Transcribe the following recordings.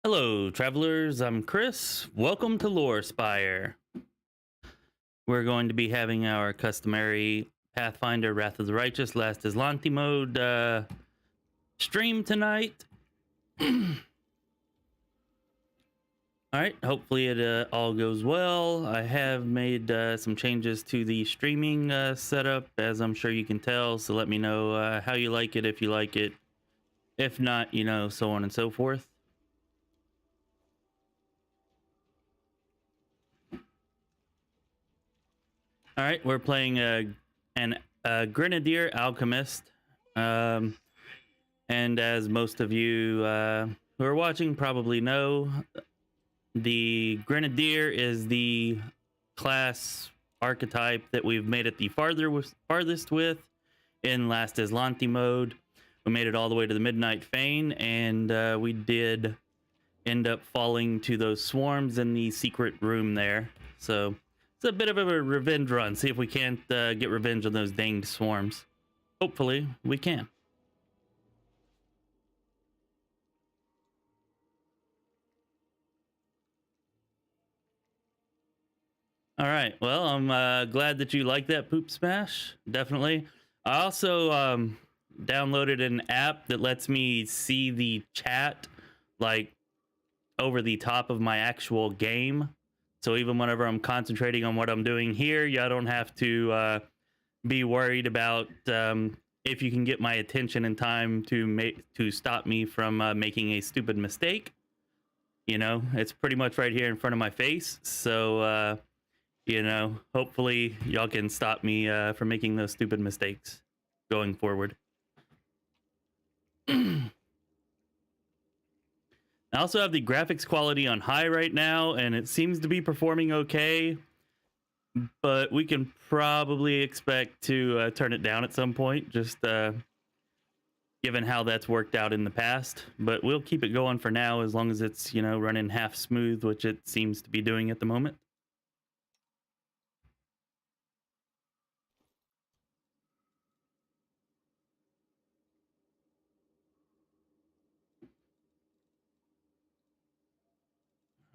Hello, travelers. I'm Chris. Welcome to Lorespire. We're going to be having our customary Pathfinder Wrath of the Righteous Last Azlanti mode stream tonight. Alright, hopefully it all goes well. I have made some changes to the streaming setup, as I'm sure you can tell, so let me know how you like it, if you like it. If not, you know, so on and so forth. All right, we're playing a Grenadier Alchemist. And as most of you who are watching probably know, the Grenadier is the class archetype that we've made it the farthest with in Last Azlanti mode. We made it all the way to the Midnight Fane, and we did end up falling to those swarms in the secret room there. So it's a bit of a revenge run. See if we can't get revenge on those danged swarms. Hopefully, we can. All right. Well, I'm glad that you like that poopSMASH. Definitely. I also downloaded an app that lets me see the chat like over the top of my actual game. So even whenever I'm concentrating on what I'm doing here, y'all don't have to be worried about if you can get my attention in time to stop me from making a stupid mistake. You know, it's pretty much right here in front of my face. So, you know, hopefully y'all can stop me from making those stupid mistakes going forward. I also have the graphics quality on high right now, and it seems to be performing okay, but we can probably expect to turn it down at some point, just given how that's worked out in the past. But we'll keep it going for now, as long as it's, you know, running half smooth, which it seems to be doing at the moment.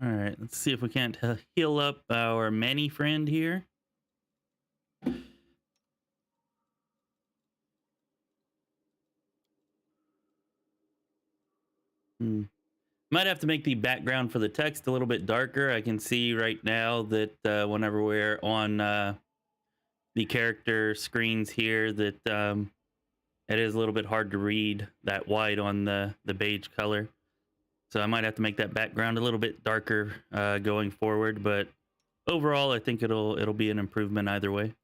All right, let's see if we can't heal up our Manny friend here. Might have to make the background for the text a little bit darker. I can see right now that whenever we're on the character screens here, that it is a little bit hard to read that white on the beige color. So I might have to make that background a little bit darker going forward, but overall I think it'll be an improvement either way.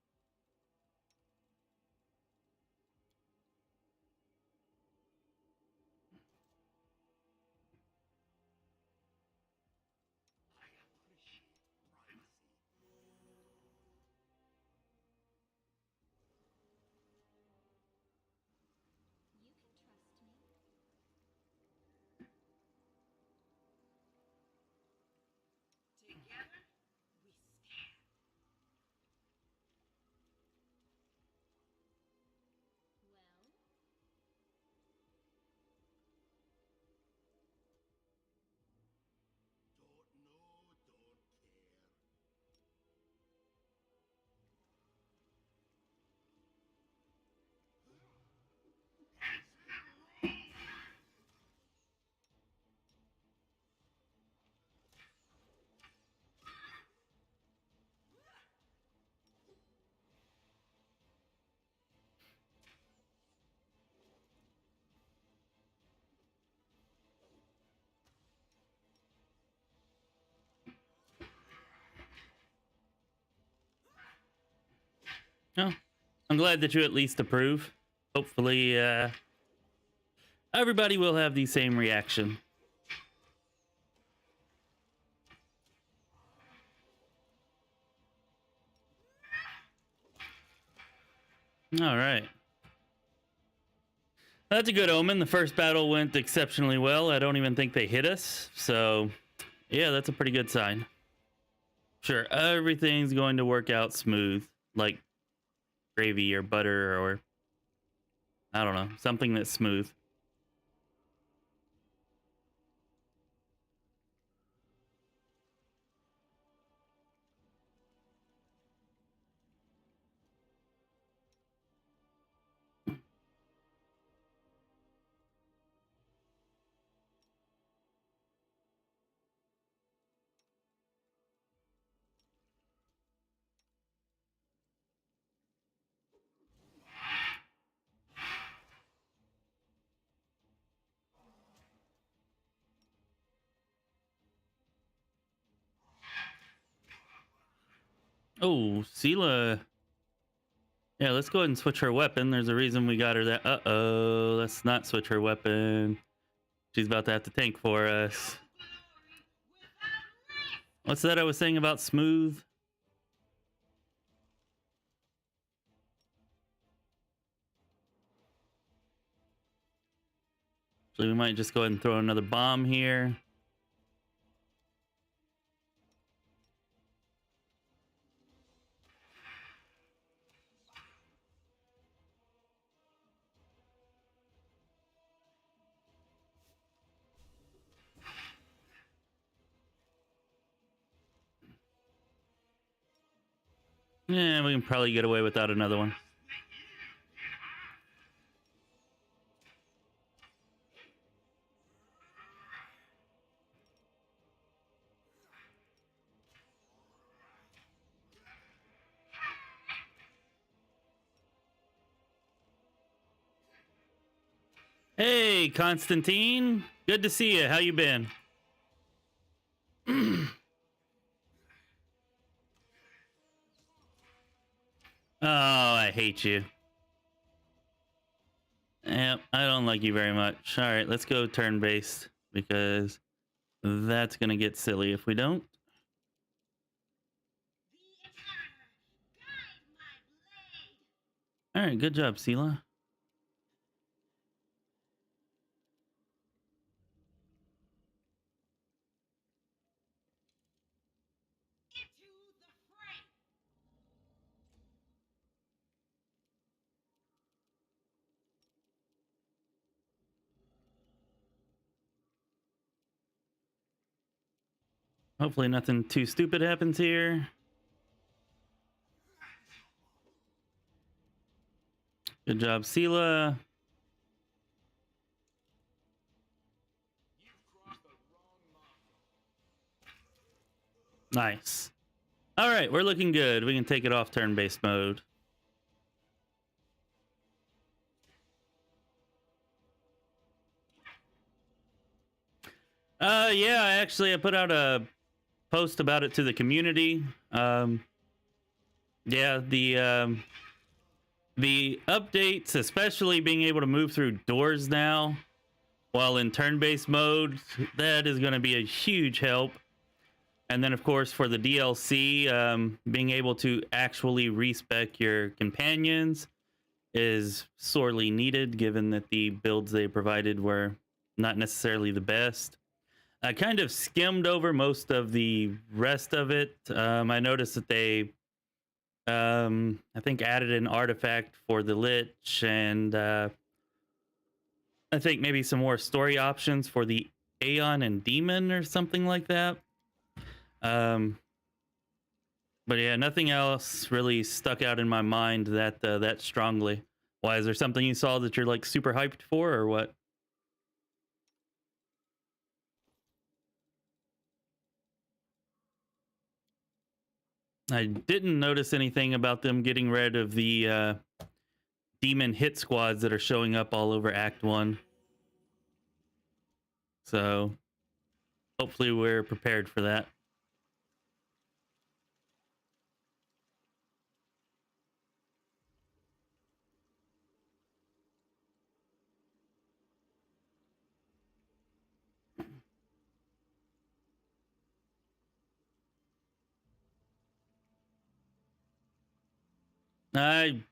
No, I'm glad that you at least approve. Hopefully everybody will have the same reaction. All right. That's a good omen. The first battle went exceptionally well. I don't even think they hit us. So, yeah, that's a pretty good sign. Sure, everything's going to work out smooth, like gravy or butter or, I don't know, something that's smooth. Oh, Sela. Yeah, let's go ahead and switch her weapon. There's a reason we got her that. Uh-oh, let's not switch her weapon. She's about to have to tank for us. What's that I was saying about smooth? So we might just go ahead and throw another bomb here. Yeah, we can probably get away without another one. Hey, Constantine. Good to see you. How you been? Oh, I hate you. Yep, I don't like you very much. All right, let's go turn-based because that's going to get silly if we don't. All right, good job, Sela. Hopefully nothing too stupid happens here. Good job, Sela. Nice. All right, we're looking good. We can take it off turn-based mode. Yeah, I put out a post about it to the community. Yeah, the updates, especially being able to move through doors now while in turn-based mode, that is going to be a huge help. And then, of course, for the DLC, being able to actually respec your companions is sorely needed, given that the builds they provided were not necessarily the best. I kind of skimmed over most of the rest of it. I noticed that they, I think, added an artifact for the Lich, and I think maybe some more story options for the Aeon and Demon or something like that. But yeah, nothing else really stuck out in my mind that that strongly. Why, is there something you saw that you're like super hyped for, or what? I didn't notice anything about them getting rid of the demon hit squads that are showing up all over Act 1. So hopefully we're prepared for that. I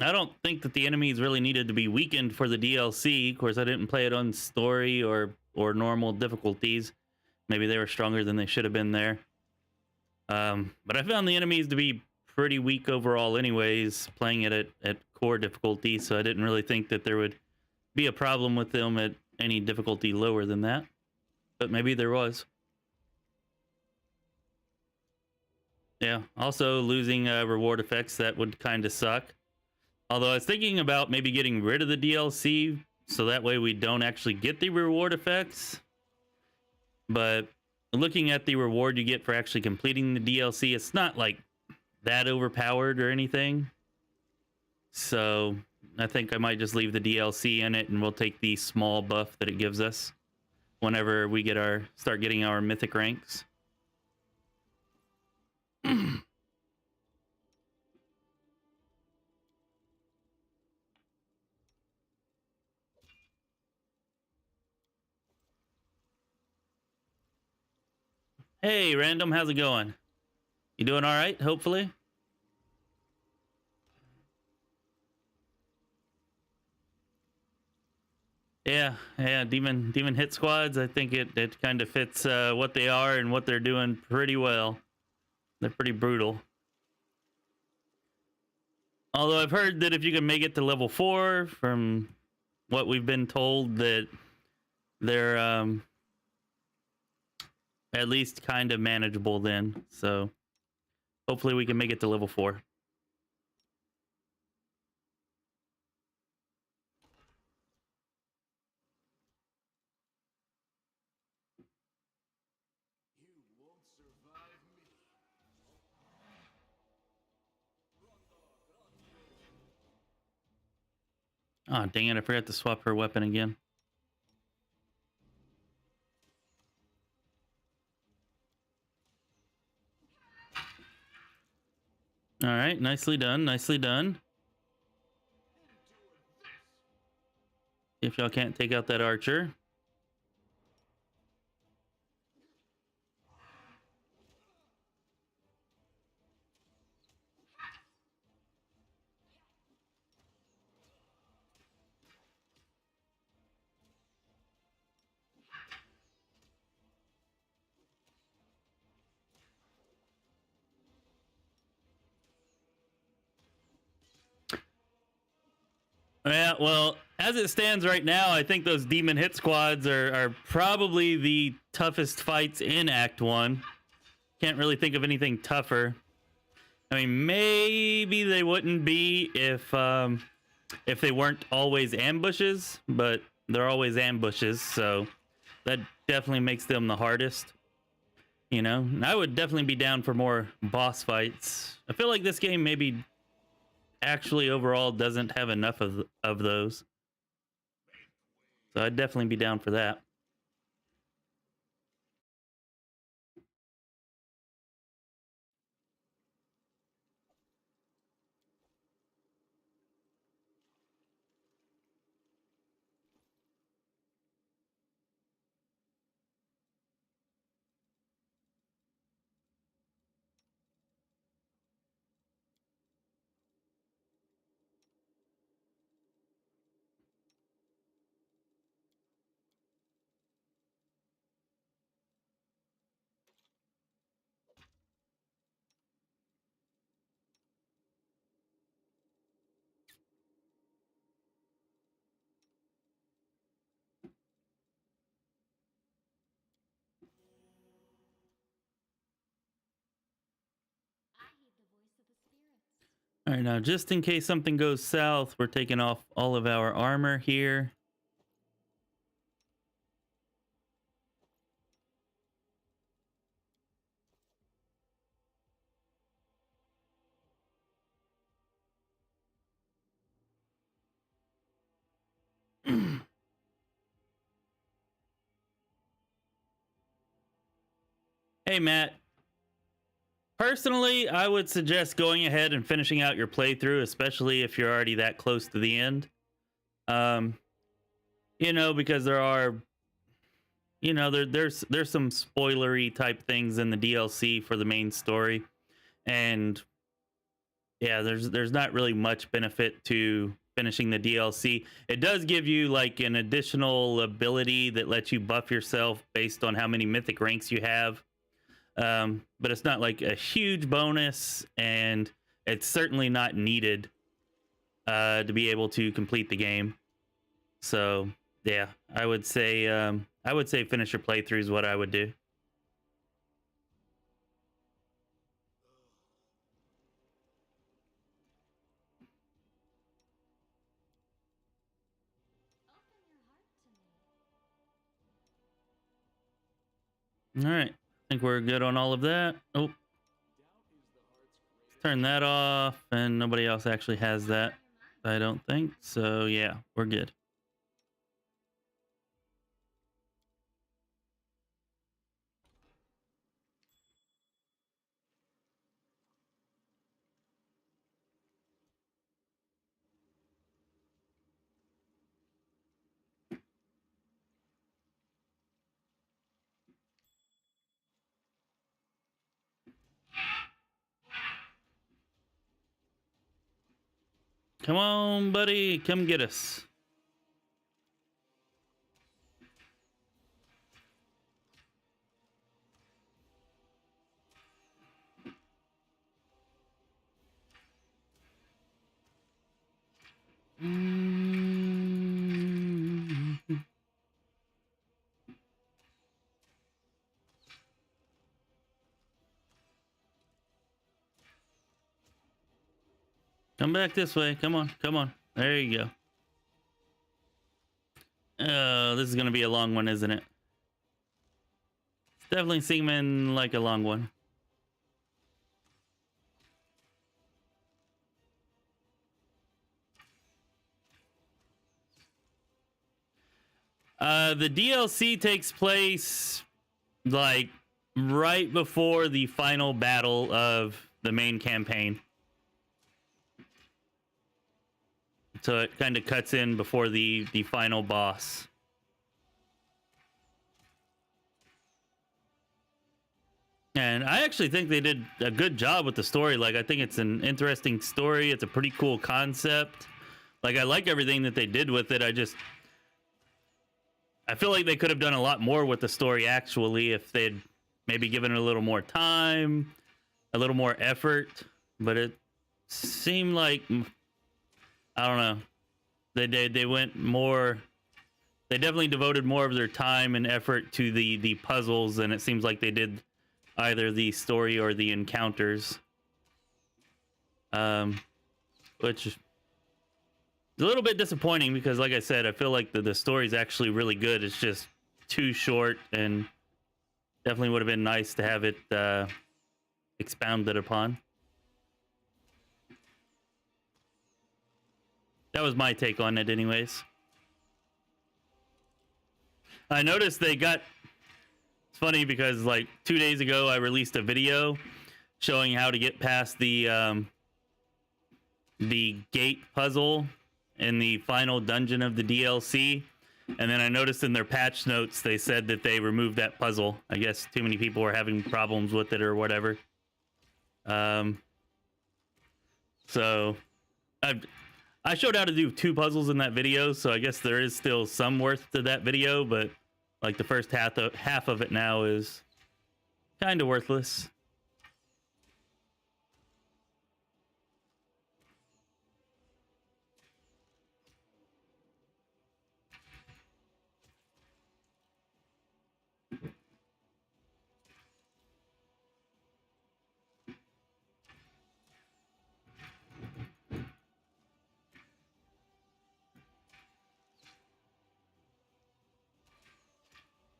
don't think that the enemies really needed to be weakened for the DLC. Of course, I didn't play it on story or normal difficulties. Maybe they were stronger than they should have been there. But I found the enemies to be pretty weak overall anyways, playing it at core difficulty, so I didn't really think that there would be a problem with them at any difficulty lower than that. But maybe there was. Yeah, also losing reward effects, that would kind of suck. Although I was thinking about maybe getting rid of the DLC, so that way we don't actually get the reward effects. But looking at the reward you get for actually completing the DLC, it's not like that overpowered or anything. So I think I might just leave the DLC in it, and we'll take the small buff that it gives us whenever we get start getting our mythic ranks. Hey, Random, how's it going? You doing all right, hopefully? Yeah, demon hit squads. I think it kind of fits what they are and what they're doing pretty well. They're pretty brutal. Although I've heard that if you can make it to level 4, from what we've been told, that they're at least kind of manageable then. So hopefully we can make it to level 4. Oh, dang it, I forgot to swap her weapon again. All right, nicely done, nicely done. If y'all can't take out that archer. Yeah, well, as it stands right now, I think those demon hit squads are probably the toughest fights in Act 1. Can't really think of anything tougher. I mean, maybe they wouldn't be if they weren't always ambushes, but they're always ambushes, so that definitely makes them the hardest. You know, and I would definitely be down for more boss fights. I feel like this game maybe actually overall doesn't have enough of those. So I'd definitely be down for that. All right, now just in case something goes south, we're taking off all of our armor here. Hey, Matt. Personally, I would suggest going ahead and finishing out your playthrough, especially if you're already that close to the end. You know, because there are, you know, there's some spoilery type things in the DLC for the main story, and yeah, there's not really much benefit to finishing the DLC. It does give you like an additional ability that lets you buff yourself based on how many mythic ranks you have. But it's not like a huge bonus, and it's certainly not needed to be able to complete the game. So yeah, I would say finish your playthrough is what I would do. All right, I think we're good on all of that. Oh, turn that off, and nobody else actually has that, I don't think. So yeah, we're good. Come on, buddy. Come get us. Come back this way. Come on. Come on. There you go. Oh, this is going to be a long one, isn't it? It's definitely seeming like a long one. The DLC takes place like right before the final battle of the main campaign. So it kind of cuts in before the final boss. And I actually think they did a good job with the story. Like, I think it's an interesting story. It's a pretty cool concept. Like, I like everything that they did with it. I feel like they could have done a lot more with the story, actually, if they'd maybe given it a little more time, a little more effort. But it seemed like, I don't know, they went more, they definitely devoted more of their time and effort to the puzzles, and it seems like they did either the story or the encounters, which is a little bit disappointing because, like I said, I feel like the story is actually really good. It's just too short, and definitely would have been nice to have it expounded upon. That was my take on it anyways. I noticed they got, it's funny because like 2 days ago I released a video showing how to get past the gate puzzle in the final dungeon of the DLC, and then I noticed in their patch notes they said that they removed that puzzle. I guess too many people were having problems with it or whatever. So I showed how to do 2 puzzles in that video, so I guess there is still some worth to that video, but like the first half of it now is kind of worthless.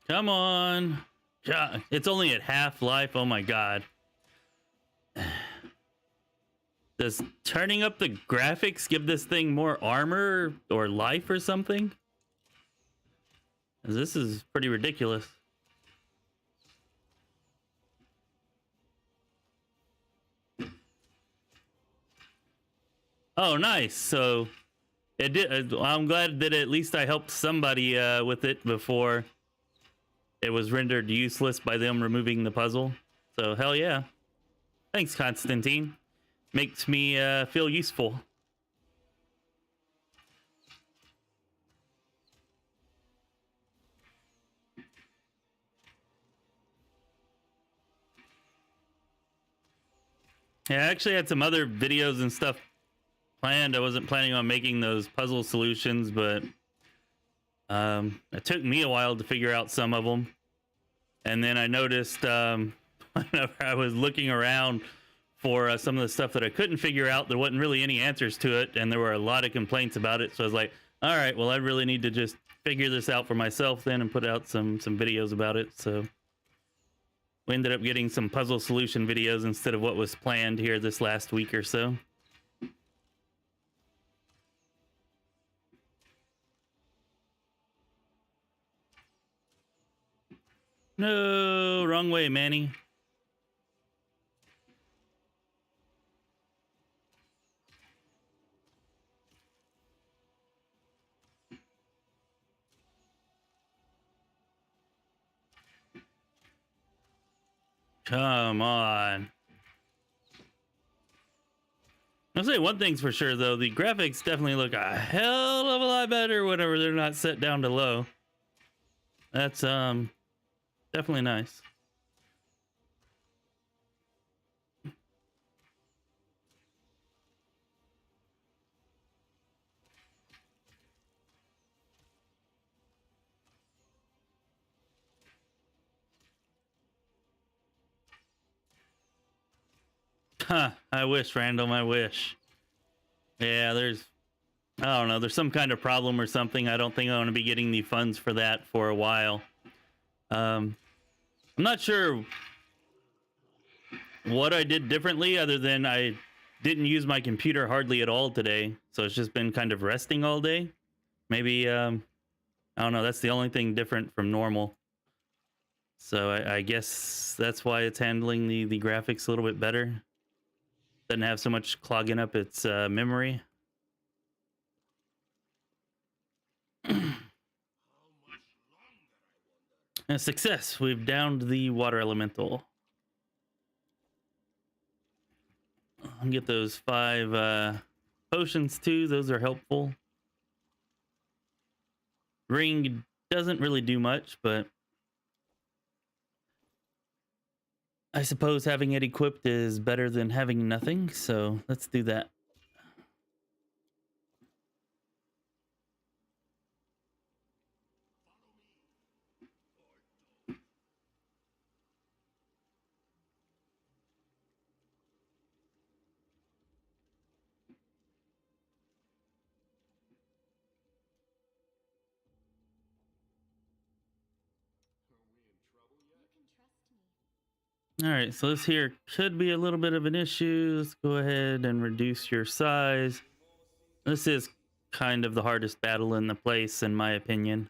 Come on. God, it's only at half life. Oh my god. Does turning up the graphics give this thing more armor or life or something? 'Cause this is pretty ridiculous. Oh, nice. So it did. I'm glad that at least I helped somebody with it before it was rendered useless by them removing the puzzle. So hell yeah. Thanks, Constantine. Makes me feel useful. Yeah, I actually had some other videos and stuff planned. I wasn't planning on making those puzzle solutions, but it took me a while to figure out some of them. And then I noticed whenever I was looking around for some of the stuff that I couldn't figure out, there wasn't really any answers to it, and there were a lot of complaints about it. So I was like, all right, well, I really need to just figure this out for myself then and put out some videos about it. So we ended up getting some puzzle solution videos instead of what was planned here this last week or so. No, wrong way, Manny. Come on. I'll say one thing's for sure though, the graphics definitely look a hell of a lot better whenever they're not set down to low. That's definitely nice. Huh, I wish, Random, I wish. Yeah, I don't know, there's some kind of problem or something. I don't think I'm going to be getting the funds for that for a while. I'm not sure what I did differently other than I didn't use my computer hardly at all today. So it's just been kind of resting all day. Maybe, I don't know, that's the only thing different from normal. So I guess that's why it's handling the graphics a little bit better. Doesn't have so much clogging up its memory. A success. We've downed the water elemental. I'll get those 5 potions too. Those are helpful. Ring doesn't really do much, but I suppose having it equipped is better than having nothing. So let's do that. All right, so this here could be a little bit of an issue. Let's go ahead and reduce your size. This is kind of the hardest battle in the place, in my opinion.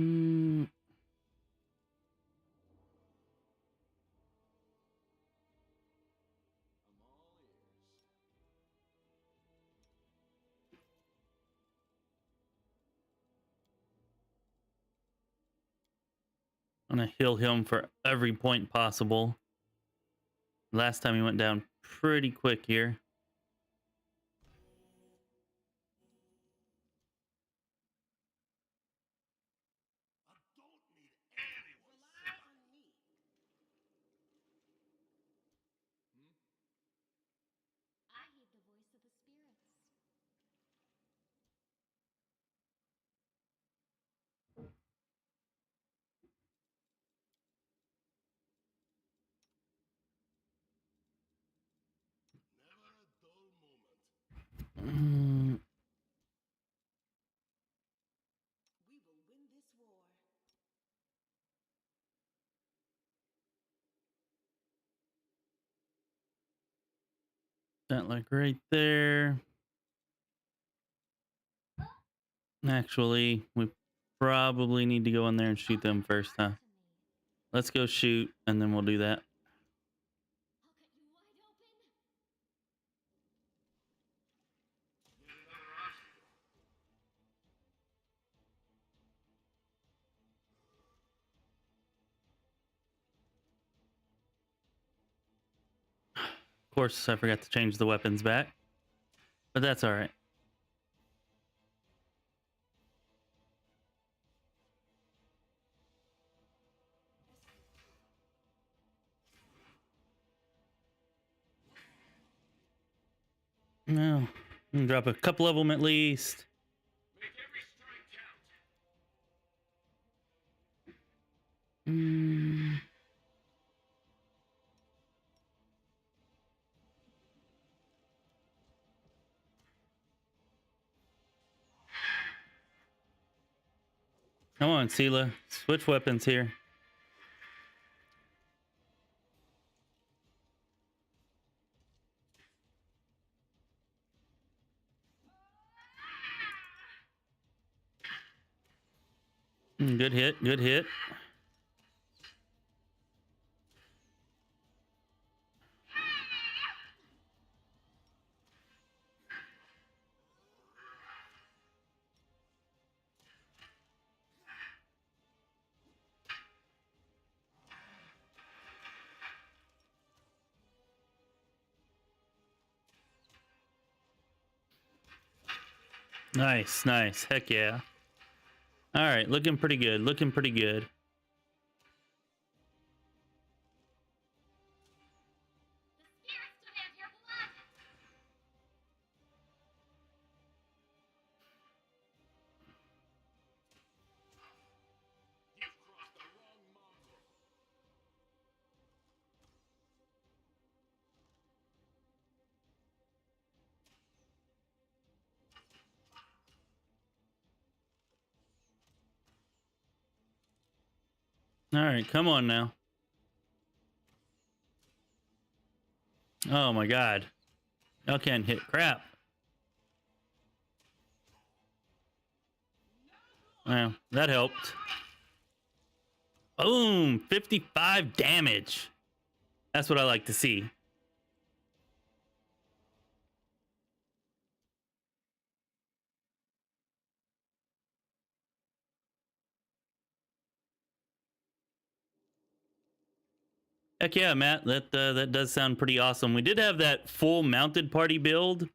I'm gonna heal him for every point possible. Last time he went down pretty quick here. That like right there. Actually, we probably need to go in there and shoot them first, huh? Let's go shoot, and then we'll do that. Of course, I forgot to change the weapons back, but that's all right. No, I'm gonna drop a couple of them at least. Come on, Sela. Switch weapons here. Good hit. Good hit. Nice, nice. Heck yeah. All right, looking pretty good. Looking pretty good. All right, come on now. Oh my god. Y'all can't hit crap. Well, that helped. Boom! 55 damage. That's what I like to see. Heck yeah, Matt. That does sound pretty awesome. We did have that full mounted party build,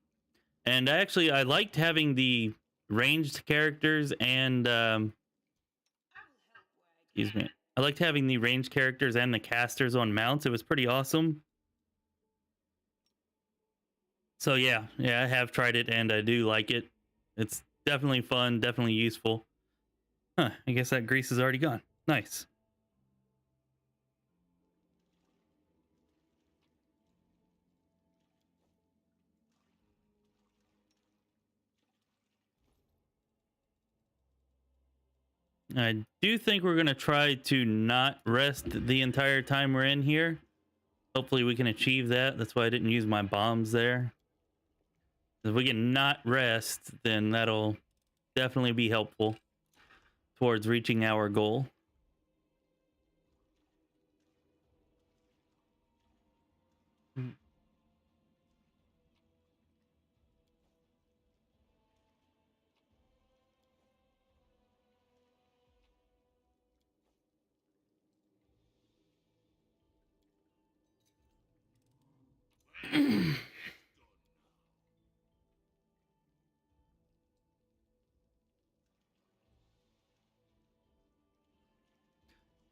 and I liked having the ranged characters and excuse me. I liked having the ranged characters and the casters on mounts. It was pretty awesome. So yeah, I have tried it and I do like it. It's definitely fun, definitely useful. Huh, I guess that grease is already gone. Nice. I do think we're going to try to not rest the entire time we're in here. Hopefully we can achieve that. That's why I didn't use my bombs there. If we can not rest, then that'll definitely be helpful towards reaching our goal.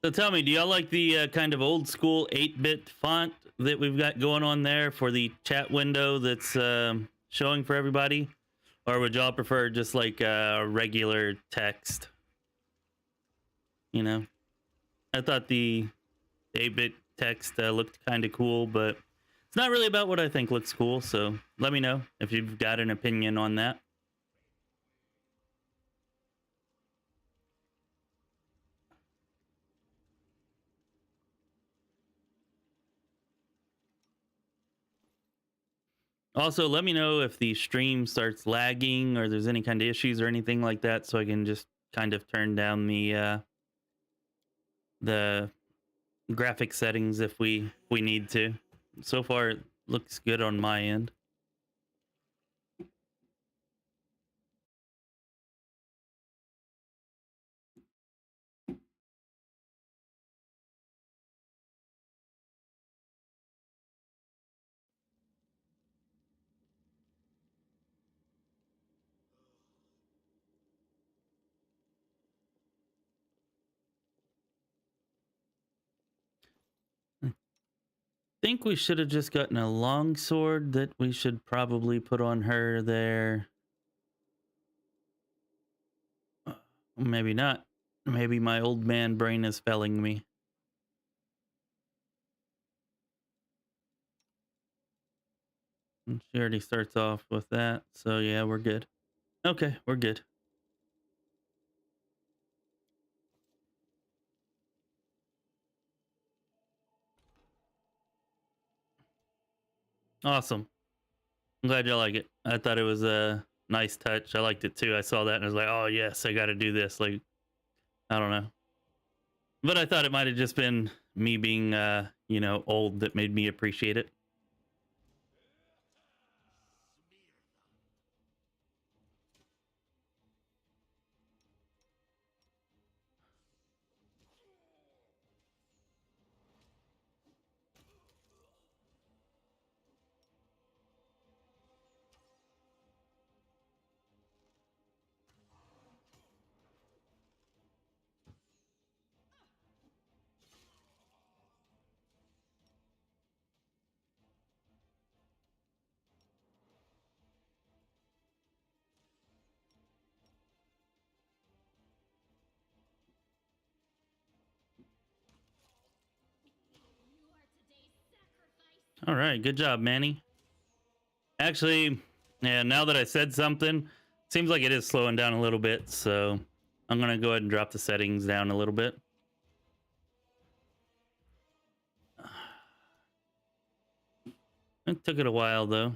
So tell me, do y'all like the kind of old school 8-bit font that we've got going on there for the chat window that's showing for everybody? Or would y'all prefer just like regular text? You know, I thought the 8-bit text looked kind of cool, but it's not really about what I think looks cool. So let me know if you've got an opinion on that. Also, let me know if the stream starts lagging or there's any kind of issues or anything like that, so I can just kind of turn down the graphic settings if we need to. So far, it looks good on my end. Think we should have just gotten a long sword that we should probably put on her there. Maybe not. Maybe my old man brain is failing me. And she already starts off with that, so yeah, we're good. Okay, we're good. Awesome. I'm glad you like it. I thought it was a nice touch. I liked it too. I saw that and I was like, oh yes, I got to do this. Like, I don't know. But I thought it might have just been me being, you know, old that made me appreciate it. All right, good job, Manny. Actually, yeah, now that I said something, seems like it is slowing down a little bit, so I'm gonna go ahead and drop the settings down a little bit. It took it a while, though.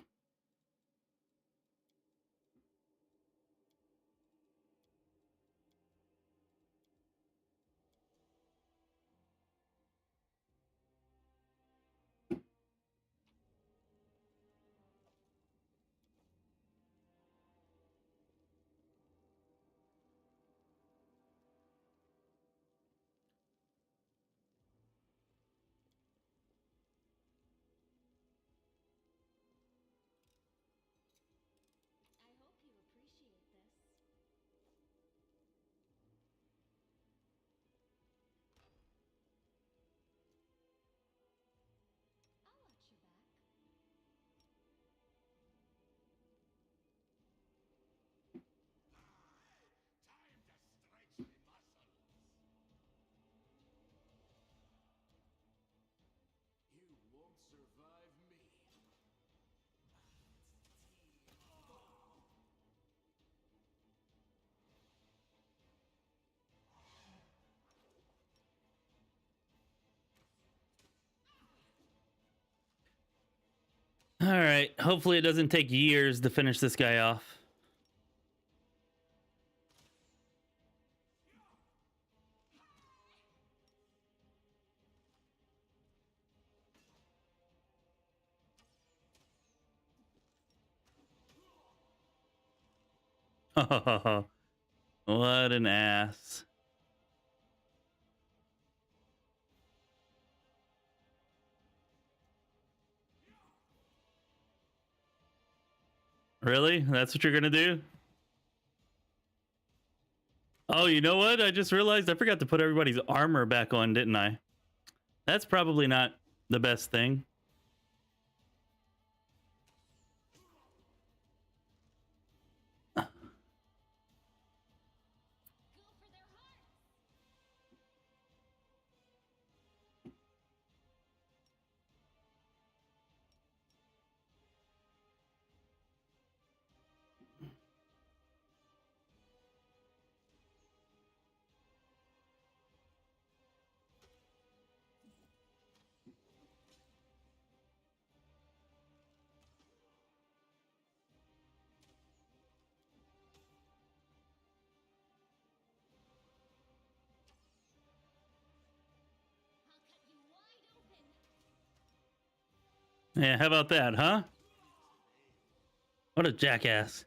All right, hopefully it doesn't take years to finish this guy off. Oh, what an ass. Really? That's what you're gonna do? Oh, you know what? I just realized I forgot to put everybody's armor back on, didn't I? That's probably not the best thing. Yeah, how about that, huh? What a jackass.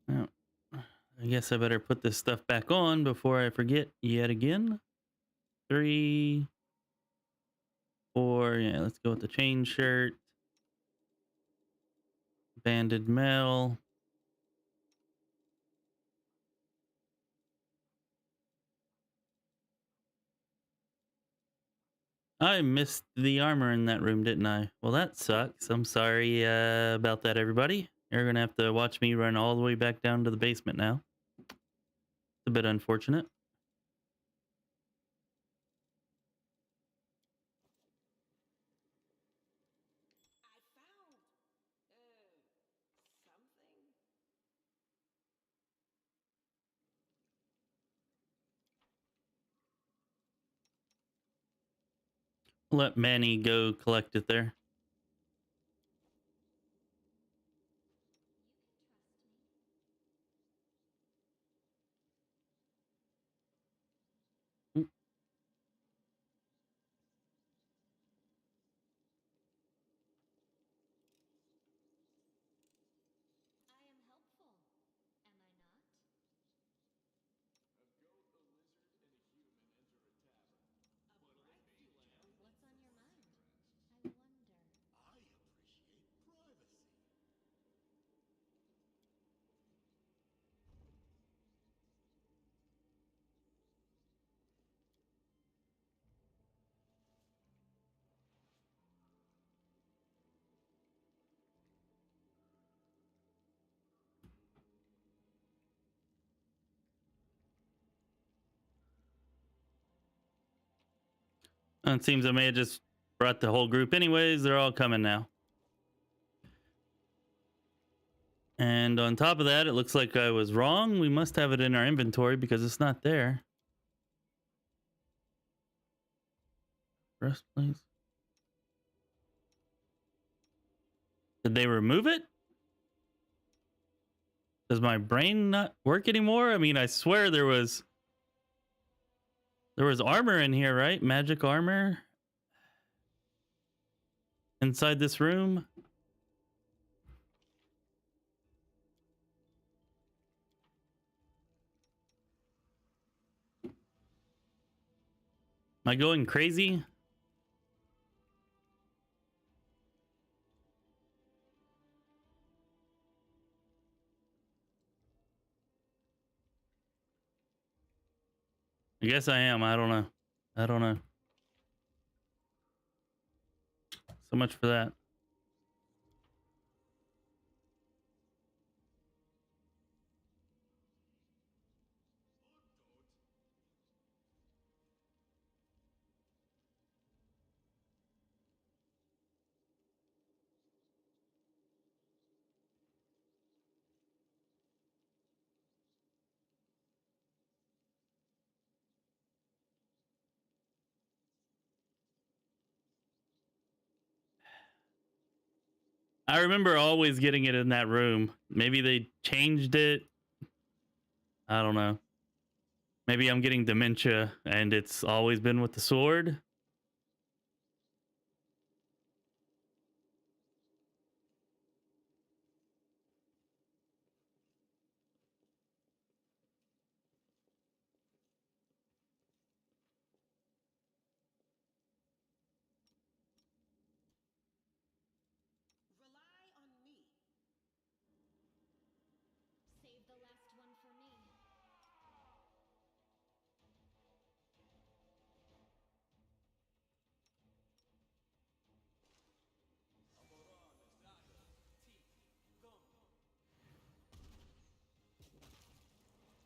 Oh, I guess I better put this stuff back on before I forget yet again. 3, 4. Yeah, let's go with the chain shirt. Banded mail. I missed the armor in that room, didn't I? Well, that sucks. I'm sorry about that, everybody. You're gonna have to watch me run all the way back down to the basement now. It's a bit unfortunate. Let Manny go collect it there. It seems I may have just brought the whole group anyways. They're all coming now. And on top of that, it looks like I was wrong. We must have it in our inventory because it's not there. Breastplates. Did they remove it? Does my brain not work anymore? I mean, I swear there was armor in here, right? Magic armor inside this room. Am I going crazy? I guess I am. I don't know. I don't know. So much for that. I remember always getting it in that room. Maybe they changed it. I don't know. Maybe I'm getting dementia and it's always been with the sword.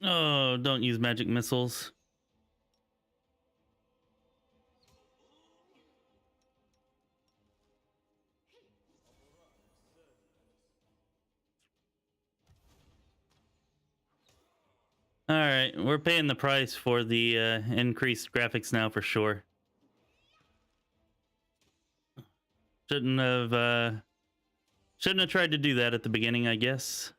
Oh, don't use magic missiles. All right, we're paying the price for the increased graphics now for sure. Shouldn't have tried to do that at the beginning, I guess.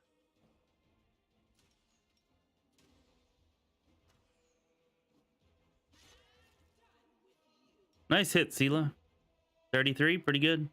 Nice hit, Sela. 33, pretty good.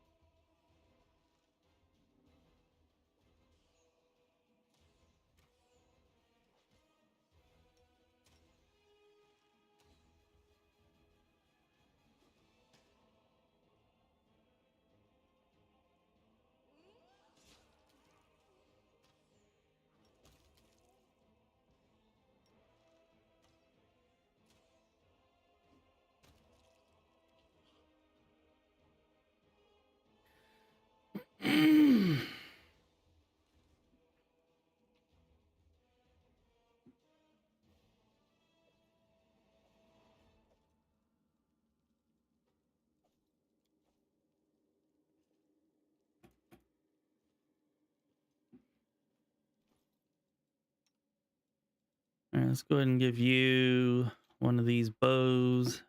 All right, let's go ahead and give you one of these bows.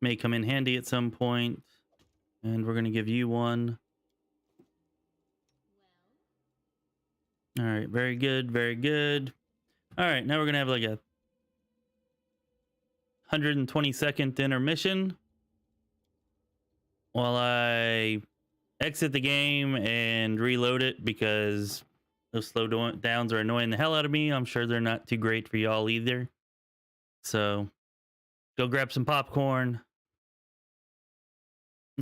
May come in handy at some point. And we're going to give you one. All right, very good, very good. All right, now we're going to have like a 120-second intermission while I exit the game and reload it, because those slow downs are annoying the hell out of me. I'm sure they're not too great for y'all either. So go grab some popcorn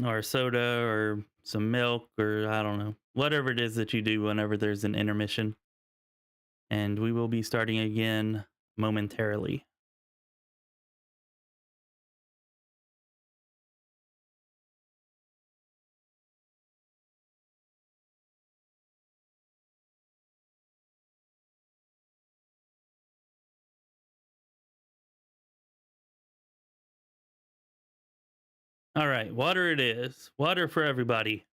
or soda or some milk, or I don't know, whatever it is that you do whenever there's an intermission. And we will be starting again momentarily. All right, water it is. Water for everybody.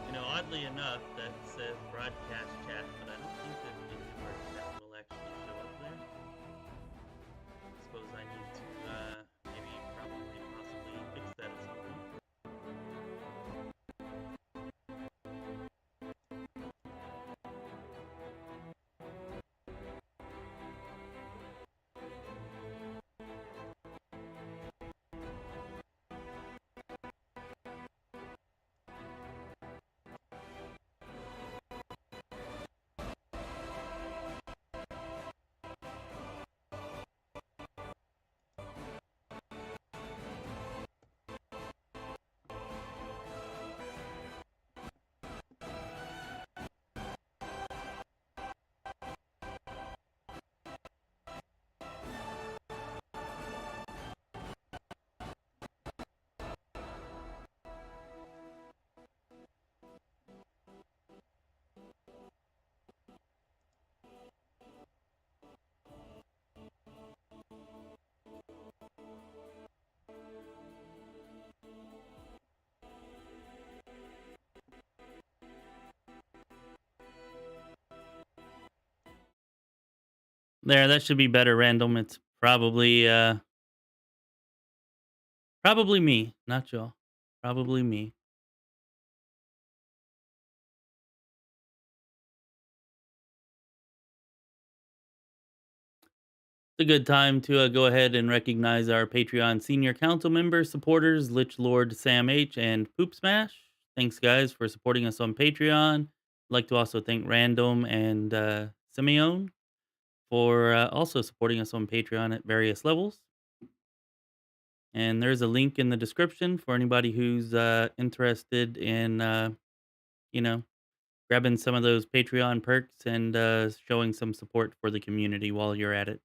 You know, oddly enough, that says broadcast chat, but I don't think that the our chat will actually show up there. I suppose I need to maybe, probably, possibly fix that at some point. There, that should be better, random. It's probably probably me, not y'all. Probably me. It's a good time to go ahead and recognize our Patreon senior council members, supporters, Lich Lord Sam H and poopSMASH. Thanks, guys, for supporting us on Patreon. I'd like to also thank Random and Simeon for also supporting us on Patreon at various levels. And there's a link in the description for anybody who's interested in, you know, grabbing some of those Patreon perks and showing some support for the community while you're at it.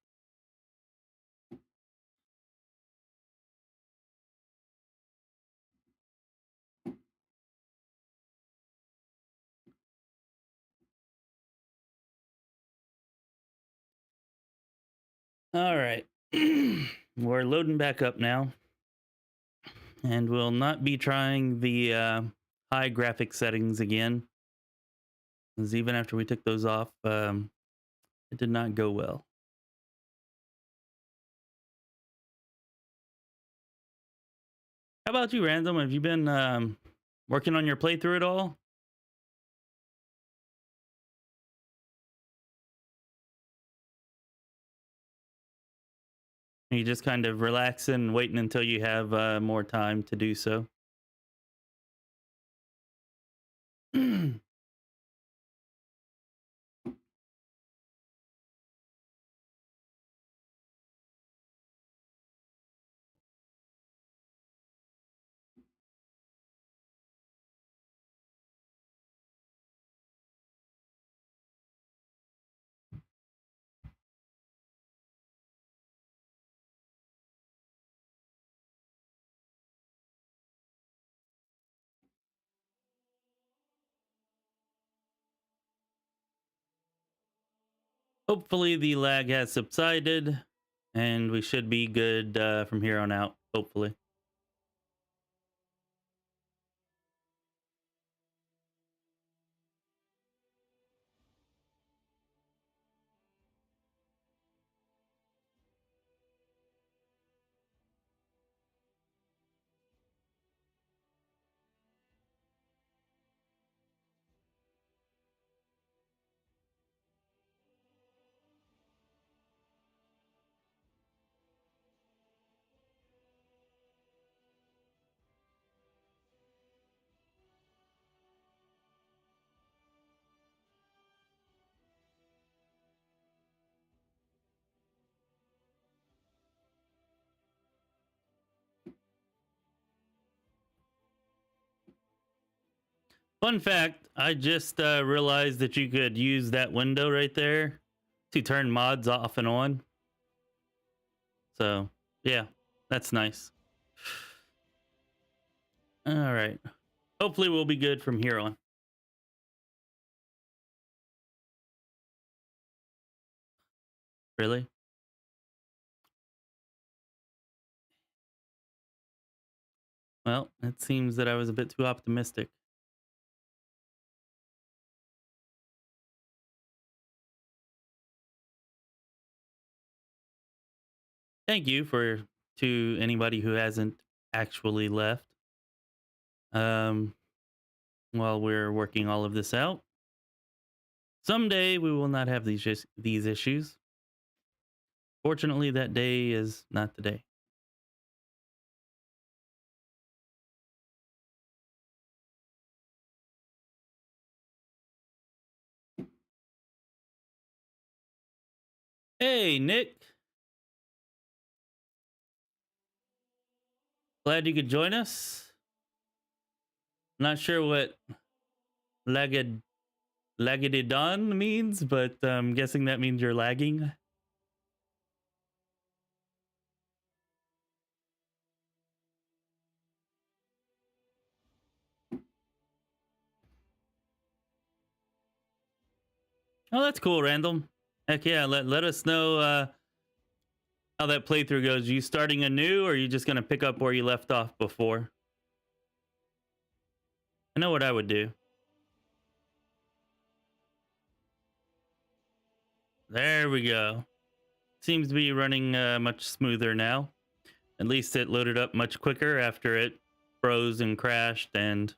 All right. We're loading back up now. And we'll not be trying the high graphic settings again. Because even after we took those off, it did not go well. How about you, Random? Have you been working on your playthrough at all? Are you just kind of relaxing, waiting until you have more time to do so? hopefully the lag has subsided and we should be good from here on out, hopefully. Fun fact, I just realized that you could use that window right there to turn mods off and on. So, yeah, that's nice. All right. Hopefully we'll be good from here on. Really? Well, it seems that I was a bit too optimistic. Thank you to anybody who hasn't actually left. While we're working all of this out. Someday we will not have these issues. Fortunately, that day is not the day. Hey, Nick. Glad you could join us. Not sure what lagged done means, but I'm guessing that means you're lagging. Oh, that's cool, Random. Heck yeah, let us know how that playthrough goes. Are you starting anew, or are you just gonna pick up where you left off before? I know what I would do. There we go. Seems to be running much smoother now. At least it loaded up much quicker after it froze and crashed, and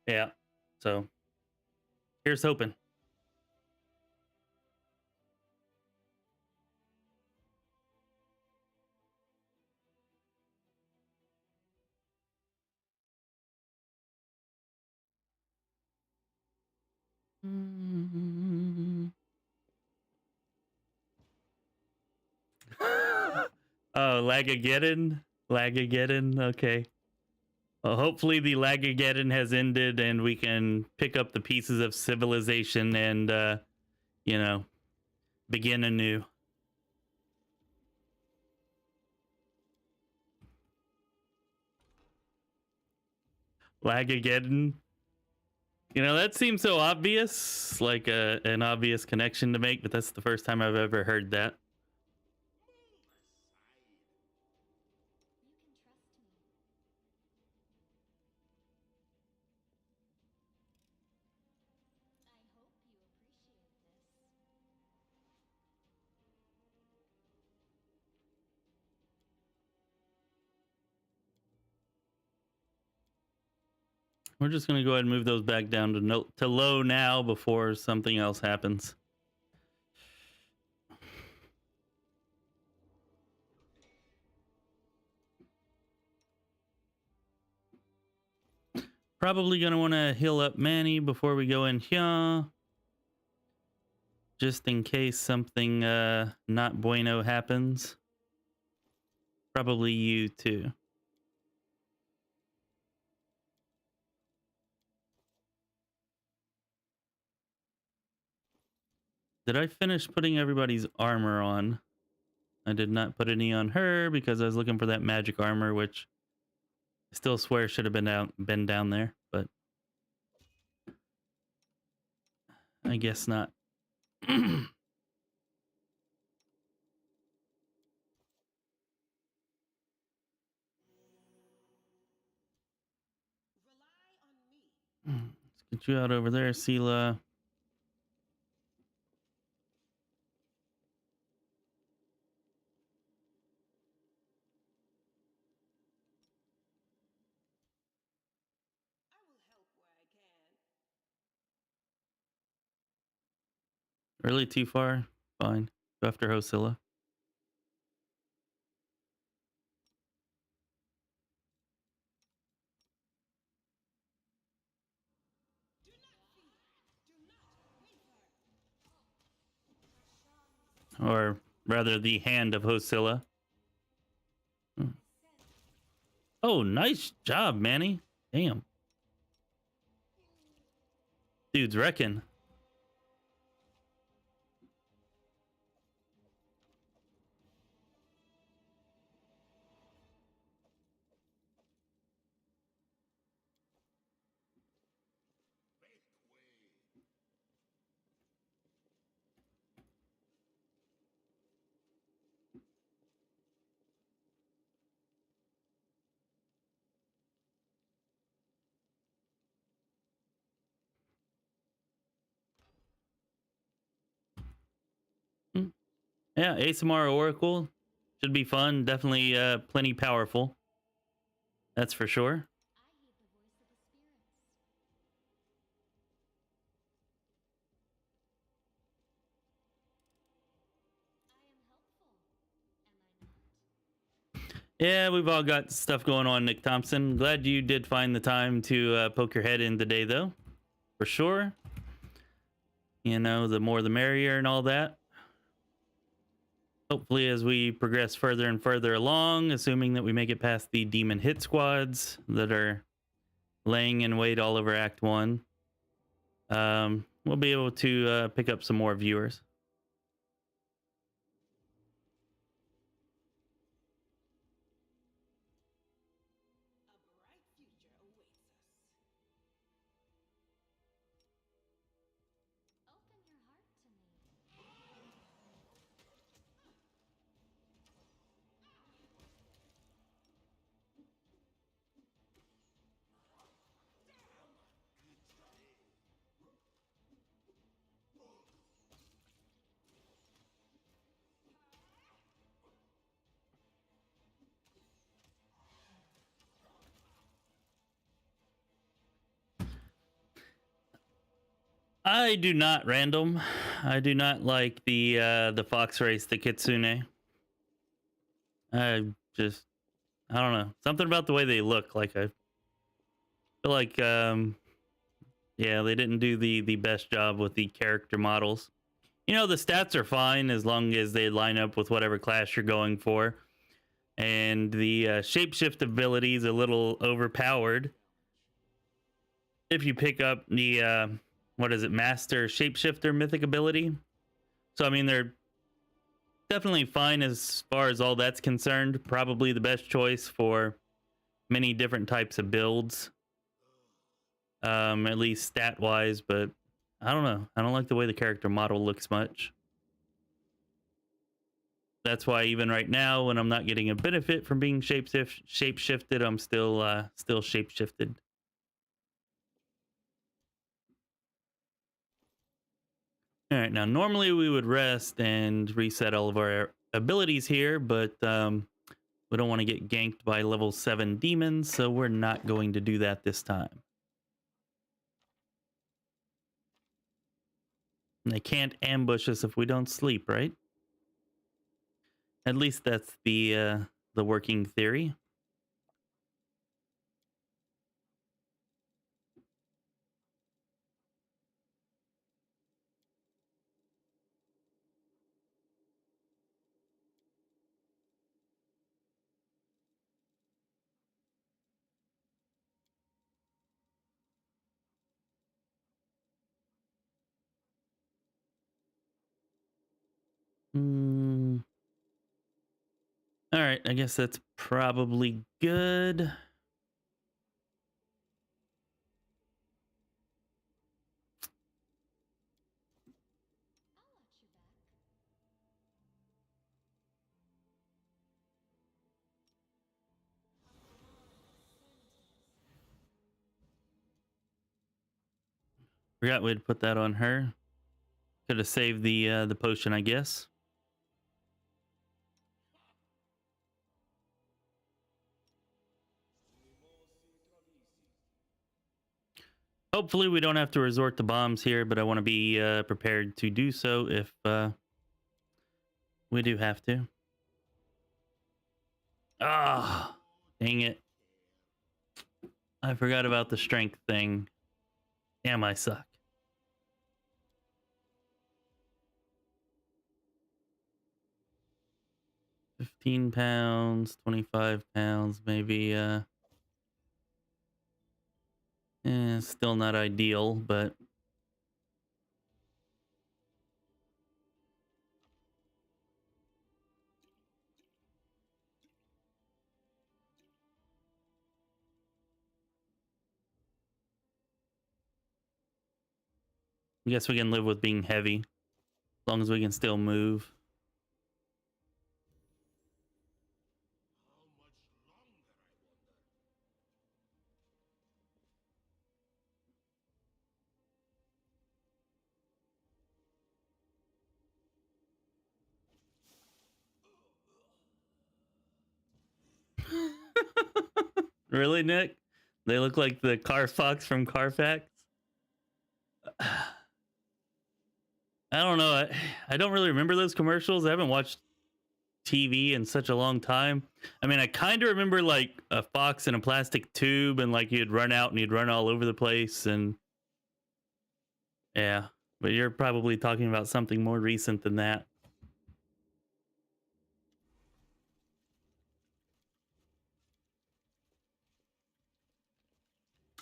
yeah. So here's hoping. Oh, Lagageddon? Lagageddon? Okay. Well, hopefully the Lagageddon has ended and we can pick up the pieces of civilization and, you know, begin anew. Lagageddon? You know, that seems so obvious, like an obvious connection to make, but that's the first time I've ever heard that. We're just going to go ahead and move those back down to low now before something else happens. Probably going to want to heal up Manny before we go in here. Just in case something not bueno happens. Probably you too. Did I finish putting everybody's armor on? I did not put any on her because I was looking for that magic armor, which I still swear should have been down there, but I guess not. Let's get you out over there, Sela. Really too far? Fine. Go after Hosilla. Or rather, the hand of Hosilla. Oh, nice job, Manny. Damn. Dude's wrecking. Yeah, ASMR Oracle should be fun. Definitely plenty powerful. That's for sure. Yeah, we've all got stuff going on, Nick Thompson. Glad you did find the time to poke your head in today, though. For sure. You know, the more the merrier and all that. Hopefully, as we progress further and further along, assuming that we make it past the demon hit squads that are laying in wait all over Act 1, we'll be able to pick up some more viewers. I do not random. I do not like the fox race, the kitsune. I don't know. Something about the way they look. Like I feel like yeah, they didn't do the best job with the character models. You know, the stats are fine as long as they line up with whatever class you're going for. And the shapeshift ability is a little overpowered. If you pick up the what is it, master shapeshifter mythic ability. So I mean, they're definitely fine as far as all that's concerned. Probably the best choice for many different types of builds, at least stat wise. But I don't know. I don't like the way the character model looks much. That's why even right now, when I'm not getting a benefit from being shapeshifted, I'm still shapeshifted. All right, now normally we would rest and reset all of our abilities here, but we don't want to get ganked by level 7 demons, so we're not going to do that this time. And they can't ambush us if we don't sleep, right? At least that's the working theory. All right, I guess that's probably good. Forgot we'd put that on her. Could have saved the potion, I guess. Hopefully we don't have to resort to bombs here, but I want to be prepared to do so if we do have to. Ah, dang it. I forgot about the strength thing. Damn, I suck. £15, 25 pounds, maybe. Still not ideal, but I guess we can live with being heavy, as long as we can still move. Really, Nick? They look like the car fox from Carfax. I don't know. I don't really remember those commercials. I haven't watched TV in such a long time. I mean, I kind of remember like a fox in a plastic tube, and like you'd run out and you'd run all over the place, and yeah. But you're probably talking about something more recent than that.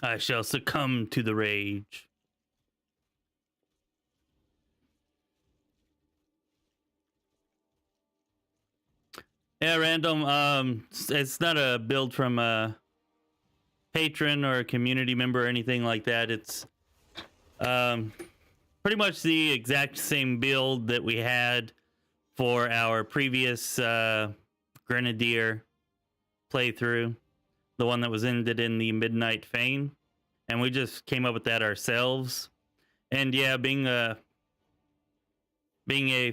I shall succumb to the rage. Yeah, random. It's not a build from a patron or a community member or anything like that. It's pretty much the exact same build that we had for our previous Grenadier playthrough, the one that was ended in the Midnight Fane, and we just came up with that ourselves. And yeah, being a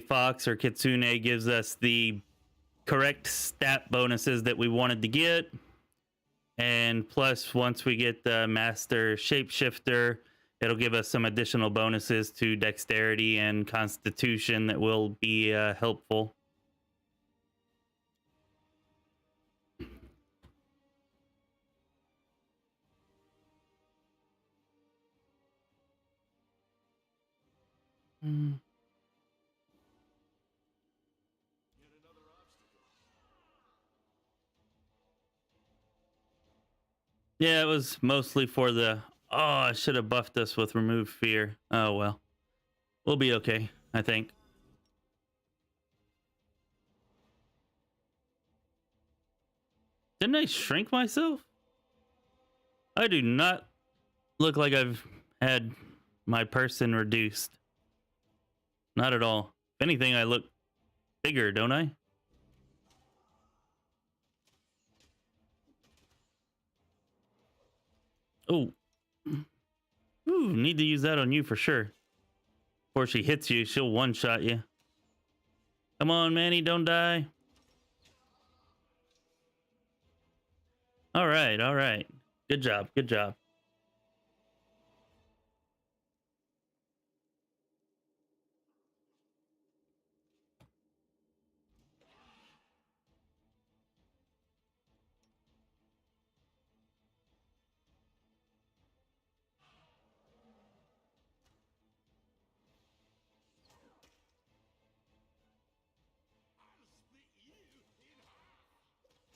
fox or kitsune gives us the correct stat bonuses that we wanted to get, and plus once we get the master shapeshifter, it'll give us some additional bonuses to dexterity and constitution that will be helpful. Yeah, it was mostly for the... Oh, I should have buffed us with remove fear. Oh, well. We'll be okay, I think. Didn't I shrink myself? I do not look like I've had my person reduced. Not at all. If anything, I look bigger, don't I? Oh. Ooh, need to use that on you for sure. Before she hits you, she'll one-shot you. Come on, Manny, don't die. All right, all right. Good job, good job.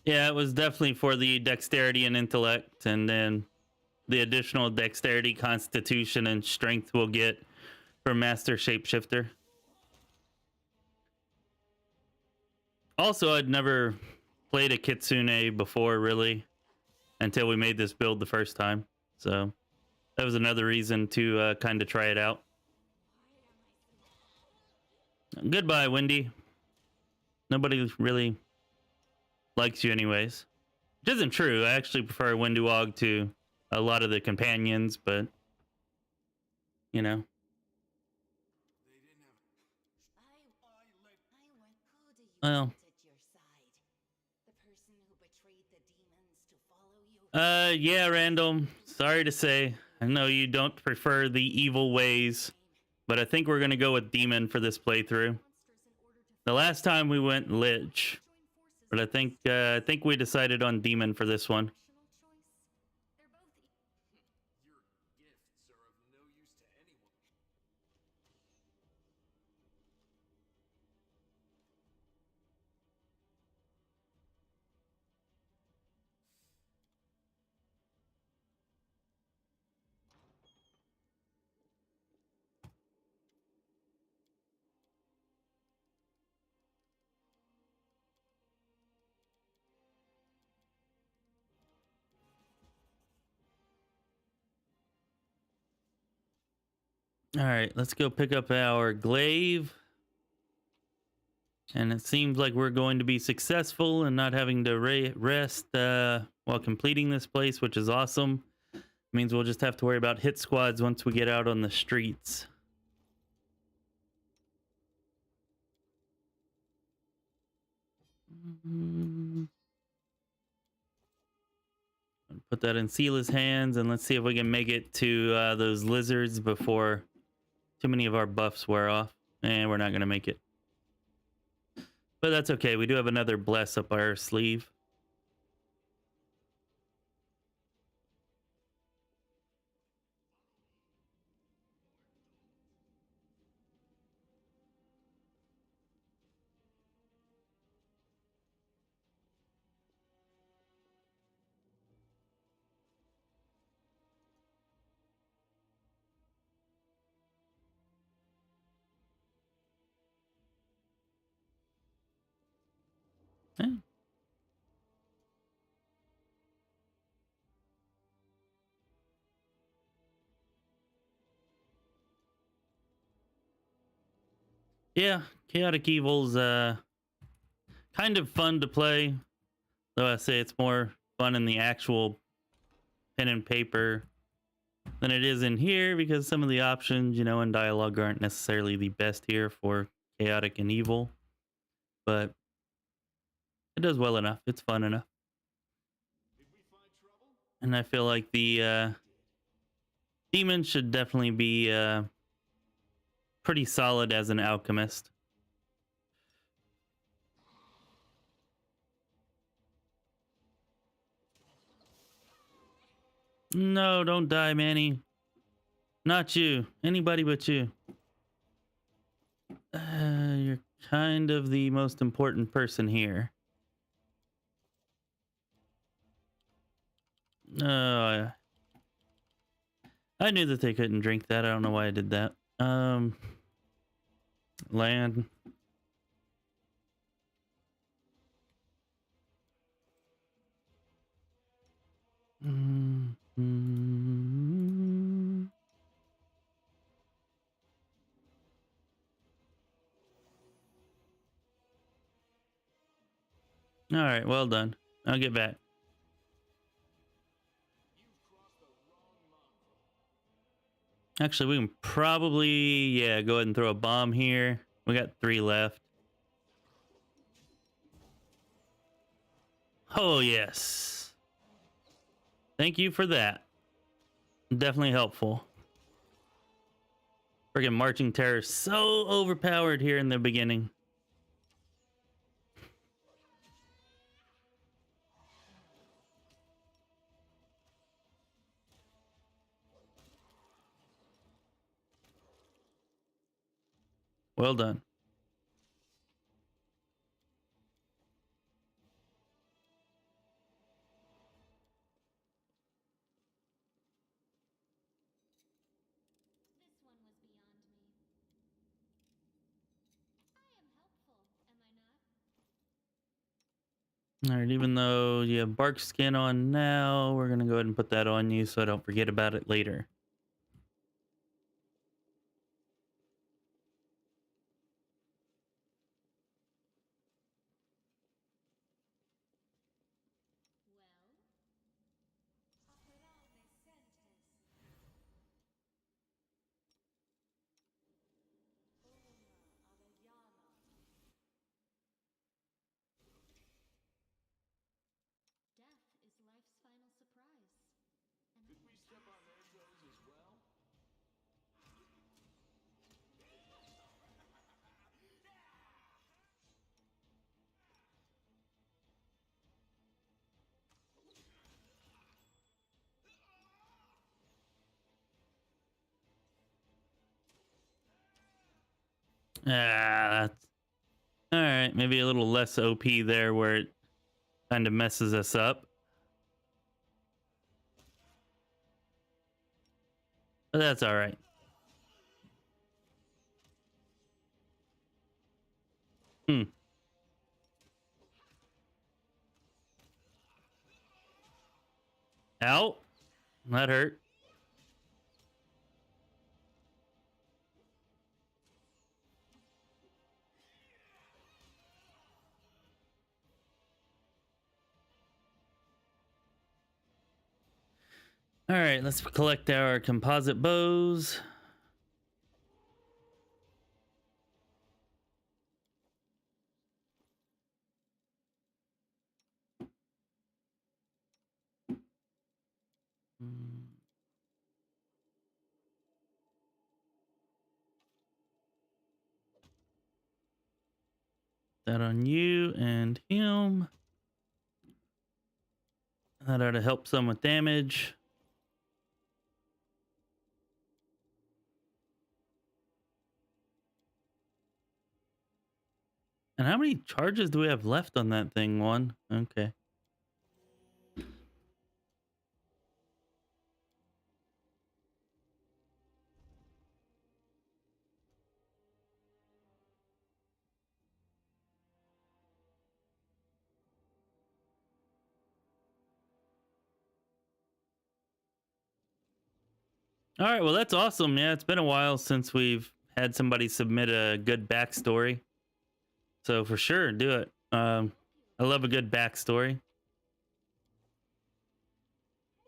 Yeah, it was definitely for the dexterity and intellect, and then the additional dexterity, constitution, and strength we'll get from Master Shapeshifter. Also, I'd never played a Kitsune before, really, until we made this build the first time. So that was another reason to kind of try it out. Goodbye, Wendy. Nobody really likes you anyways. Which isn't true. I actually prefer Wenduog to a lot of the companions, but you know. Well, yeah, Randall. Sorry to say, I know you don't prefer the evil ways, but I think we're gonna go with demon for this playthrough. The last time we went lich, but I think we decided on demon for this one. All right, let's go pick up our glaive. And it seems like we're going to be successful and not having to rest while completing this place, which is awesome. It means we'll just have to worry about hit squads once we get out on the streets. Put that in Sela's hands, and let's see if we can make it to those lizards before too many of our buffs wear off. And we're not going to make it. But that's okay. We do have another bless up our sleeve. Yeah. Yeah, Chaotic Evil's kind of fun to play. Though I say it's more fun in the actual pen and paper than it is in here, because some of the options, you know, in dialogue aren't necessarily the best here for Chaotic and Evil. But it does well enough. It's fun enough. And I feel like the demon should definitely be pretty solid as an alchemist. No, don't die, Manny. Not you. Anybody but you. You're kind of the most important person here. I knew that they couldn't drink that. I don't know why I did that. Land. All right, well done. I'll get back. Actually, we can probably, yeah, go ahead and throw a bomb here. We got 3 left. Oh, yes. Thank you for that. Definitely helpful. Friggin' Marching Terror so overpowered here in the beginning. Well done. All right, even though you have bark skin on now, we're going to go ahead and put that on you so I don't forget about it later. That's all right. Maybe a little less OP there, where it kind of messes us up. But that's all right. Out. That hurt. All right, let's collect our composite bows. That on you and him. That ought to help some with damage. And how many charges do we have left on that thing? One. Okay. All right, well, that's awesome. Yeah, it's been a while since we've had somebody submit a good backstory. So for sure, do it. I love a good backstory.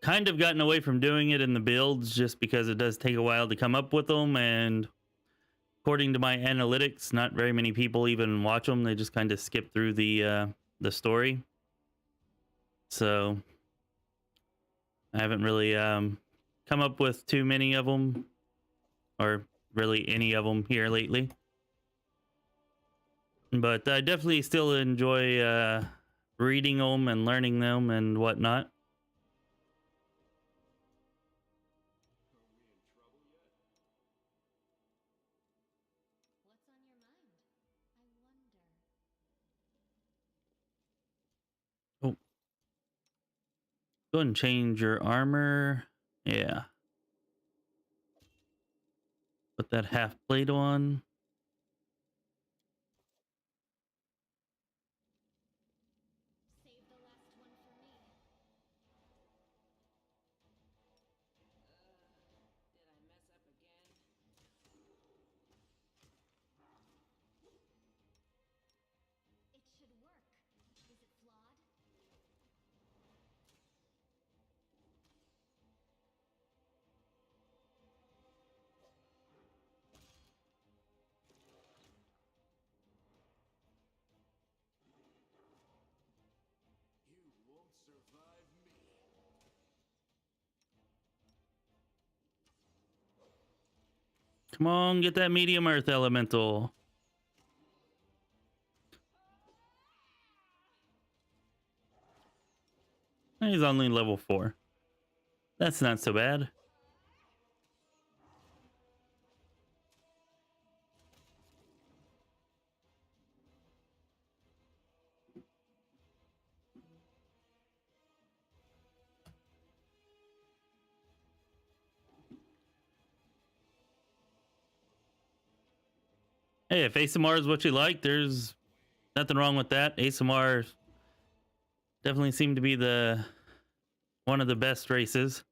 Kind of gotten away from doing it in the builds just because it does take a while to come up with them. And according to my analytics, not very many people even watch them. They just kind of skip through the story. So I haven't really come up with too many of them, or really any of them here lately. But I definitely still enjoy reading them and learning them and whatnot. Oh, go ahead and change your armor. Yeah. Put that half plate on. Come on, get that medium earth elemental. He's only level 4. That's not so bad. Hey, if ASMR is what you like, there's nothing wrong with that. ASMR definitely seem to be one of the best races.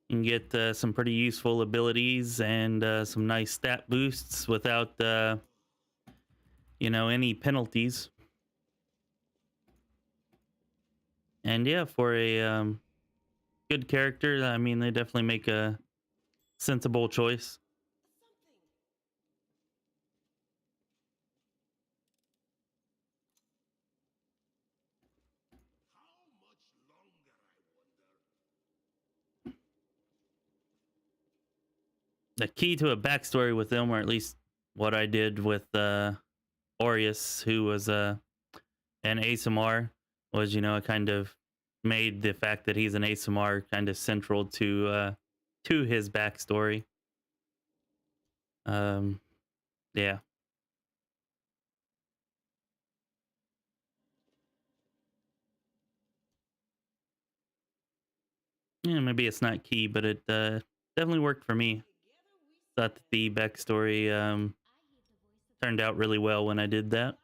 You can get some pretty useful abilities and some nice stat boosts without any penalties. And yeah, for a good character, I mean, they definitely make a sensible choice. The key to a backstory with them, or at least what I did with Aureus, who was an ASMR, was I kind of made the fact that he's an ASMR kind of central to his backstory. Yeah. Yeah, maybe it's not key, but it definitely worked for me. Thought that the backstory turned out really well when I did that.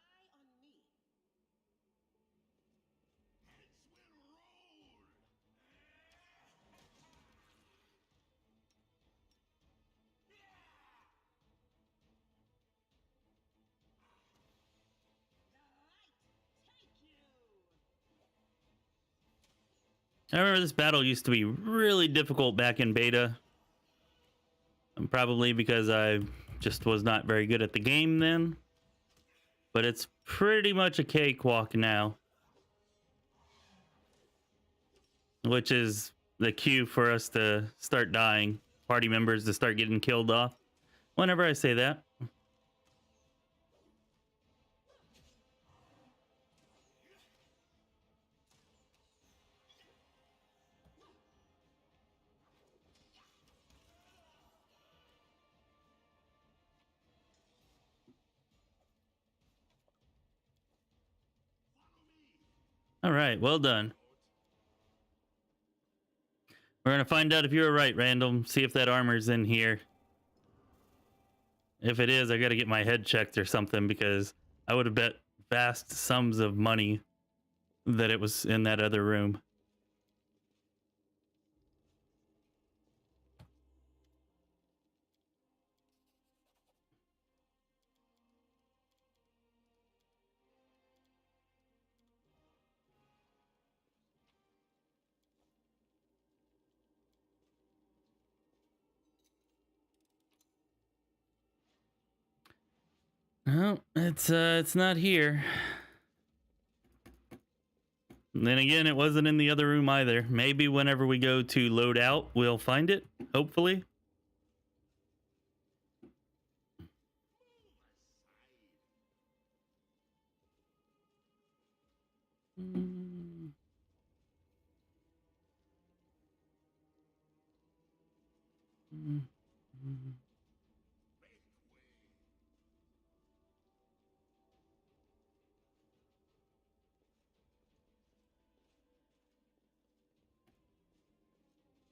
I remember this battle used to be really difficult back in beta. Probably because I just was not very good at the game then. But it's pretty much a cakewalk now. Which is the cue for us to start dying. Party members to start getting killed off. Whenever I say that. All right, well done. We're gonna find out if you were right, Random. See if that armor's in here. If it is, I gotta get my head checked or something because I would have bet vast sums of money that it was in that other room. No, it's not here. And then again, it wasn't in the other room either. Maybe whenever we go to load out, we'll find it. Hopefully. Mm. Mm. Mm.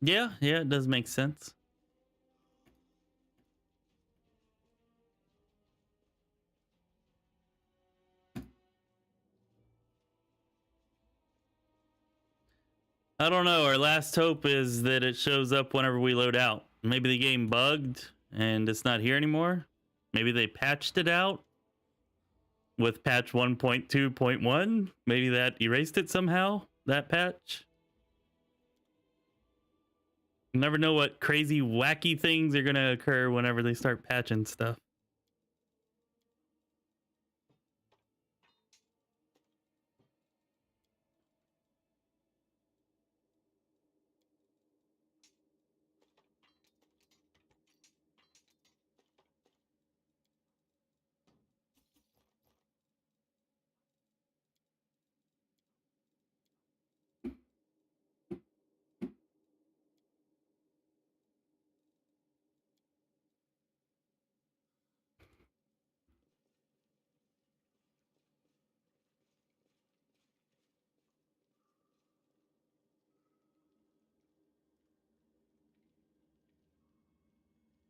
Yeah, it does make sense. I don't know. Our last hope is that it shows up whenever we load out. Maybe the game bugged and it's not here anymore. Maybe they patched it out with patch 1.2.1. Maybe that erased it somehow, that patch. You never know what crazy, wacky things are going to occur whenever they start patching stuff.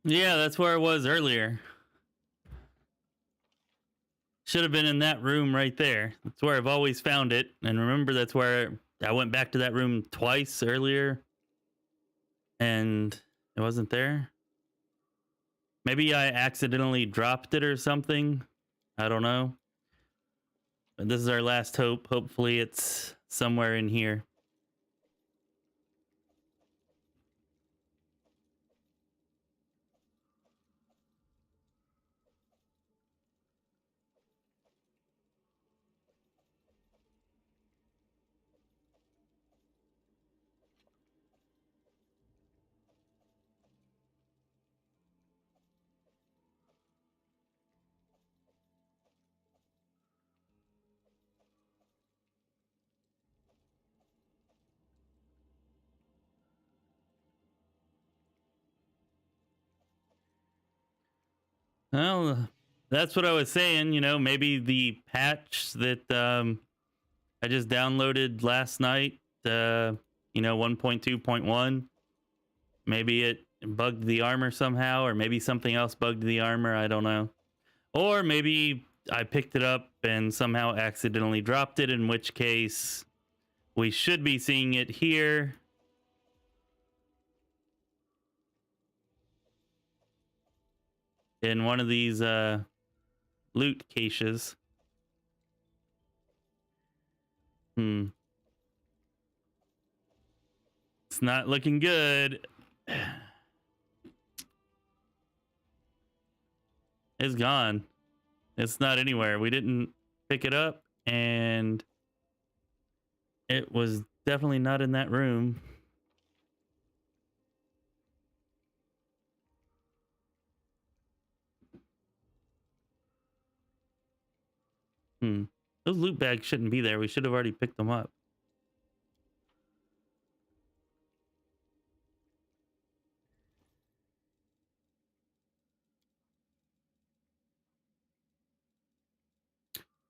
Yeah, that's where I was earlier. Should have been in that room right there. That's where I've always found it. And remember, that's where I went back to that room twice earlier. And it wasn't there. Maybe I accidentally dropped it or something. I don't know. But this is our last hope. Hopefully it's somewhere in here. Well, That's what I was saying. You know, maybe the patch that I just downloaded last night, you know, 1.2.1, maybe it bugged the armor somehow, or maybe something else bugged the armor. I don't know. Or maybe I picked it up and somehow accidentally dropped it, in which case we should be seeing it here. In one of these loot caches. It's not looking good. It's gone. It's not anywhere. We didn't pick it up, and it was definitely not in that room. Those loot bags shouldn't be there. We should have already picked them up.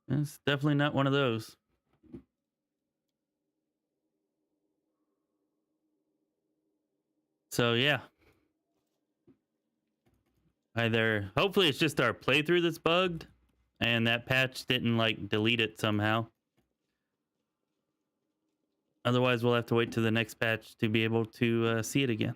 It's definitely not one of those. So yeah. Either hopefully it's just our playthrough that's bugged and that patch didn't like delete it somehow. Otherwise we'll have to wait to the next patch to be able to see it again.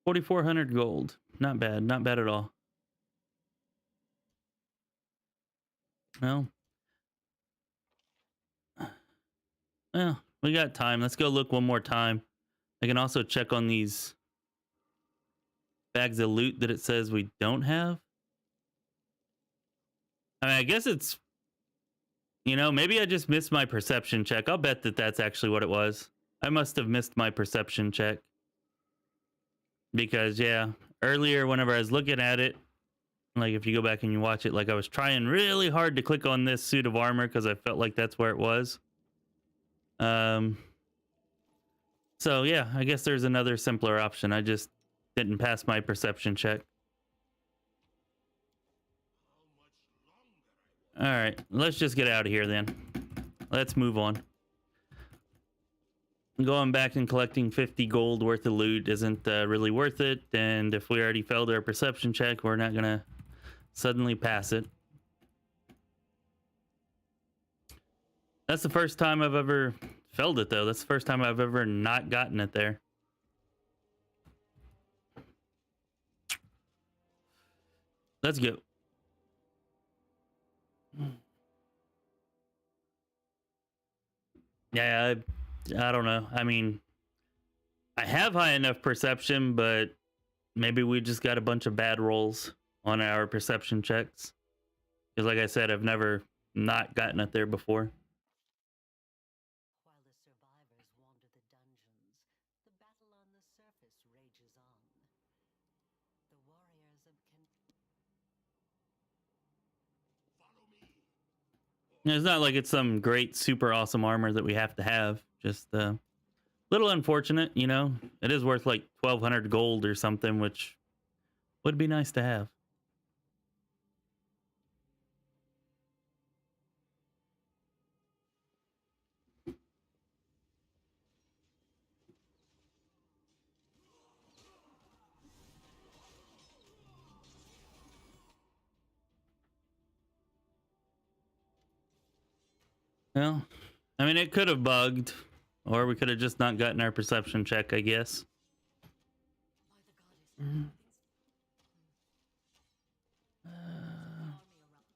$4,400 gold. Not bad. Not bad at all. Well, we got time. Let's go look one more time. I can also check on these bags of loot that it says we don't have. I mean, I guess it's, you know, maybe I just missed my perception check. I'll bet that that's actually what it was. I must have missed my perception check. Because, yeah, earlier whenever I was looking at it, like if you go back and you watch it, like I was trying really hard to click on this suit of armor because I felt like that's where it was. So yeah, I guess there's another simpler option. I just didn't pass my perception check. All right, let's just get out of here then. Let's move on. Going back and collecting 50 gold worth of loot isn't really worth it, and if we already failed our perception check, we're not gonna suddenly pass it. That's the first time I've ever failed it, though. That's the first time I've ever not gotten it there. Let's go. Yeah, I don't know. I mean, I have high enough perception, but maybe we just got a bunch of bad rolls on our perception checks. Because like I said, I've never not gotten it there before. While the survivors wander the dungeons, the battle on the surface rages on. The warriors of Follow me. It's not like it's some great, super awesome armor that we have to have. Just a little unfortunate, you know. It is worth like 1,200 gold or something, which would be nice to have. Well, I mean, it could have bugged, or we could have just not gotten our perception check, I guess. by the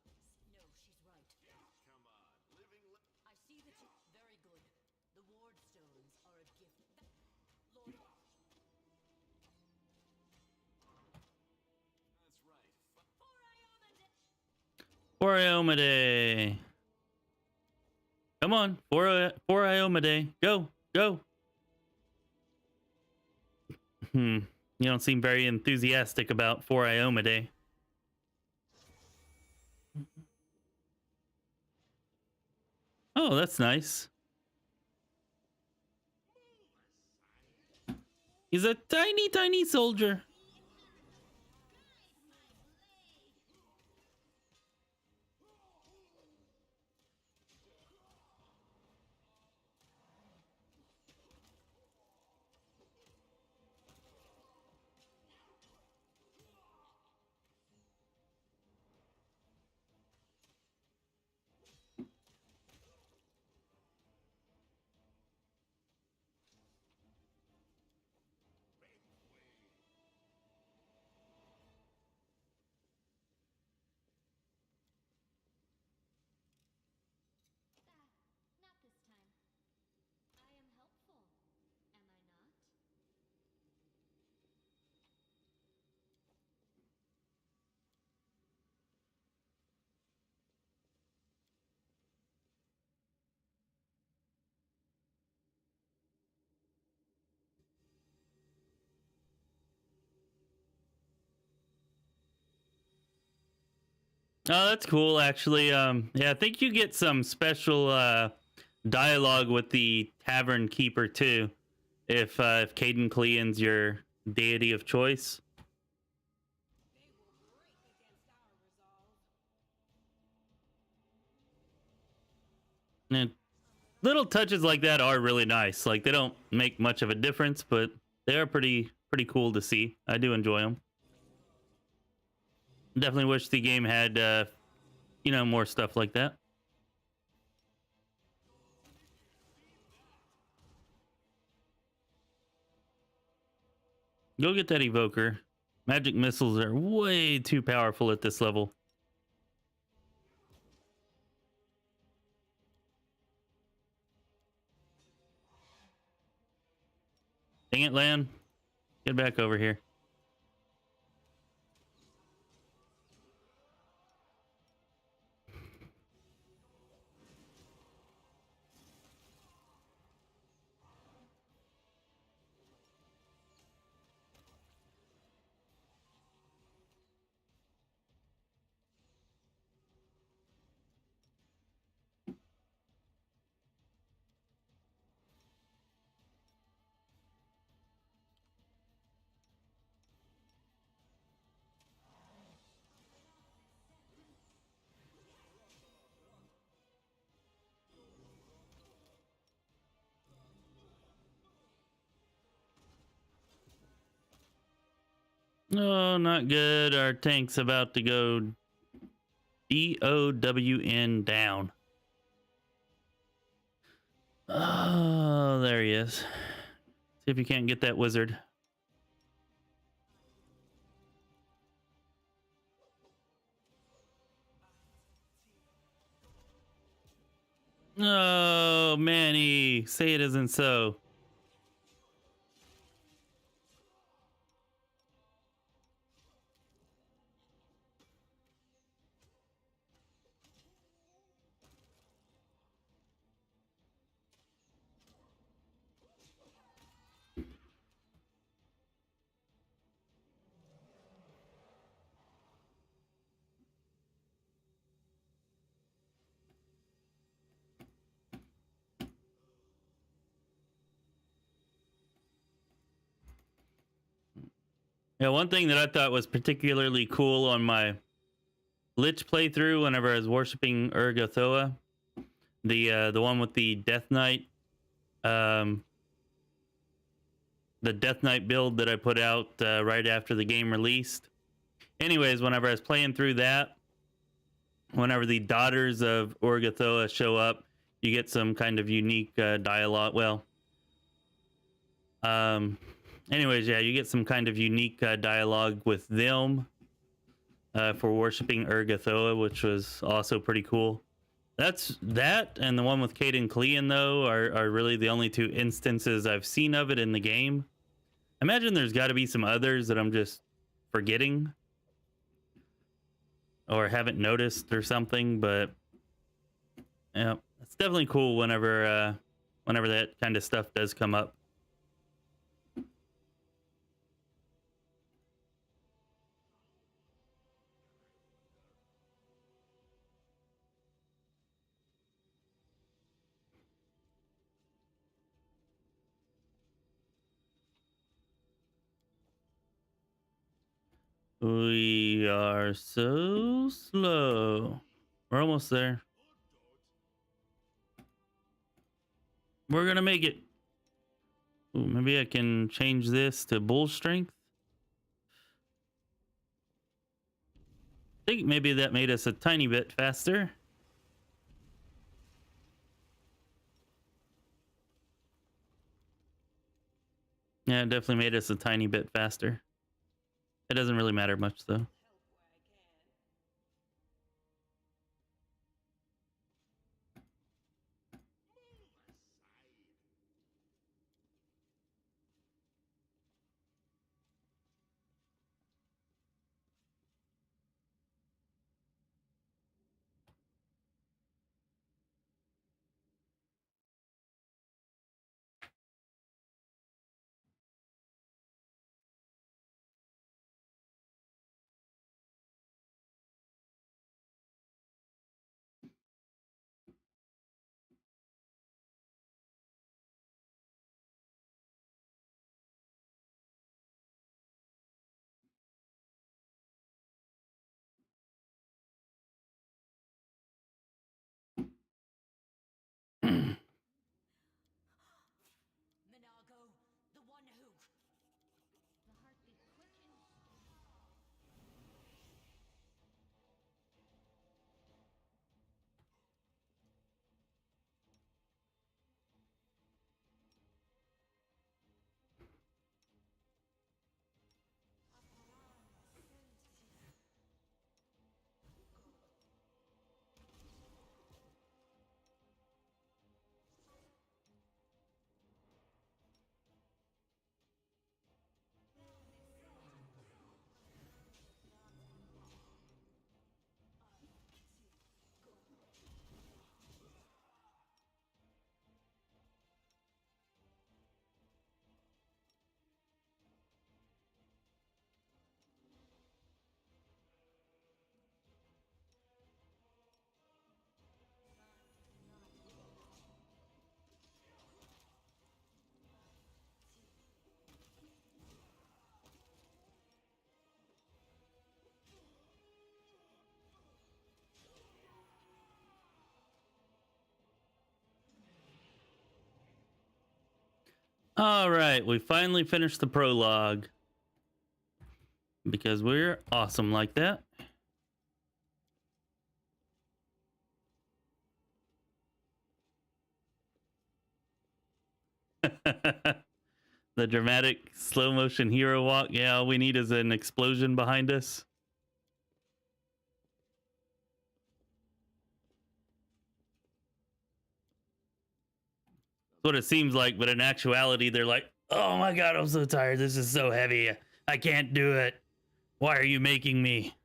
goddess. No, she's right. Come on, living. I see that you very good. The ward stones are a gift. Lord, That's right. For Iomade. Come on, for Iomade. Go, go. You don't seem very enthusiastic about for Iomade. Oh, that's nice. He's a tiny, tiny soldier. Not this time. I am helpful, am I not? Oh, that's cool, actually. Yeah, I think you get some special dialogue with the tavern keeper too, if Caden Clean's your deity of choice. And little touches like that are really nice. Like they don't make much of a difference, but they are pretty cool to see. I do enjoy them. Definitely wish the game had more stuff like that. Go get that evoker. Magic missiles are way too powerful at this level. Dang it, Lan. Get back over here. Oh, not good. Our tank's about to go DOWN down. Oh, there he is. See if you can't get that wizard. Oh, Manny, say it isn't so. Yeah, one thing that I thought was particularly cool on my Lich playthrough whenever I was worshiping Urgathoa, the one with the Death Knight, um, the Death Knight build that I put out right after the game released. Anyways, whenever I was playing through that, whenever the daughters of Urgathoa show up, you get some kind of unique dialogue. Well, anyways, yeah, you get some kind of unique dialogue with them for worshiping Urgathoa, which was also pretty cool. That's that, and the one with Caden Clean though are really the only two instances I've seen of it in the game. I imagine there's got to be some others that I'm just forgetting or haven't noticed or something, but yeah, it's definitely cool whenever that kind of stuff does come up. We are so slow. We're almost there. We're gonna make it. Ooh, maybe I can change this to bull strength. I think maybe that made us a tiny bit faster. Yeah, it definitely made us a tiny bit faster. It doesn't really matter much though. Minago, the one who. The heartbeat quickens. All right, we finally finished the prologue because we're awesome like that. The dramatic slow motion hero walk. Yeah, all we need is an explosion behind us. That's what it seems like, but in actuality, they're like, oh my god, I'm so tired. This is so heavy. I can't do it. Why are you making me?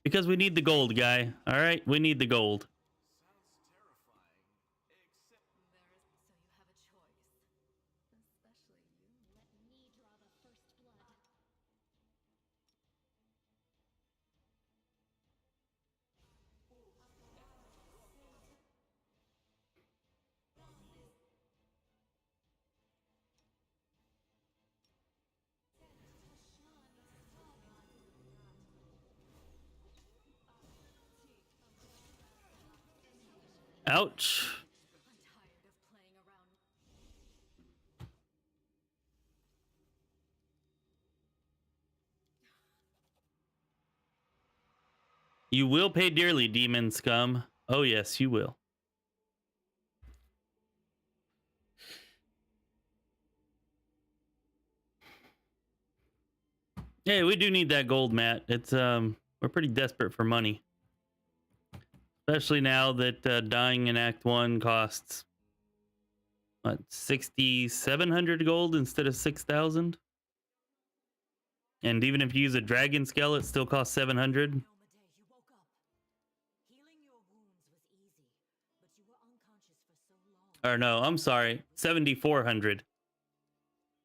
Because we need the gold, guy. All right, we need the gold. Sounds terrifying, except So you have a choice. Especially you. Let me draw the first blood. Ouch. I'm tired of playing around. You will pay dearly, demon scum. Oh, yes, you will. Hey, we do need that gold, Matt. It's we're pretty desperate for money. Especially now that dying in Act 1 costs what, 6,700 gold instead of 6,000? And even if you use a dragon scale, it still costs 700. Nomade, you woke up. Healing your wounds was easy, but you were unconscious for so long. Or no, I'm sorry, 7,400.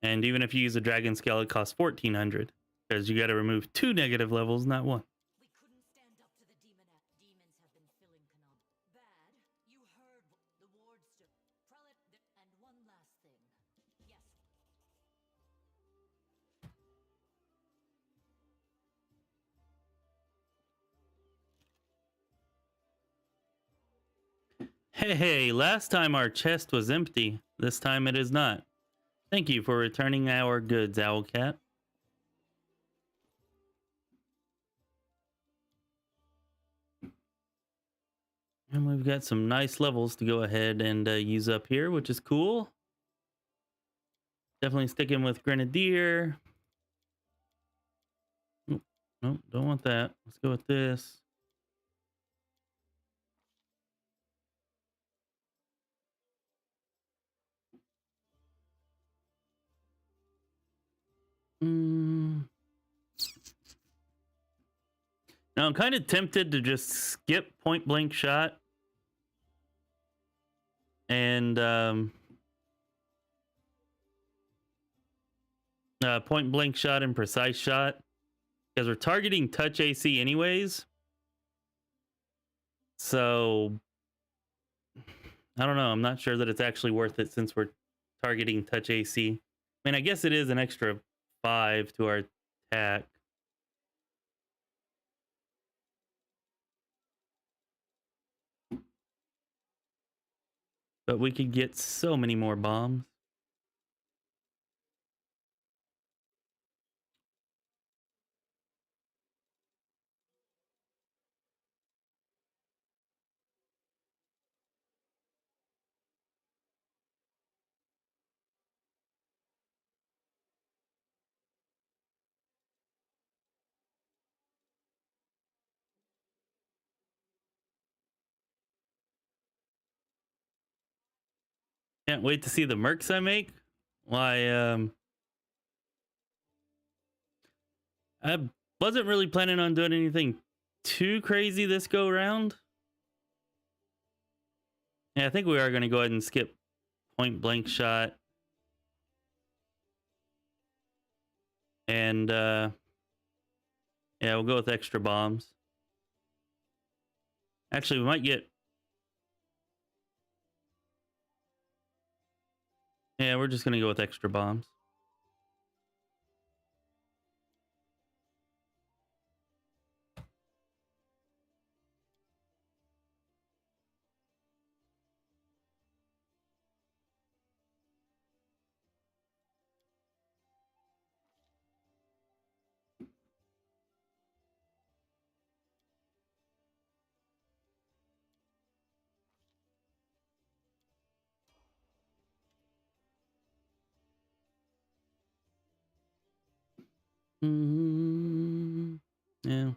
And even if you use a dragon scale, it costs 1,400. Because you got to remove 2 negative levels, not 1. We couldn't stand up to the demoness. Demons have been filling Canon. Bad. You heard the wards to prelate and one last thing. Yes. Hey, last time our chest was empty. This time it is not. Thank you for returning our goods, Owlcat. And we've got some nice levels to go ahead and use up here, which is cool. Definitely sticking with Grenadier. Oh, no, don't want that. Let's go with this. Now I'm kind of tempted to just skip point blank shot and point blank shot and precise shot because we're targeting touch AC anyways. So I don't know. I'm not sure that it's actually worth it since we're targeting touch AC. I mean, I guess it is an extra 5 to our attack. But we could get so many more bombs. Can't wait to see the mercs I make. Why, I wasn't really planning on doing anything too crazy this go round. Yeah, I think we are going to go ahead and skip point blank shot. And, yeah, we'll go with extra bombs. Actually, we might get... Yeah, we're just going to go with extra bombs. Yeah.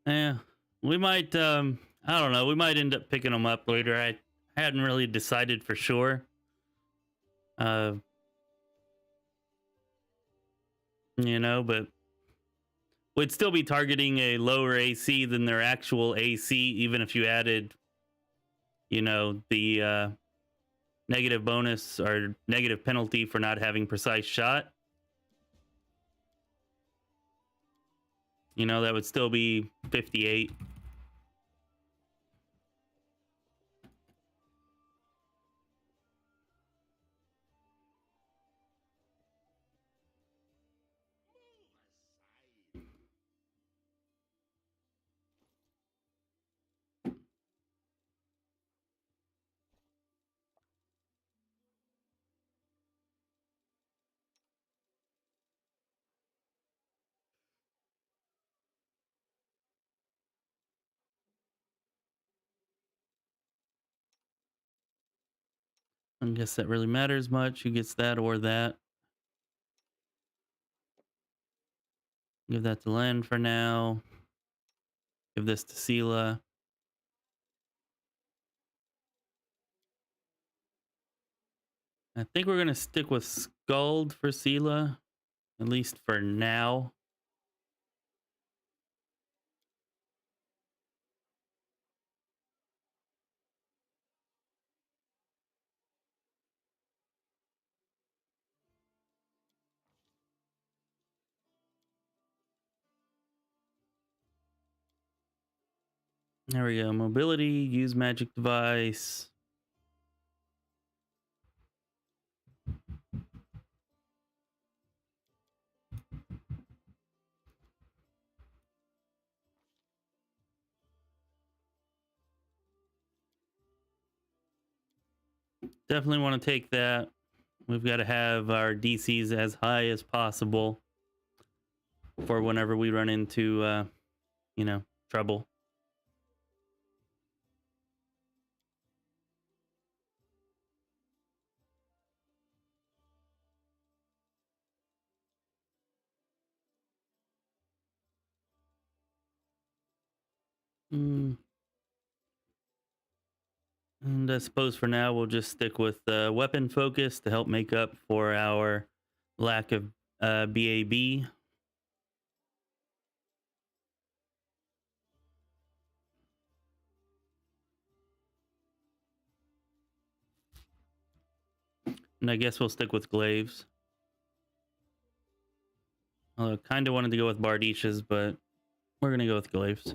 Yeah. We might, I don't know. We might end up picking them up later. I hadn't really decided for sure. You know, but we'd still be targeting a lower AC than their actual AC, even if you added, you know, the negative bonus or negative penalty for not having precise shot. You know, that would still be 58. I guess that really matters much. Who gets that or that? Give that to Len for now. Give this to Sela. I think we're going to stick with Scald for Sela, at least for now. There we go. Mobility, use magic device. Definitely want to take that. We've got to have our DCs as high as possible for whenever we run into, you know, trouble. Mm. And I suppose for now we'll just stick with weapon focus to help make up for our lack of BAB. And I guess we'll stick with glaives. I kind of wanted to go with Bardishas, but we're going to go with glaives.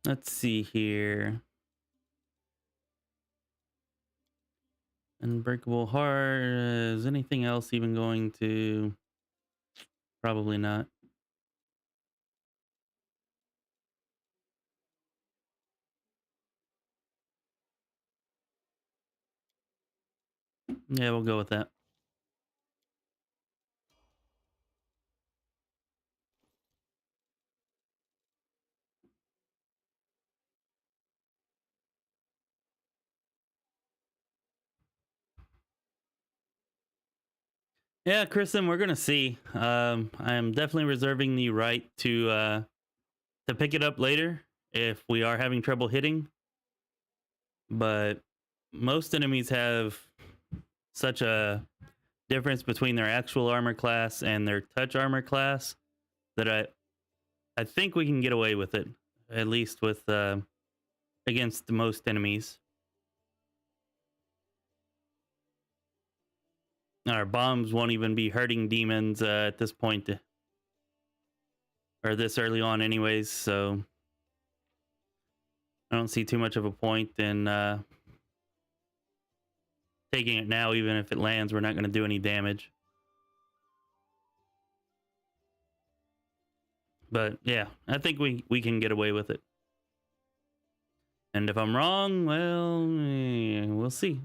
Let's see here. Unbreakable Heart. Is anything else even going to... Probably not. Yeah, we'll go with that. Yeah, Kristen, we're gonna see. I'm definitely reserving the right to pick it up later if we are having trouble hitting. But most enemies have such a difference between their actual armor class and their touch armor class that I think we can get away with it, at least with against most enemies. Our bombs won't even be hurting demons at this point, or this early on, anyways. So I don't see too much of a point in taking it now. Even if it lands, we're not going to do any damage. But yeah, I think we can get away with it. And if I'm wrong, well, we'll see.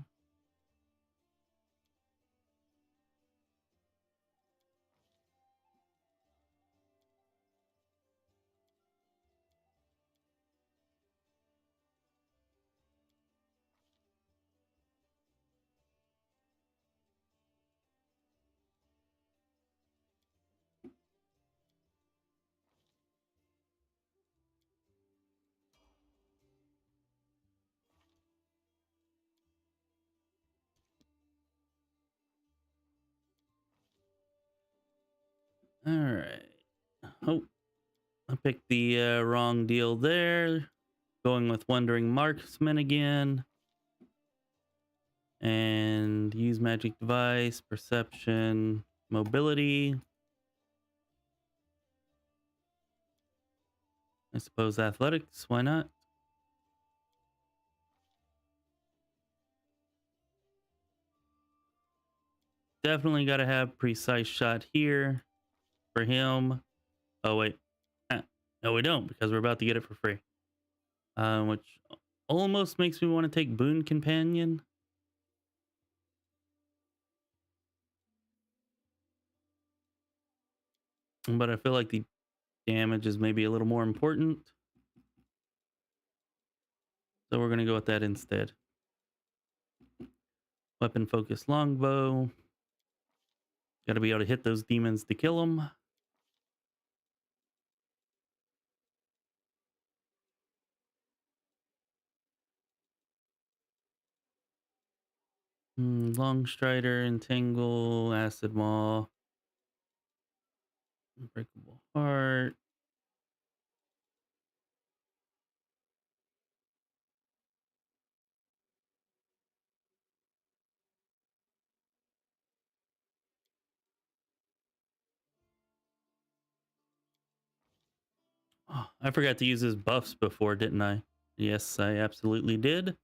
All right. Oh, I picked the wrong deal there. Going with Wandering Marksmen again. And use magic device, perception, mobility. I suppose athletics, why not? Definitely got to have precise shot here for him. Oh, wait. No, we don't, because we're about to get it for free. Which almost makes me want to take Boon Companion. But I feel like the damage is maybe a little more important. So we're going to go with that instead. Weapon focus longbow. Got to be able to hit those demons to kill them. Long Strider, Entangle, Acid Maw. Unbreakable Heart. Oh, I forgot to use his buffs before, didn't I? Yes, I absolutely did.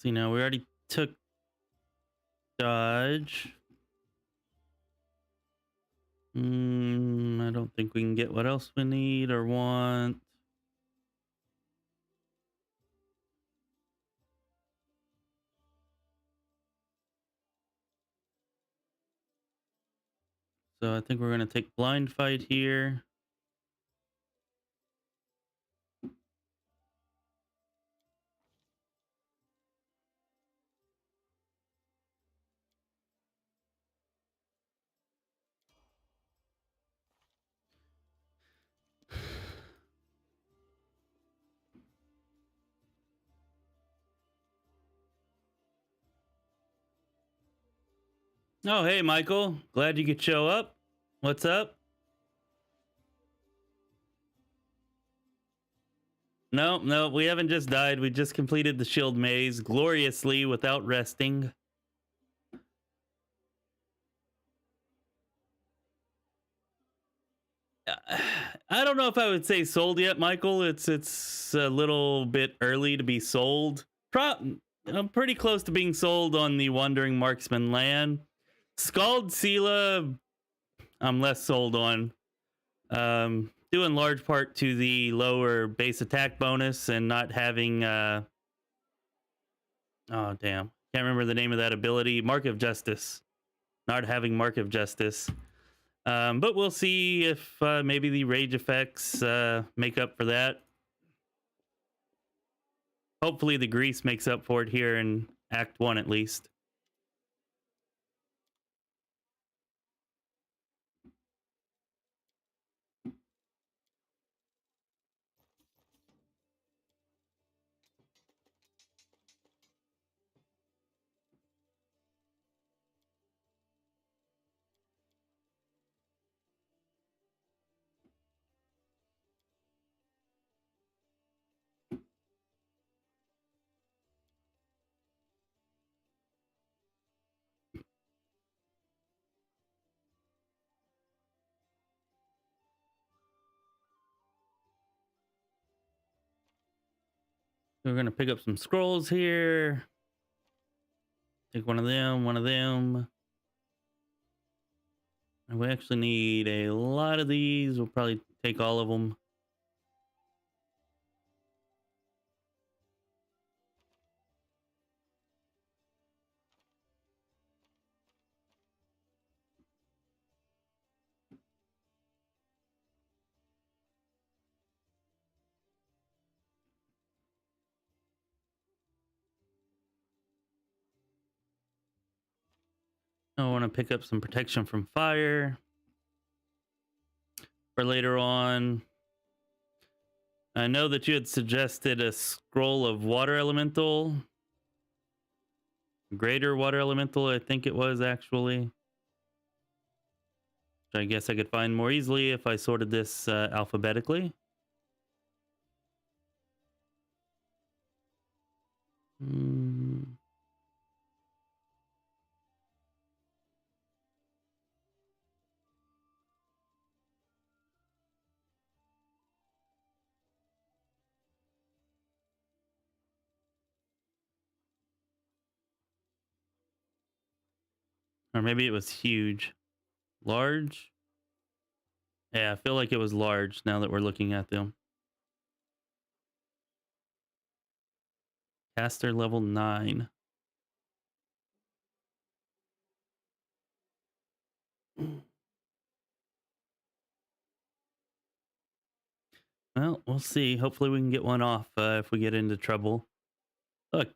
See, now we already took dodge. I don't think we can get what else we need or want. So I think we're going to take blind fight here. Oh, hey, Michael. Glad you could show up. What's up? No, we haven't just died. We just completed the shield maze gloriously without resting. I don't know if I would say sold yet, Michael. It's a little bit early to be sold. I'm pretty close to being sold on the Wandering Marksman land. Scald Sela, I'm less sold on. Due in large part to the lower base attack bonus and not having oh damn, can't remember the name of that ability. Mark of Justice. Not having Mark of Justice. But we'll see if maybe the rage effects make up for that. Hopefully the grease makes up for it here in Act 1 at least. We're going to pick up some scrolls here. Take one of them, one of them. And we actually need a lot of these. We'll probably take all of them. I want to pick up some protection from fire for later on. I know that you had suggested a scroll of water elemental. Greater water elemental, I think it was actually. Which I guess I could find more easily if I sorted this alphabetically. Or maybe it was huge. Large? Yeah, I feel like it was large now that we're looking at them. Caster level 9. Well, we'll see. Hopefully we can get one off if we get into trouble. Look.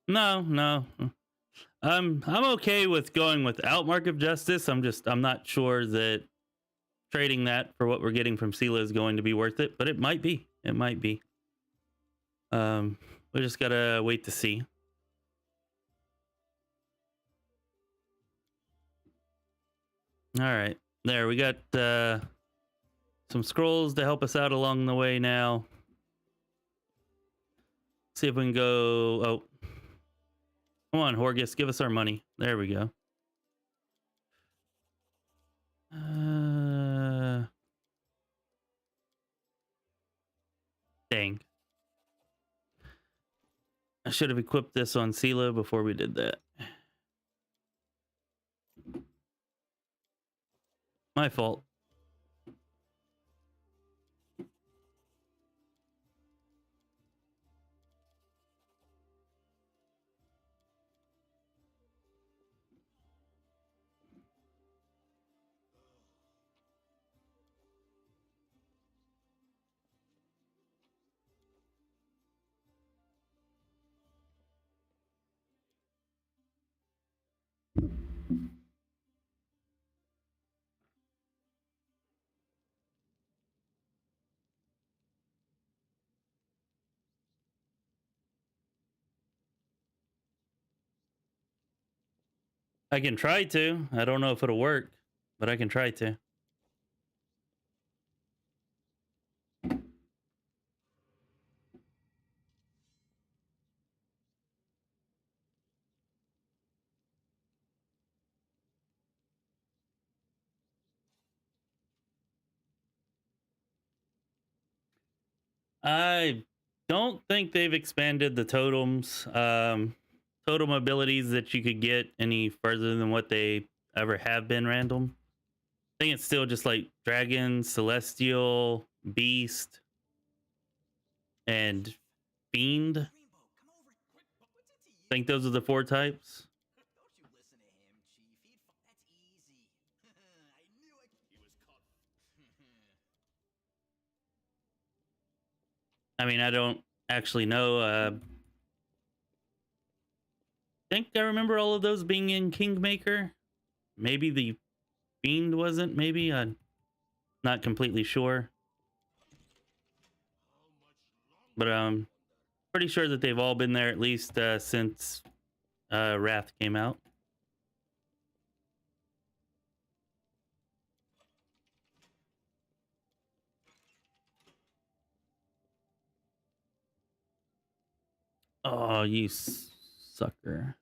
No. I'm okay with going without Mark of Justice. I'm not sure that trading that for what we're getting from Sela is going to be worth it, but it might be. It might be. We just gotta wait to see. All right, there we got some scrolls to help us out along the way now. See if we can go. Oh, come on, Horgus, give us our money. There we go. Dang. I should have equipped this on Sela before we did that. My fault. I can try to. I don't know if it'll work, but I can try to. I don't think they've expanded the totems, totem abilities that you could get any further than what they ever have been random. I think it's still just like Dragon, Celestial, Beast, and Fiend. I think those are the 4 types. Don't you listen to him, Chief. That's easy. I knew it. He was caught. I mean, I don't actually know. I think I remember all of those being in Kingmaker. Maybe the Fiend wasn't. Maybe I'm not completely sure. But pretty sure that they've all been there at least since Wrath came out. Oh, you sucker.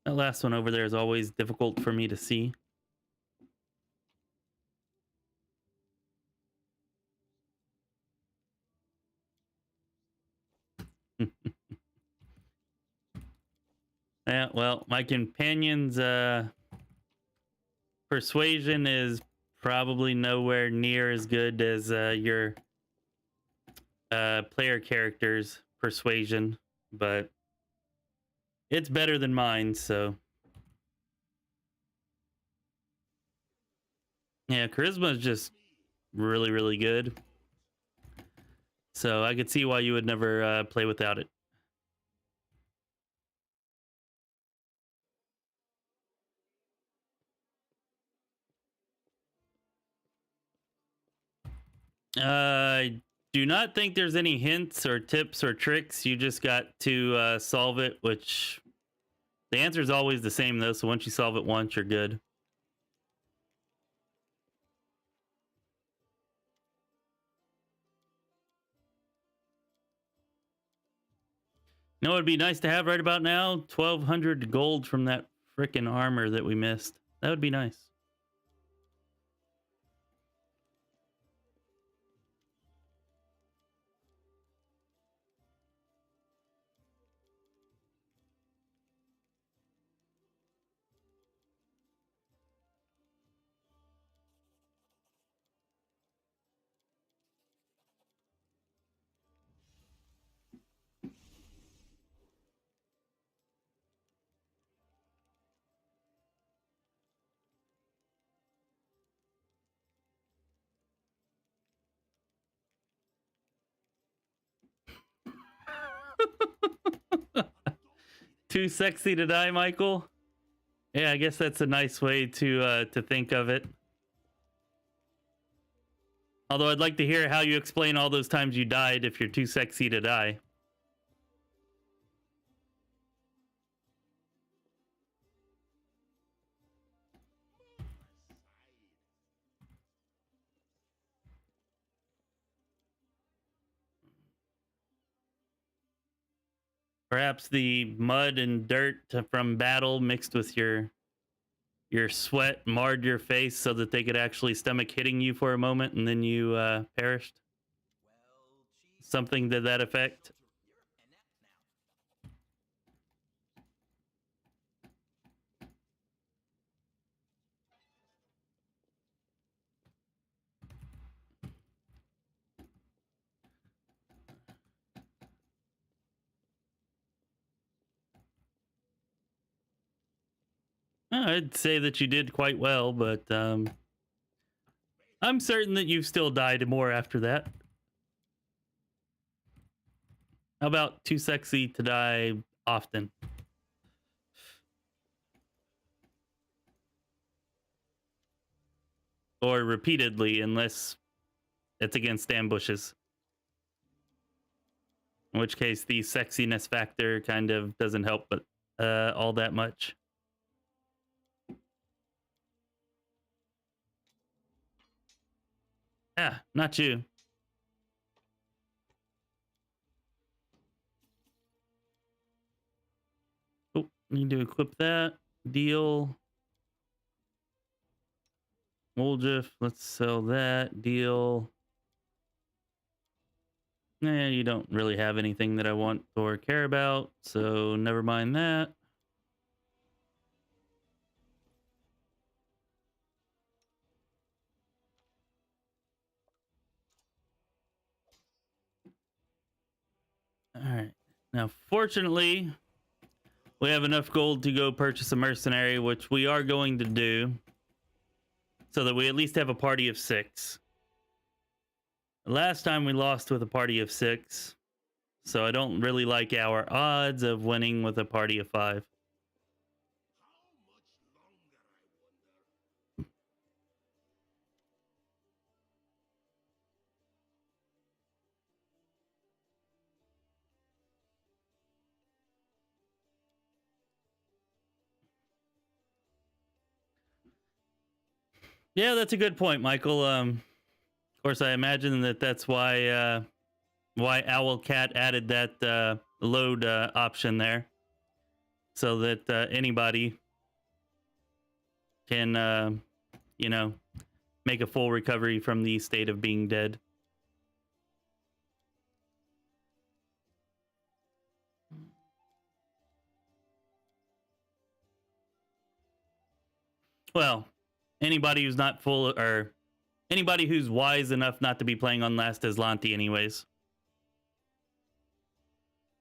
That last one over there is always difficult for me to see. Yeah, well, my companion's persuasion is probably nowhere near as good as your player character's persuasion, but it's better than mine, so. Yeah, charisma is just really, really good. So I could see why you would never play without it. I do not think there's any hints or tips or tricks. You just got to solve it, which the answer is always the same, though. So once you solve it once, you're good. You know what would be nice to have right about now? 1,200 gold from that frickin' armor that we missed. That would be nice. Too sexy to die, Michael? Yeah, I guess that's a nice way to think of it. Although I'd like to hear how you explain all those times you died if you're too sexy to die. Perhaps the mud and dirt from battle mixed with your sweat marred your face so that they could actually stomach hitting you for a moment and then you perished. Well, Chief, Something to that effect. you're inept now. I'd say that you did quite well, but I'm certain that you've still died more after that. How about too sexy to die often? Or repeatedly, unless it's against ambushes. In which case, the sexiness factor kind of doesn't help, but all that much. Ah, not you. Oh, need to equip that. Deal. Woljif, let's sell that. Deal. Nah, you don't really have anything that I want or care about, so never mind that. All right. Now, fortunately, we have enough gold to go purchase a mercenary, which we are going to do, so that we at least have a party of 6. Last time we lost with a party of 6, so I don't really like our odds of winning with a party of 5. Yeah, that's a good point, Michael. Of course, I imagine that that's why Owlcat added that load option there, so that anybody can, you know, make a full recovery from the state of being dead. Well, anybody who's not full, or anybody who's wise enough not to be playing on Last Azlanti anyways.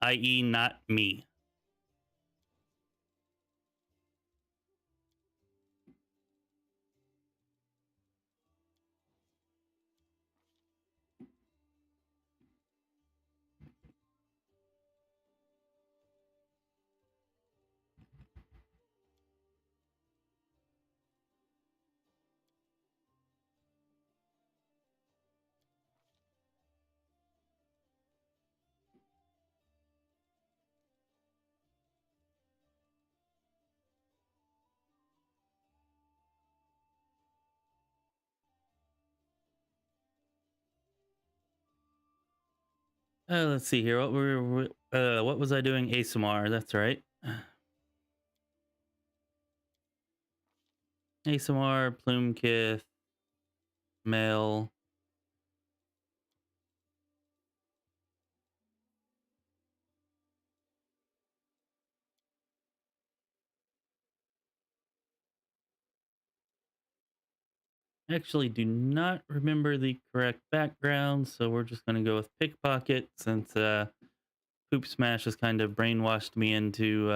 I.e. not me. Let's see here. What was I doing? ASMR. That's right. ASMR, Plumekith, Mail. Actually, do not remember the correct background, so we're just going to go with Pickpocket, since poopSMASH has kind of brainwashed me into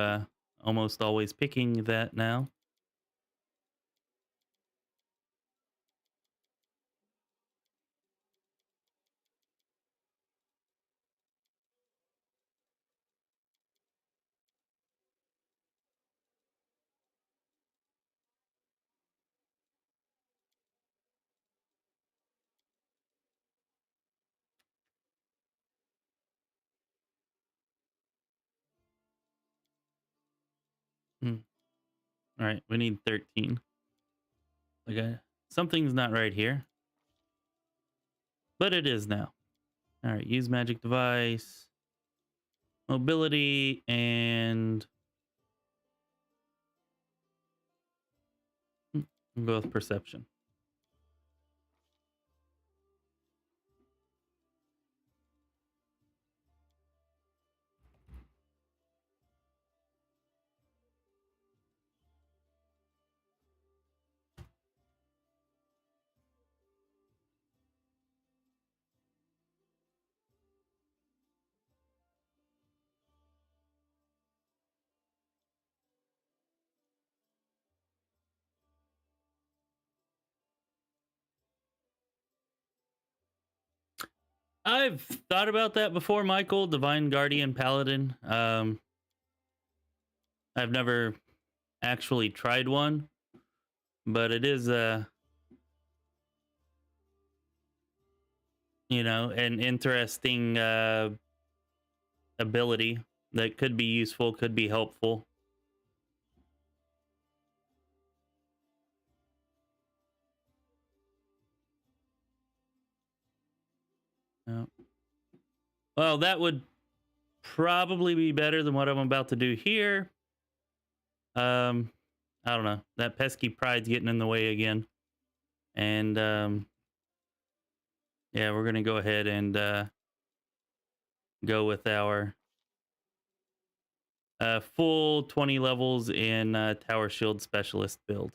almost always picking that now. All right, we need 13. Okay, something's not right here, but it is now. All right, use magic device, mobility, and we'll go with perception. I've thought about that before, Michael. Divine Guardian Paladin. I've never actually tried one, but it is an interesting ability that could be useful, could be helpful. Yeah. Well, that would probably be better than what I'm about to do here. I don't know. That pesky pride's getting in the way again. And yeah, we're gonna go ahead and go with our full 20 levels in Tower Shield Specialist build.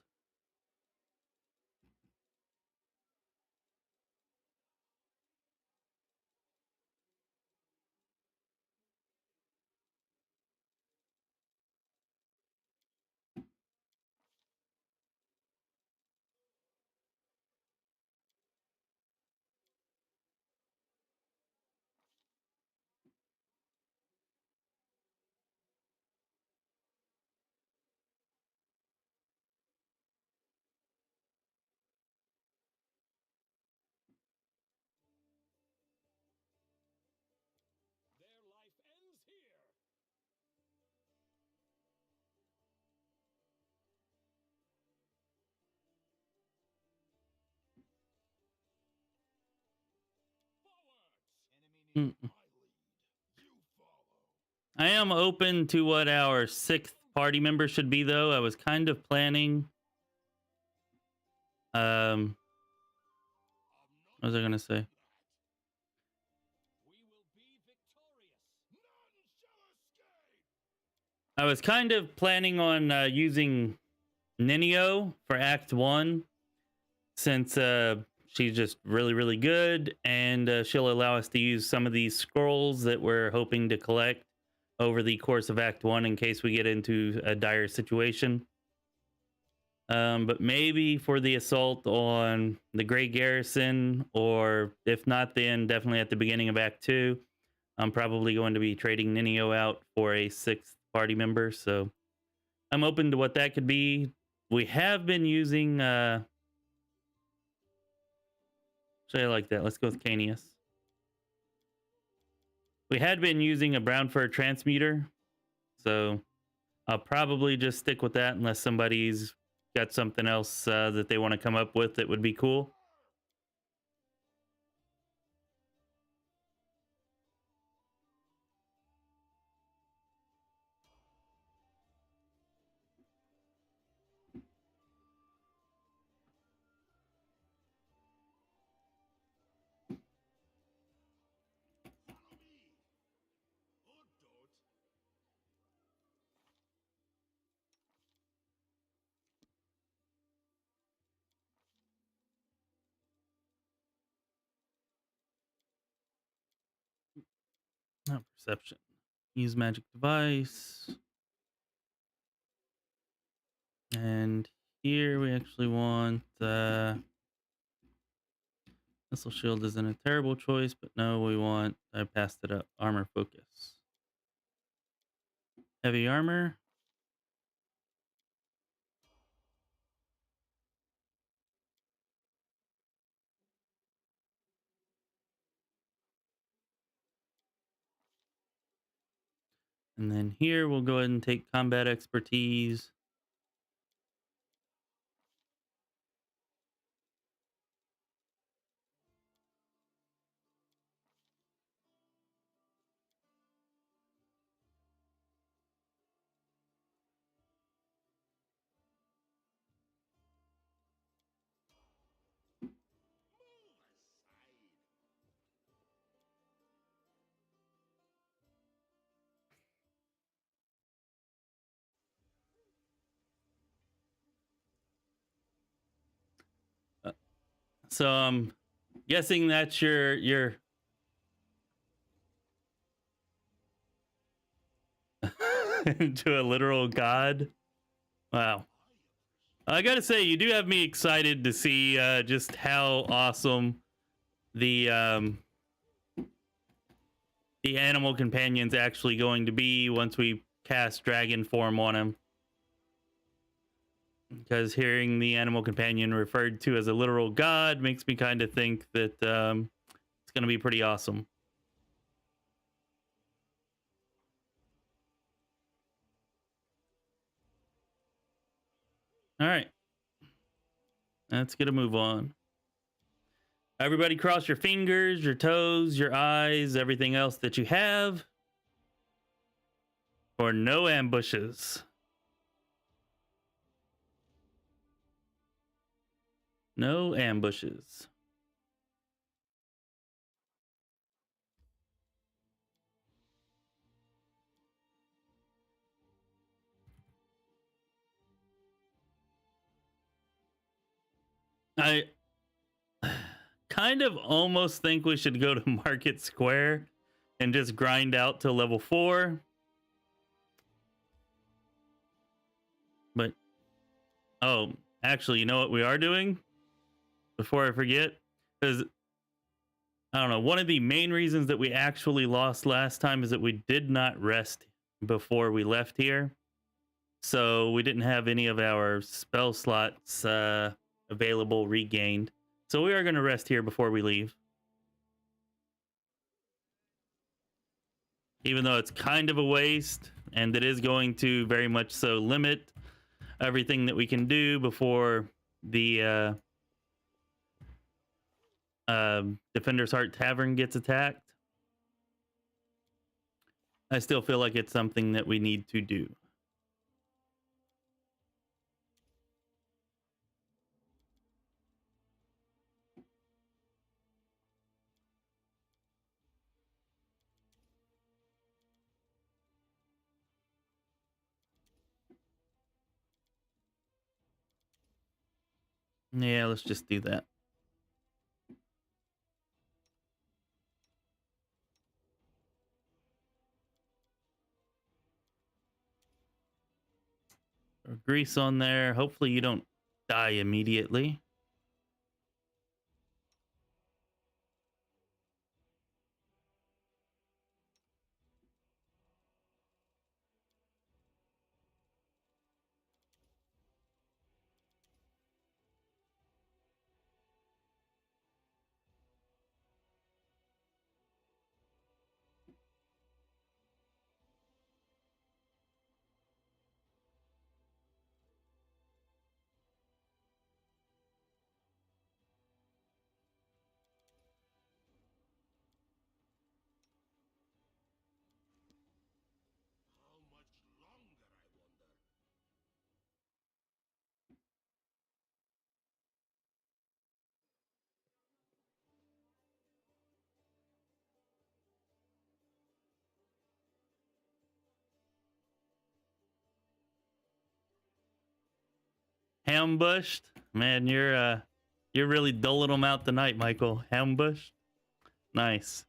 Enemy Mm. I am open to what our 6th party member should be, though. I was kind of planning. What was I gonna say? I was kind of planning on using Ninio for Act 1, since she's just really, really good, and she'll allow us to use some of these scrolls that we're hoping to collect over the course of Act 1 in case we get into a dire situation. But maybe for the assault on the Great Garrison, or if not, then definitely at the beginning of Act 2, I'm probably going to be trading Ninio out for a 6th party member, so I'm open to what that could be. We have been using say I like that. Let's go with Canius. We had been using a brown fur transmuter, so I'll probably just stick with that unless somebody's got something else that they want to come up with that would be cool. Not perception. Use magic device. And here we actually want missile shield isn't a terrible choice, but no, we want, I passed it up, armor focus. Heavy armor. And then here we'll go ahead and take combat expertise. So I'm guessing that's your into a literal god. Wow. I gotta say, you do have me excited to see just how awesome the animal companion's actually going to be once we cast dragon form on him. Because hearing the animal companion referred to as a literal god makes me kind of think that it's going to be pretty awesome. All right. Let's get a move on. Everybody cross your fingers, your toes, your eyes, everything else that you have. For no ambushes. No ambushes. I kind of almost think we should go to Market Square and just grind out to level 4. But, oh, actually, you know what we are doing? Before I forget, because, I don't know, one of the main reasons that we actually lost last time is that we did not rest before we left here. So we didn't have any of our spell slots available regained. So we are going to rest here before we leave. Even though it's kind of a waste, and it is going to very much so limit everything that we can do before the Defender's Heart Tavern gets attacked. I still feel like it's something that we need to do. Yeah, let's just do that. Grease on there. Hopefully you don't die immediately. Ambushed? Man, you're really doling them out tonight, Michael. Ambushed? Nice.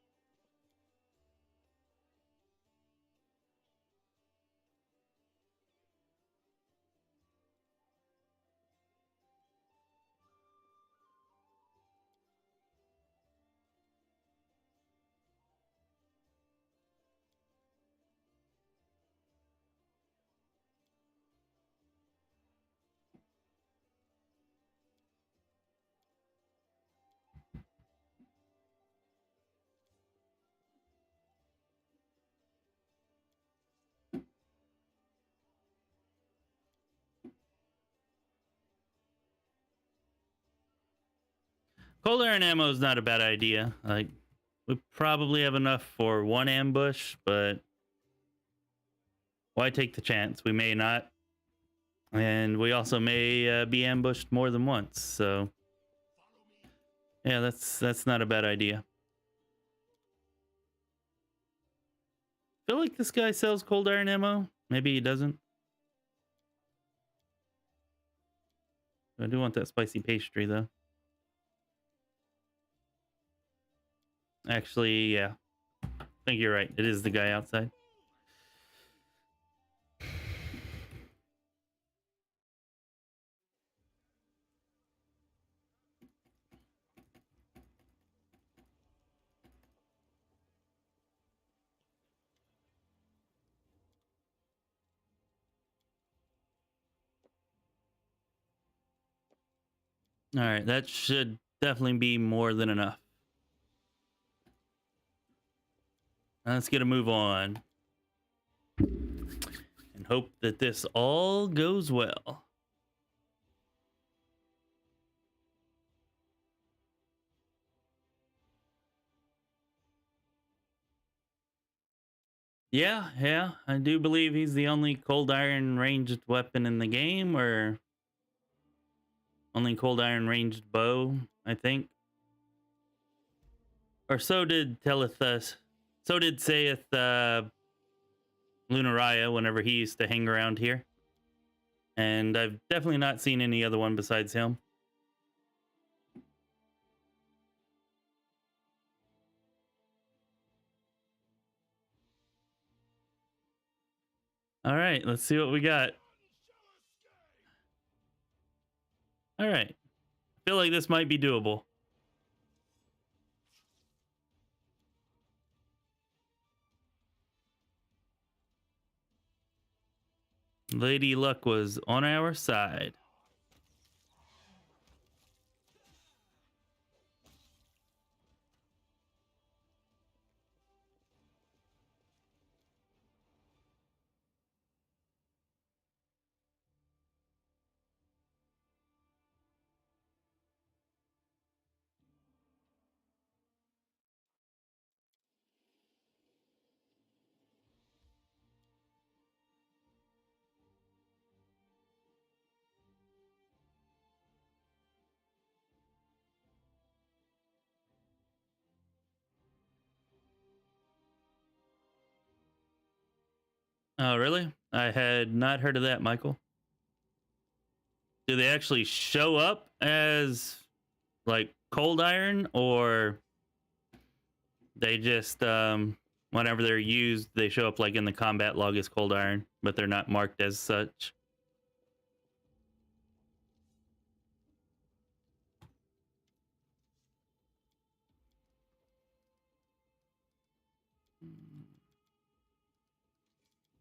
Cold iron ammo is not a bad idea. Like, we probably have enough for one ambush, but why take the chance? We may not. And we also may be ambushed more than once, so yeah, that's not a bad idea. I feel like this guy sells cold iron ammo. Maybe he doesn't. I do want that spicy pastry, though. Actually, yeah. I think you're right. It is the guy outside. All right, that should definitely be more than enough. Let's get a move on. And hope that this all goes well. Yeah, I do believe he's the only cold iron ranged weapon in the game, or only cold iron ranged bow, I think. Or so did Telethus. So did saith Lunariah whenever he used to hang around here. And I've definitely not seen any other one besides him. All right, let's see what we got. All right. I feel like this might be doable. Lady Luck was on our side. Oh, really? I had not heard of that, Michael. Do they actually show up as like cold iron, or they just whenever they're used they show up like in the combat log as cold iron, but they're not marked as such?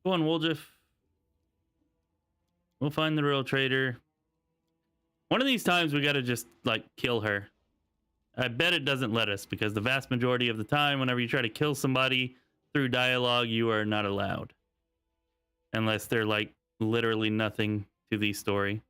Go on, Woljiff. We'll find the real traitor. One of these times we gotta just like kill her. I bet it doesn't let us, because the vast majority of the time whenever you try to kill somebody through dialogue, you are not allowed. Unless they're like literally nothing to the story.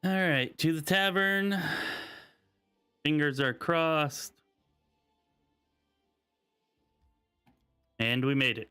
All right, to the tavern. Fingers are crossed. And we made it.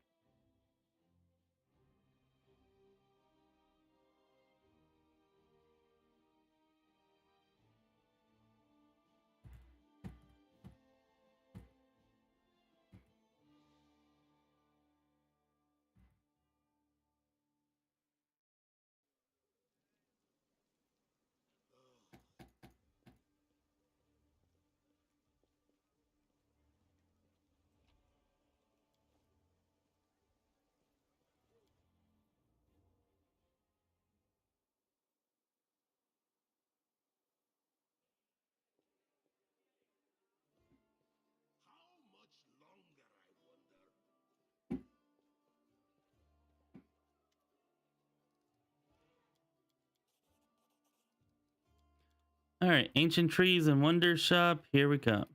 All right, Ancient Trees and Wonder Shop. Here we come.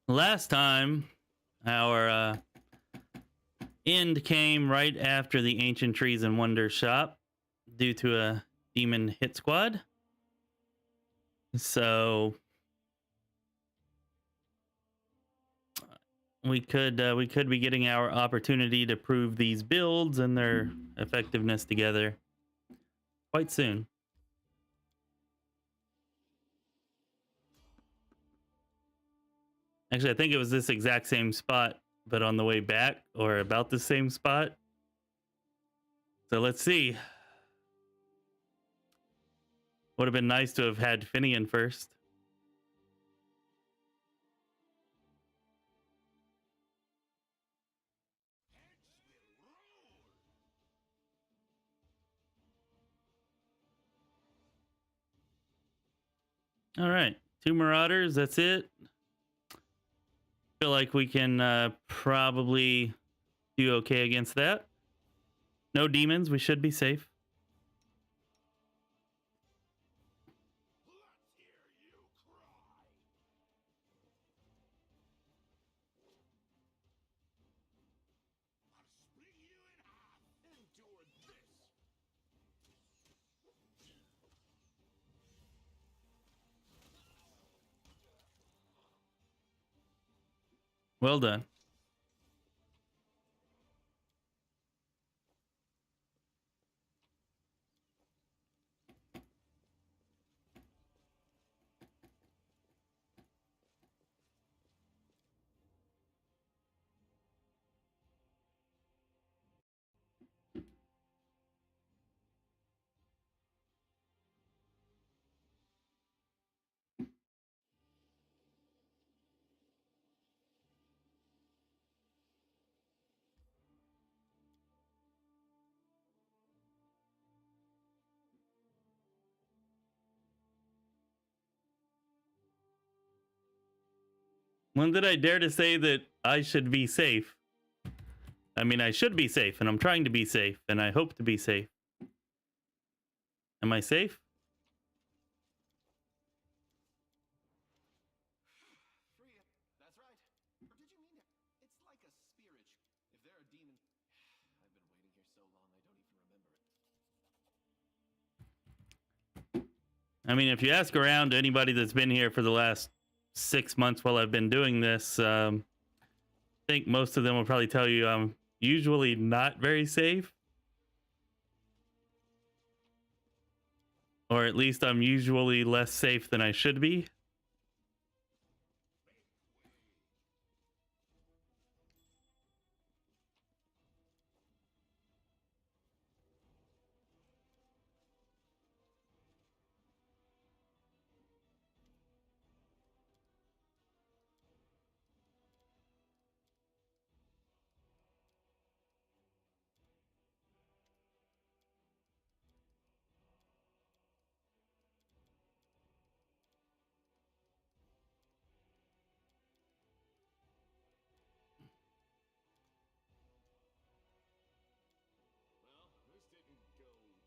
Last time, our end came right after the Ancient Trees and Wonder Shop due to a demon hit squad. So we could be getting our opportunity to prove these builds and their effectiveness together quite soon. Actually, I think it was this exact same spot, but on the way back, or about the same spot. So let's see. Would have been nice to have had Finian first. All right, 2 Marauders, that's it. Feel like we can probably do okay against that. No demons, we should be safe. Well done. When did I dare to say that I should be safe? I mean, I should be safe, and I'm trying to be safe, and I hope to be safe. Am I safe? Free it. That's right. Or did you mean it? It's like a spirit. If they're a demon... I've been waiting here so long, I don't even remember it. I mean, if you ask around to anybody that's been here for the last 6 months while I've been doing this, I think most of them will probably tell you I'm usually not very safe. Or at least I'm usually less safe than I should be. Well, this didn't go well.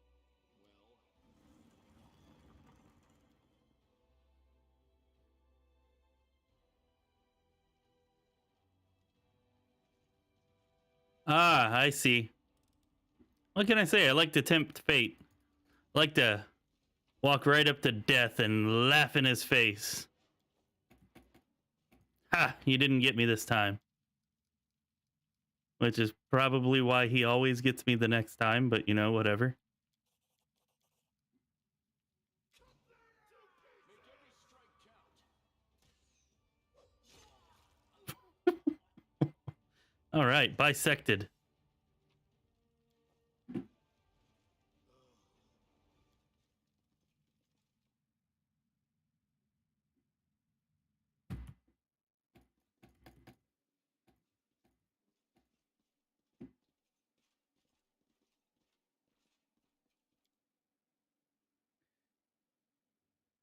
Ah, I see. What can I say? I like to tempt fate. I like to walk right up to death and laugh in his face. Ha! You didn't get me this time. Which is probably why he always gets me the next time, but you know, whatever. All right, bisected.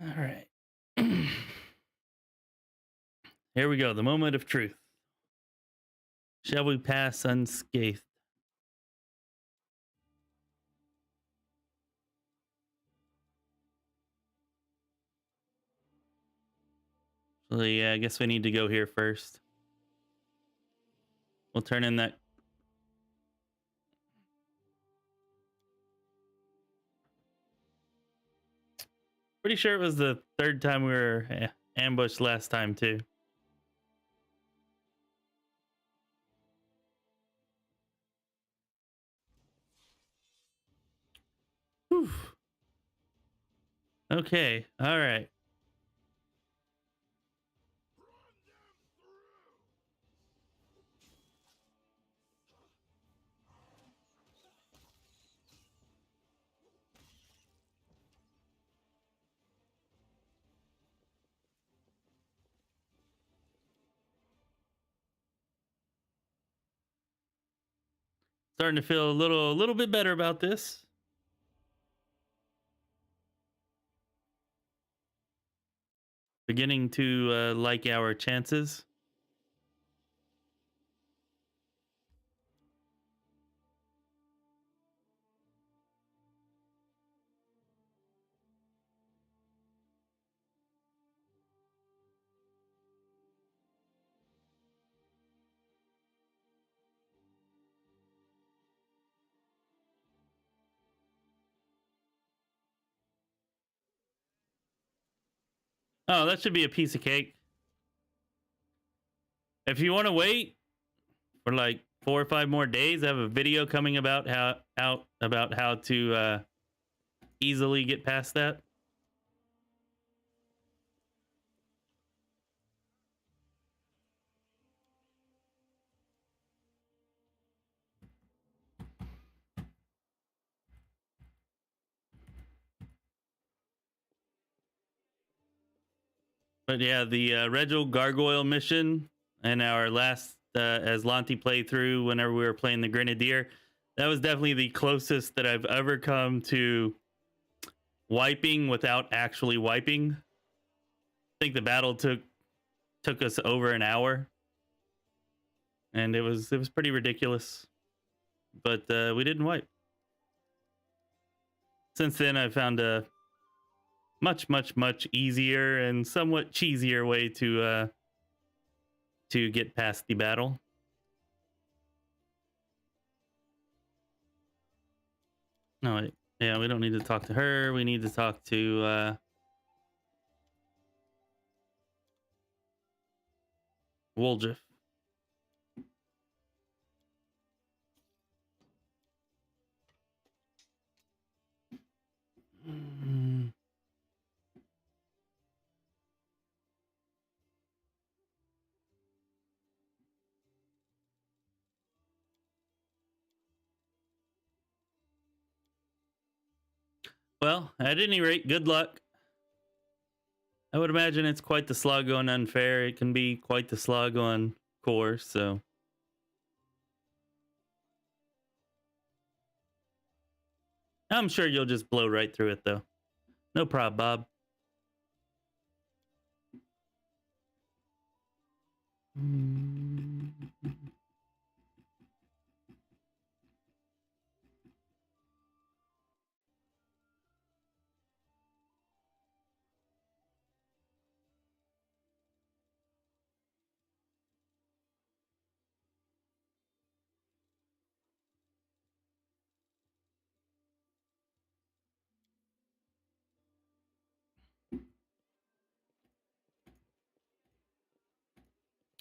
All right. Here we go, the moment of truth. Shall we pass unscathed? So yeah, I guess we need to go here first. We'll turn in that. Pretty sure it was the third time we were ambushed last time too. Whew. Okay, all right. Starting to feel a little bit better about this. Beginning to like our chances. Oh, that should be a piece of cake. If you want to wait for like 4 or 5 more days, I have a video coming about how to easily get past that. But yeah, the Regal Gargoyle mission and our last Azlanti playthrough, whenever we were playing the Grenadier, that was definitely the closest that I've ever come to wiping without actually wiping. I think the battle took us over an hour, and it was pretty ridiculous. But we didn't wipe. Since then, I found a much easier and somewhat cheesier way to get past the battle. No, wait. Yeah, we don't need to talk to her. We need to talk to Woljif. Well, at any rate, good luck. I would imagine it's quite the slog on unfair. It can be quite the slog on core, so. I'm sure you'll just blow right through it, though. No problem, Bob.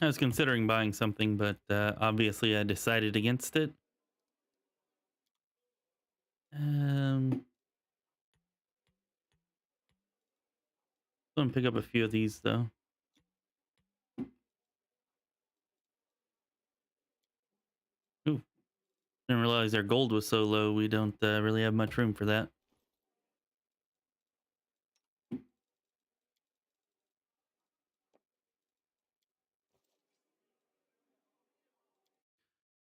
I was considering buying something, but obviously I decided against it. I'm gonna pick up a few of these though. Ooh, didn't realize our gold was so low. We don't really have much room for that.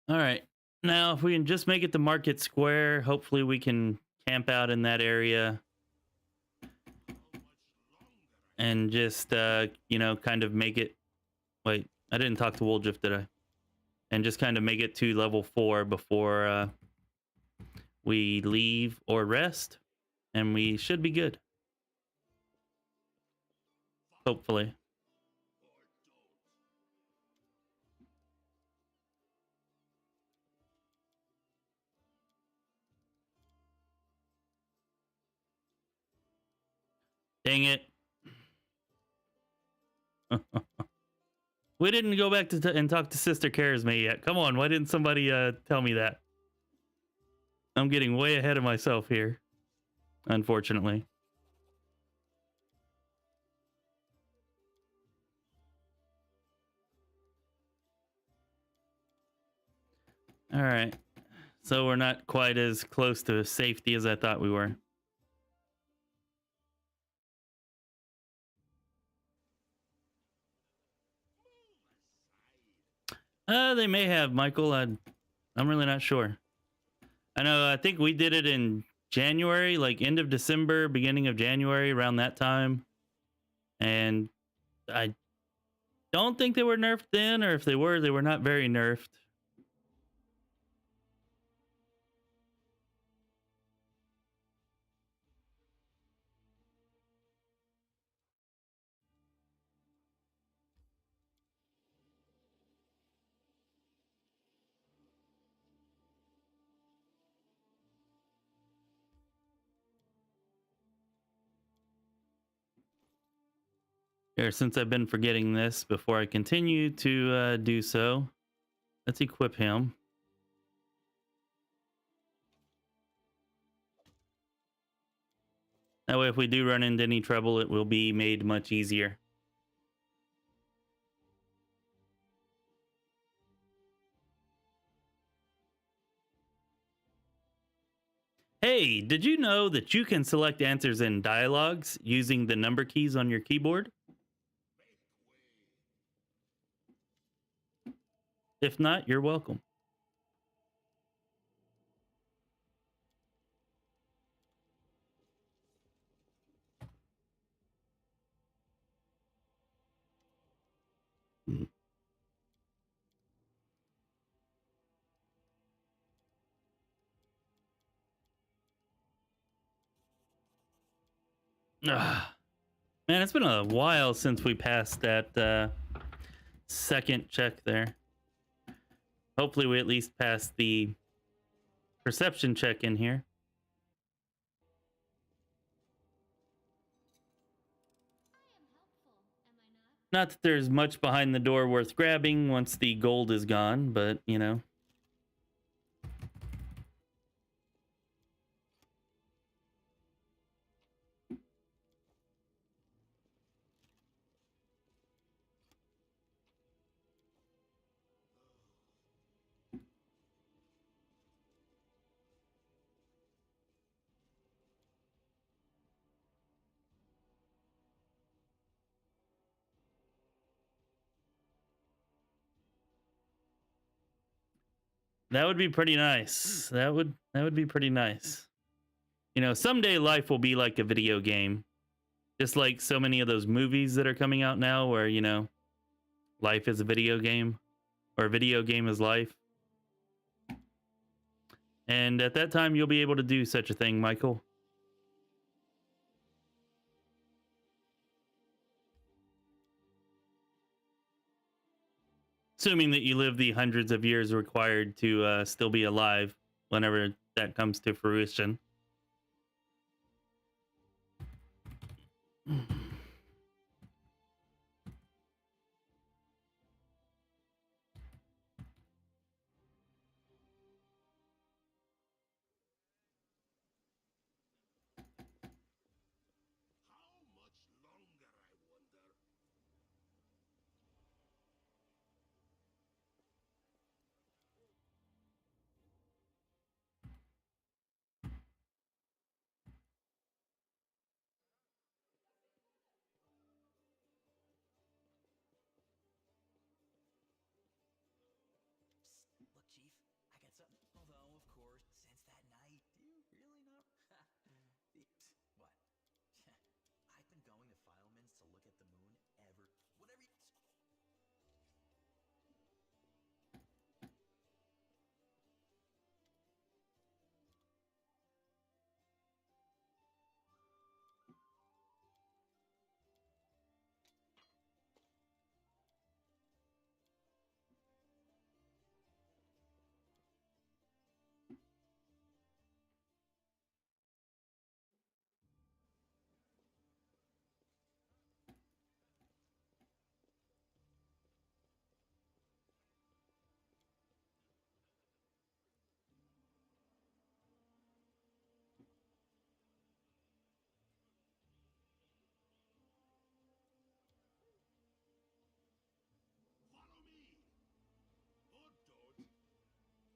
All right. Now, if we can just make it to Market Square, hopefully we can camp out in that area and just, you know, kind of make it. Wait, I didn't talk to Woljif, did I? and just kind of make it to level 4 before we leave or rest, and we should be good. Hopefully. Dang it. We didn't go back to and talk to Sister Charisma yet. Come on, why didn't somebody tell me that? I'm getting way ahead of myself here, unfortunately. All right. So we're not quite as close to safety as I thought we were. They may have, Michael. I'm really not sure. I think we did it in January, like end of December, beginning of January, around that time. And I don't think they were nerfed then, or if they were not very nerfed. Here, since I've been forgetting this, before I continue to do so, let's equip him. That way, if we do run into any trouble, it will be made much easier. Hey, did you know that you can select answers in dialogues using the number keys on your keyboard? If not, you're welcome. Ah, man, it's been a while since we passed that second check there. Hopefully we at least passed the perception check in here. Not that there's much behind the door worth grabbing once the gold is gone, but, you know. That would be pretty nice. That would be pretty nice. You know, someday life will be like a video game. Just like so many of those movies that are coming out now where, you know, life is a video game or a video game is life. And at that time you'll be able to do such a thing, Michael. Assuming that you live the hundreds of years required to still be alive whenever that comes to fruition.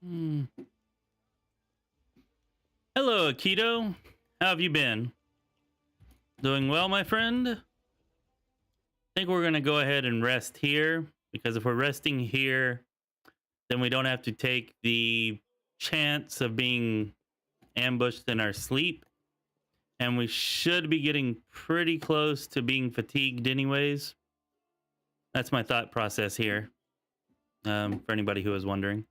Hello, Akito. How have you been? Doing well, my friend? I think we're gonna go ahead and rest here, because if we're resting here, then we don't have to take the chance of being ambushed in our sleep. And we should be getting pretty close to being fatigued anyways. That's my thought process here, for anybody who was wondering.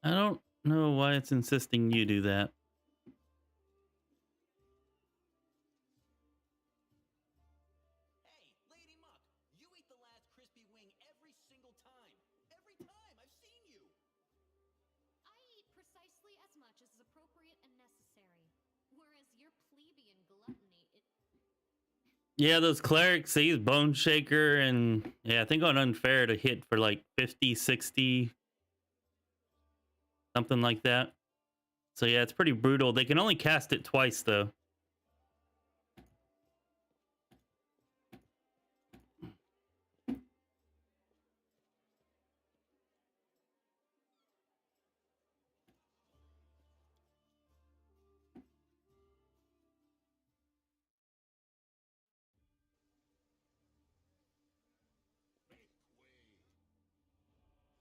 I don't know why it's insisting you do that. Hey, Lady Muck, you eat the last crispy wing every single time. Every time, I've seen you. I eat precisely as much as is appropriate and necessary, whereas your plebeian gluttony Yeah, those clerics, they use Bone Shaker, and yeah, I think on Unfair to hit for like 50, 60, something like that. So yeah, it's pretty brutal. They can only cast it twice, though.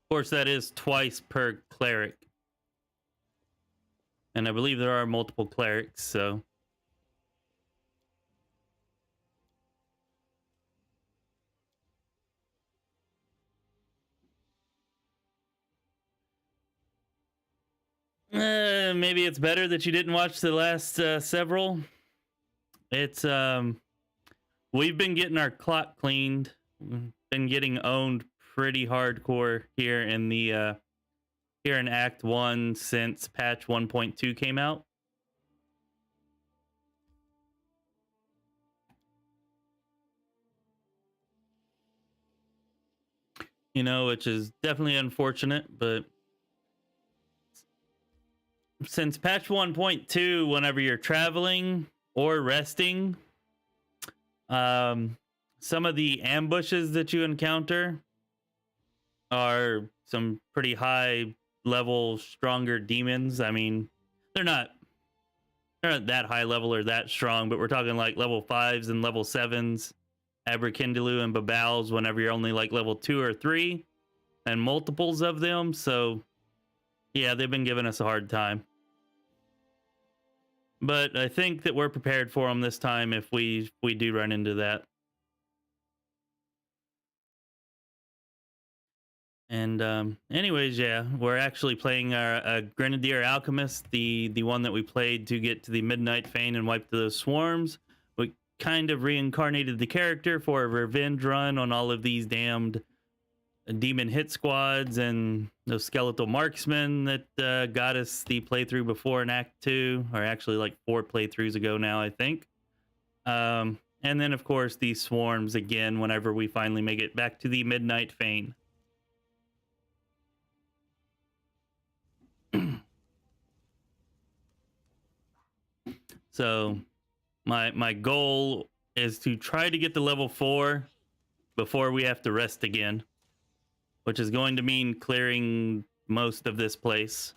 Of course, that is twice per cleric. And I believe there are multiple clerics, so... maybe it's better that you didn't watch the last several. It's, we've been getting our clock cleaned. We've been getting owned pretty hardcore here in the, here in Act 1 since patch 1.2 came out. You know, which is definitely unfortunate, but since patch 1.2, whenever you're traveling or resting, some of the ambushes that you encounter are some pretty high level, stronger demons. I mean, they're not that high level or that strong, but we're talking like level 5s and level 7s, Abrakindalu and Babals, whenever you're only like level 2 or 3, and multiples of them. So yeah, they've been giving us a hard time. But I think that we're prepared for them this time if we do run into that. And anyways, yeah, we're actually playing our Grenadier Alchemist, the one that we played to get to the Midnight Fane and wipe those swarms. We kind of reincarnated the character for a revenge run on all of these damned demon hit squads and those skeletal marksmen that got us the playthrough before in Act 2, or actually like 4 playthroughs ago now, I think. And then, of course, these swarms again whenever we finally make it back to the Midnight Fane. So my goal is to try to get to level 4 before we have to rest again, which is going to mean clearing most of this place.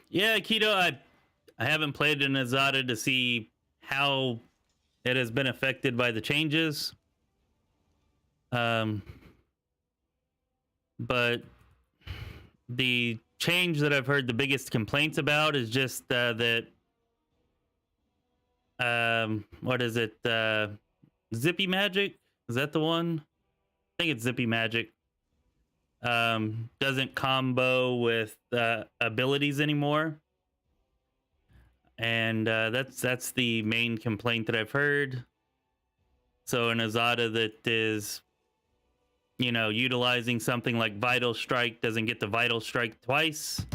Yeah, Keto, I haven't played in Azada to see how it has been affected by the changes. But the change that I've heard the biggest complaints about is just that what is it? Zippy Magic? Is that the one? I think it's Zippy Magic. Doesn't combo with abilities anymore. And that's the main complaint that I've heard. So an Azada that is, you know, utilizing something like Vital Strike doesn't get the Vital Strike twice.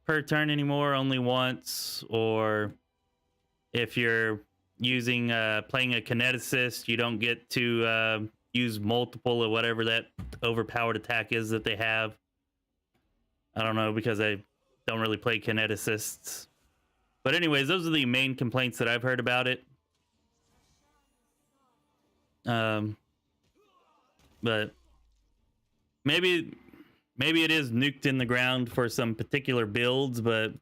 per turn anymore, only once. Or if you're using playing a kineticist, you don't get to use multiple or whatever that overpowered attack is that they have. I don't know, because I don't really play kineticists. But anyways, those are the main complaints that I've heard about it. But maybe it is nuked in the ground for some particular builds, but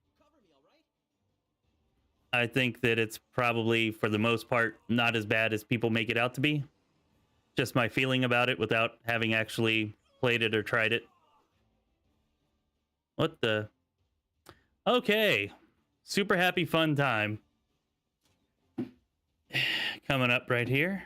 I think that it's probably, for the most part, not as bad as people make it out to be. Just my feeling about it without having actually played it or tried it. What the? Okay. Super happy fun time. Coming up right here.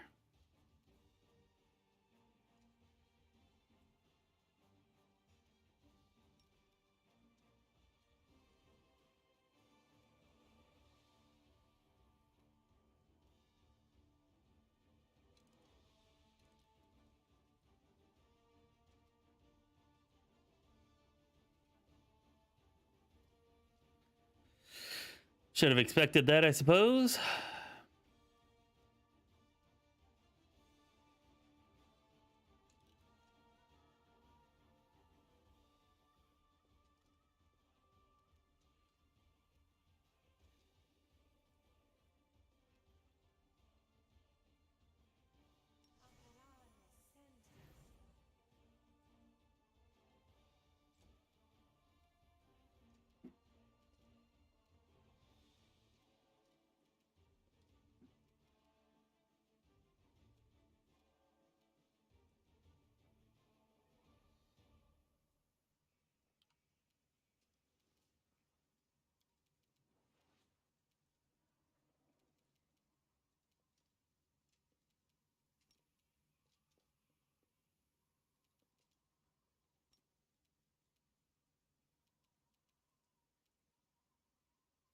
Should have expected that, I suppose.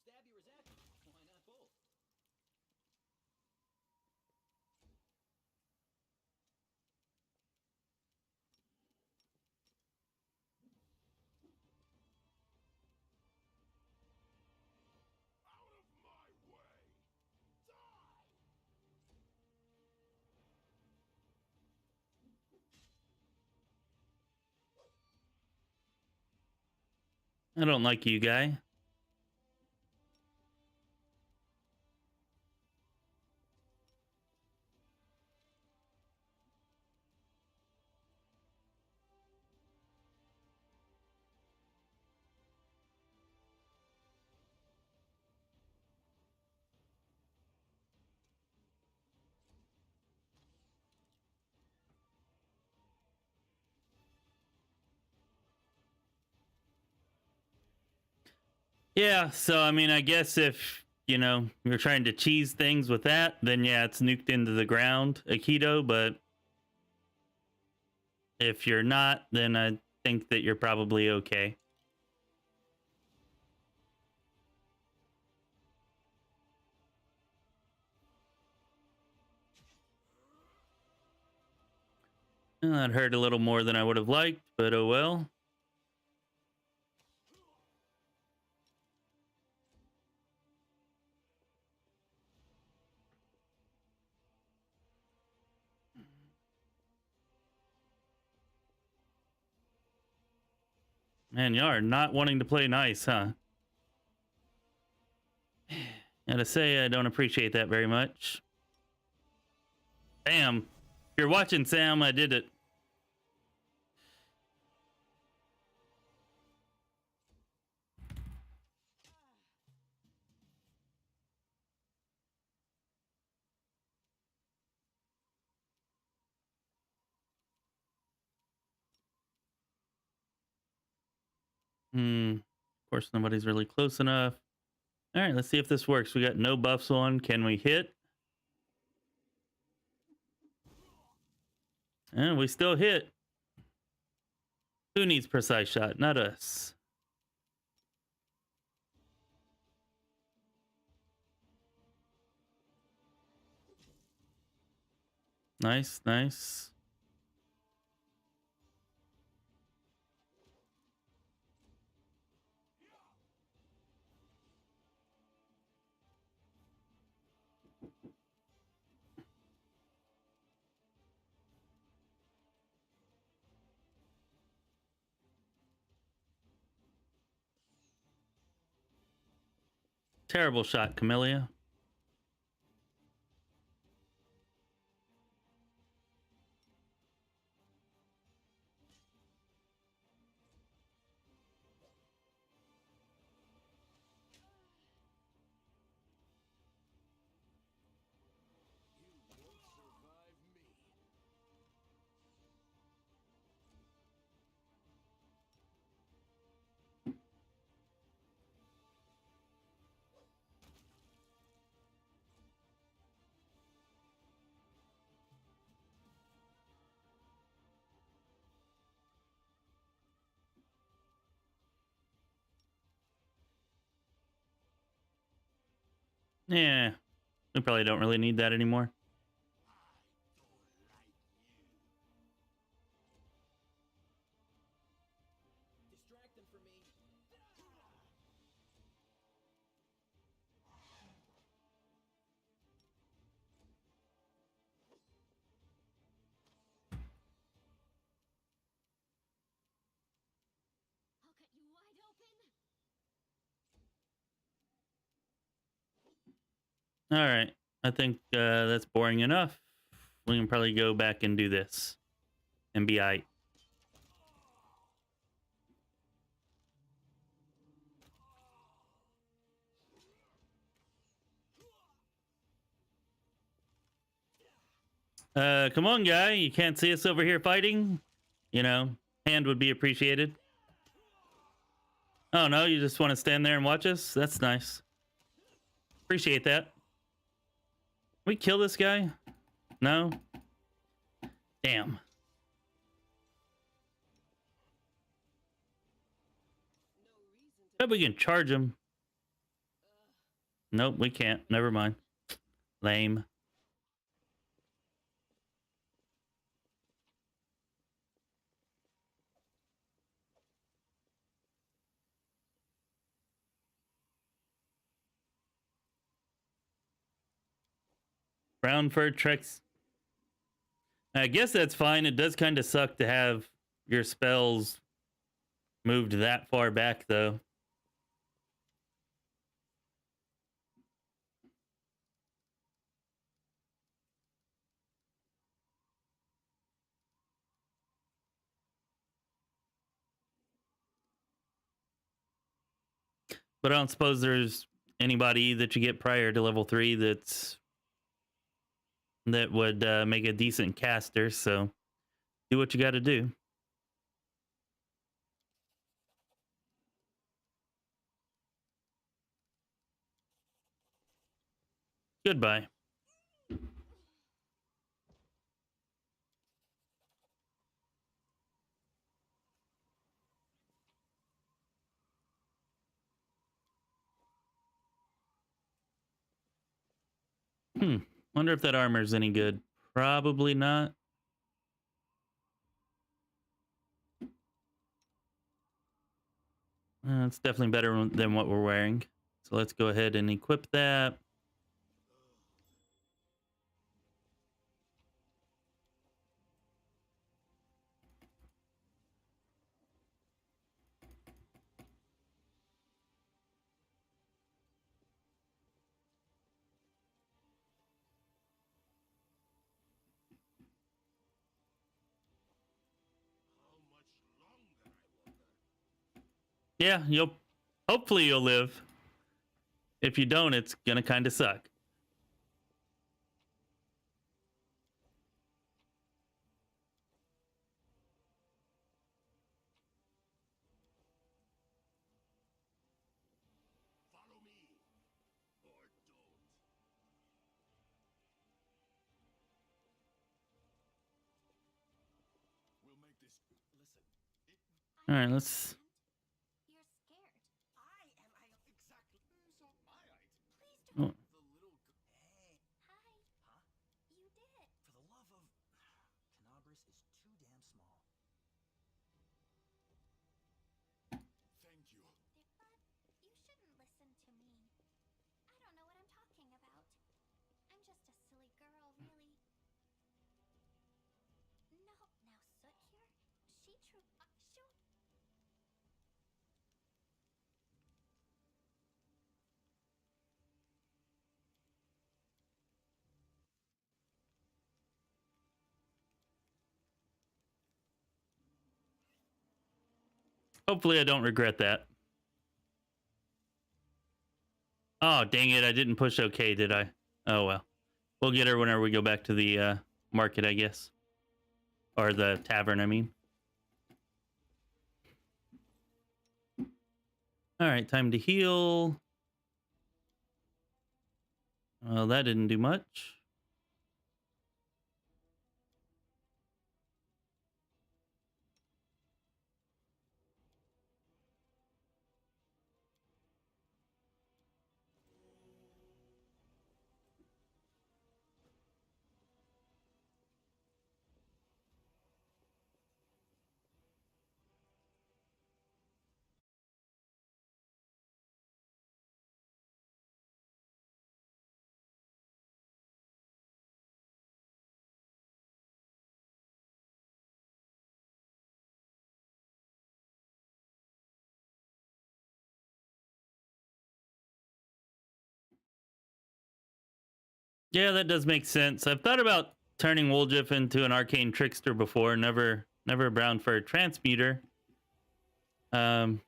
Stabby or zappy? Why not both? Out of my way! Die! I don't like you, guy. Yeah, so I mean, I guess if, you know, you're trying to cheese things with that, then yeah, it's nuked into the ground, Aikido, but if you're not, then I think that you're probably okay. Well, that hurt a little more than I would have liked, but oh well. Man, y'all are not wanting to play nice, huh? Gotta say, I don't appreciate that very much. Bam. If you're watching, Sam, I did it. Of course, nobody's really close enough. All right, let's see if this works. We got no buffs on. Can we hit? And we still hit. Who needs precise shot? Not us. Nice, nice. Terrible shot, Camellia. Yeah, we probably don't really need that anymore. Distract them for me. I'll cut you wide open. All right, I think that's boring enough. We can probably go back and do this and be aight. Come on, guy. You can't see us over here fighting? You know, hand would be appreciated. Oh, no? You just want to stand there and watch us? That's nice. Appreciate that. Can we kill this guy? No? Damn. Bet we can charge him. Nope, we can't. Never mind. Lame. Brown fur treks. I guess that's fine. It does kind of suck to have your spells moved that far back, though. But I don't suppose there's anybody that you get prior to level 3 that would make a decent caster, so do what you got to do. Goodbye. Wonder if that armor's any good. Probably not. It's definitely better than what we're wearing. So let's go ahead and equip that. Yeah, hopefully you'll live. If you don't, it's gonna kind of suck. Follow me, or don't. We'll make this. Listen, All right, let's. You're scared. I exactly. So my Please Oh. don't. The little. Hey, Hi. huh? You did it. For the love of. Canabras is too damn small. Thank you. But you shouldn't listen to me. I don't know what I'm talking about. I'm just a silly girl, really. No, now Soot here. She true. Sure. Hopefully I don't regret that. Oh, dang it. I didn't push OK, did I? Oh, well. We'll get her whenever we go back to the market, I guess. Or the tavern, I mean. All right, time to heal. Well, that didn't do much. Yeah, that does make sense. I've thought about turning Woljif into an arcane trickster before. Never brown for a transmuter. Um,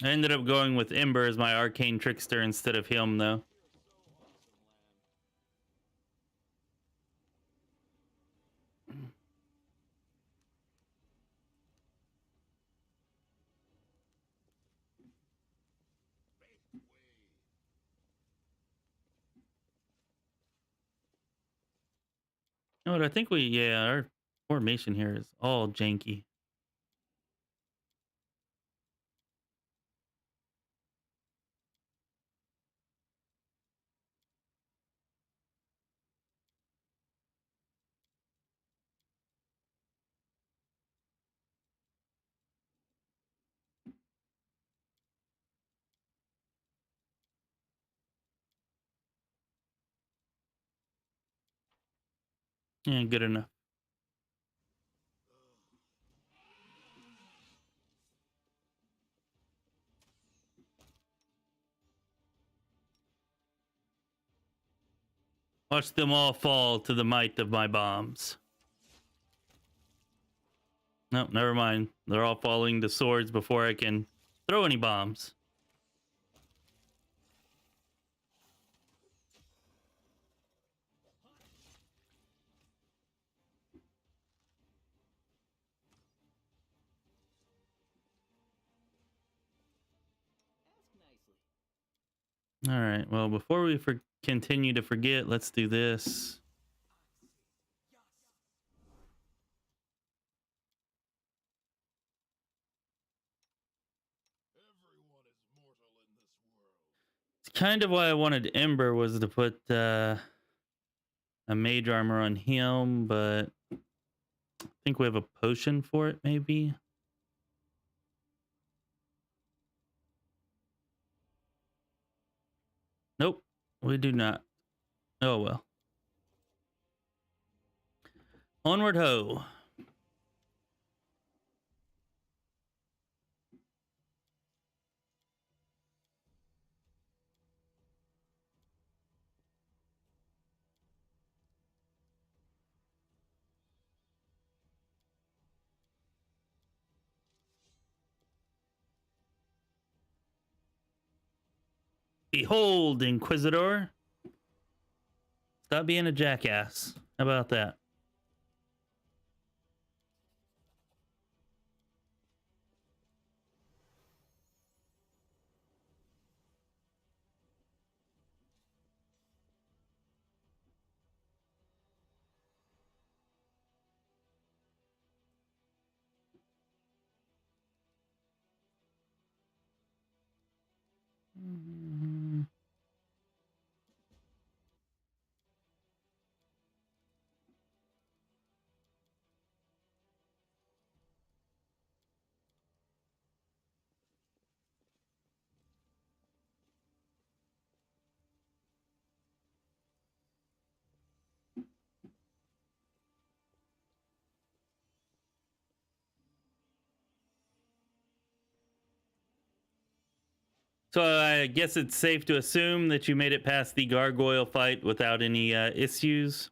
I ended up going with Ember as my arcane trickster instead of him, though. You know what? I think our formation here is all janky. Yeah, good enough. Watch them all fall to the might of my bombs. No, never mind. They're all falling to swords before I can throw any bombs. All right. Well, before we continue to forget, let's do this. It's kind of why I wanted Ember, was to put a mage armor on him, but I think we have a potion for it, maybe. Nope, we do not. Oh well. Onward ho. Behold, Inquisitor. Stop being a jackass. How about that? So I guess it's safe to assume that you made it past the gargoyle fight without any issues.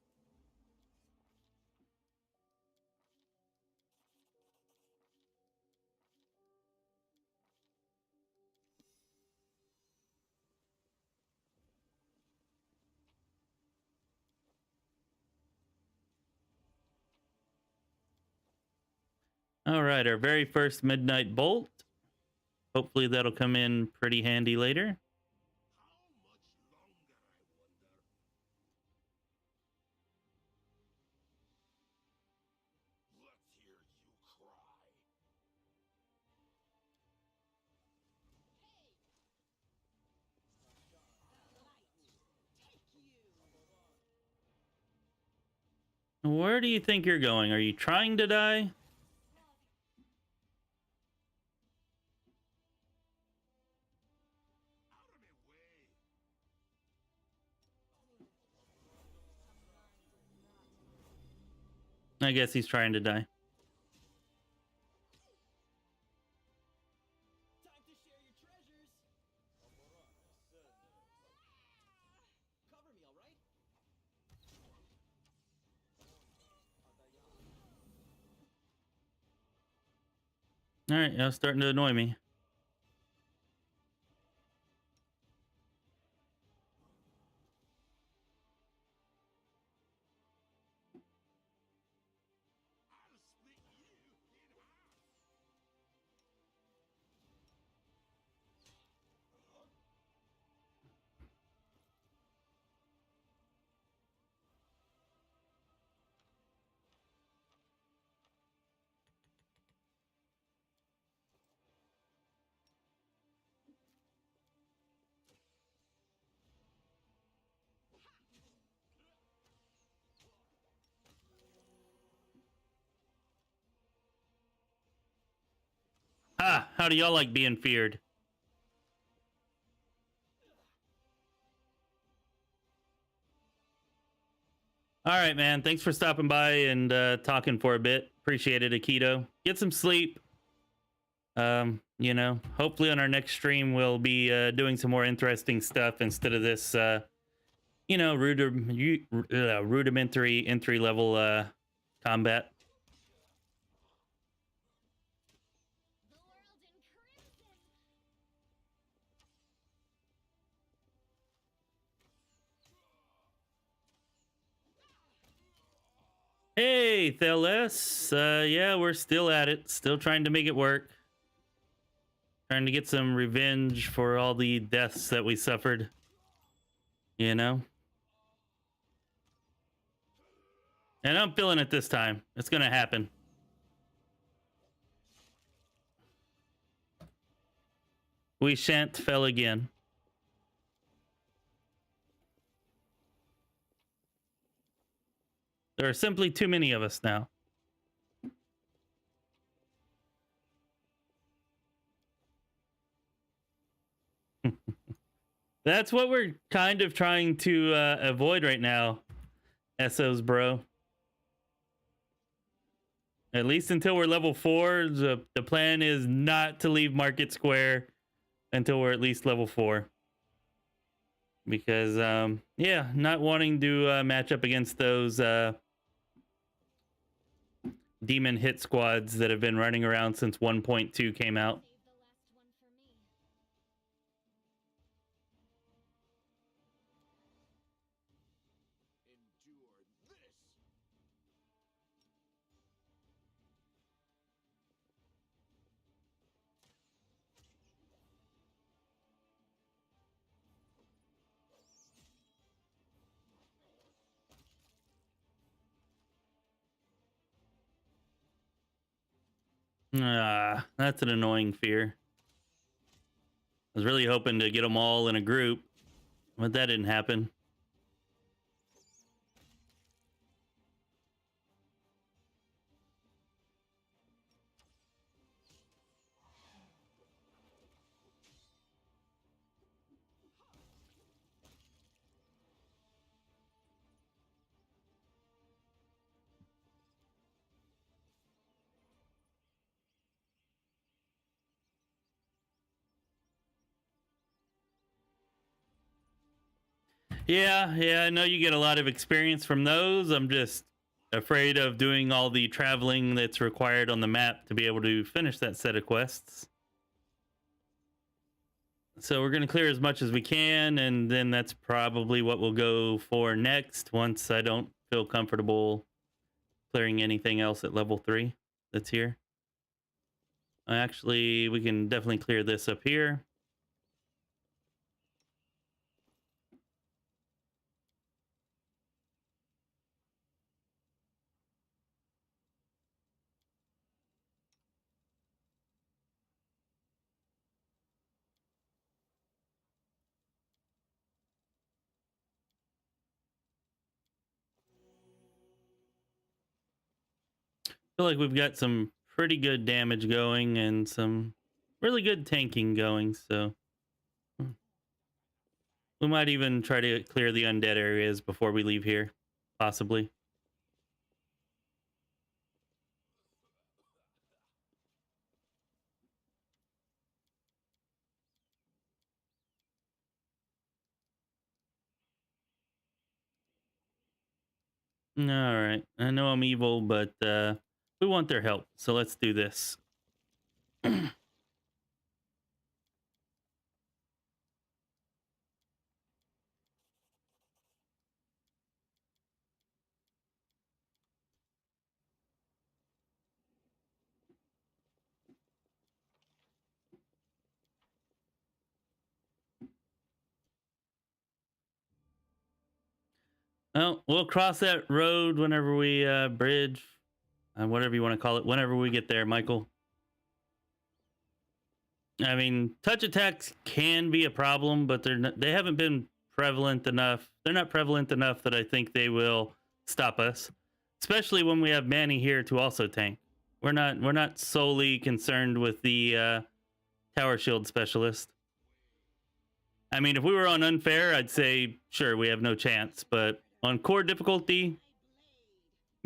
All right, our very first Midnight Bolt. Hopefully that'll come in pretty handy later. Where do you think you're going? Are you trying to die? I guess he's trying to die. Time to share your treasures. Cover me, all right? All right, now it's starting to annoy me. Ah, how do y'all like being feared? All right, man. Thanks for stopping by and talking for a bit. Appreciate it, Akito. Get some sleep. You know, hopefully on our next stream we'll be doing some more interesting stuff instead of this, you know, rudimentary entry level combat. The world in crimson. Hey, Theles. Yeah, we're still at it. Still trying to make it work. Trying to get some revenge for all the deaths that we suffered. You know? And I'm feeling it this time. It's gonna happen. We shan't fail again. There are simply too many of us now. That's what we're kind of trying to avoid right now, Essos, bro. At least until we're level 4, the plan is not to leave Market Square until we're at least level 4. Because, yeah, not wanting to match up against those demon hit squads that have been running around since 1.2 came out. Save the last one for me. Endure this. Ah, that's an annoying fear. I was really hoping to get them all in a group, but that didn't happen. Yeah, I know you get a lot of experience from those. I'm just afraid of doing all the traveling that's required on the map to be able to finish that set of quests. So we're going to clear as much as we can, and then that's probably what we'll go for next once I don't feel comfortable clearing anything else at level 3 that's here. Actually, we can definitely clear this up here. Feel like we've got some pretty good damage going and some really good tanking going, so we might even try to clear the undead areas before we leave here, possibly. All right, I know I'm evil, but we want their help, so let's do this. Well, we'll cross that road whenever we bridge, whatever you want to call it, whenever we get there, Michael. I mean, touch attacks can be a problem, but they haven't been prevalent enough. They're not prevalent enough that I think they will stop us, especially when we have Manny here to also tank. We're not solely concerned with the tower shield specialist. I mean, if we were on unfair, I'd say sure we have no chance, but on core difficulty,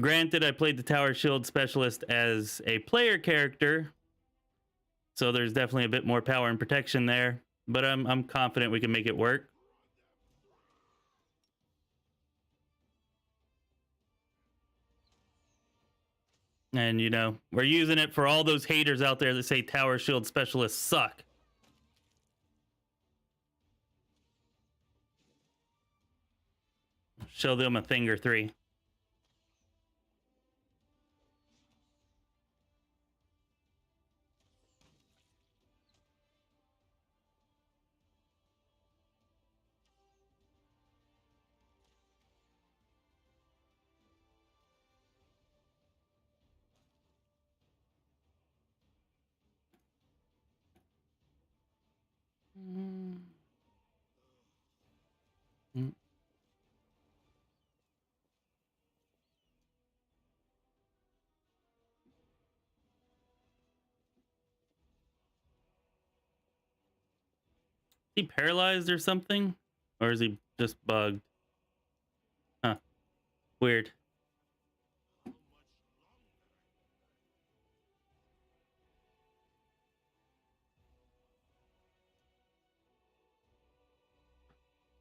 granted, I played the tower shield specialist as a player character, so there's definitely a bit more power and protection there, but I'm confident we can make it work. And you know, we're using it for all those haters out there that say tower shield specialists suck. Show them a thing or three. Is he paralyzed or something? Or is he just bugged? Huh. Weird.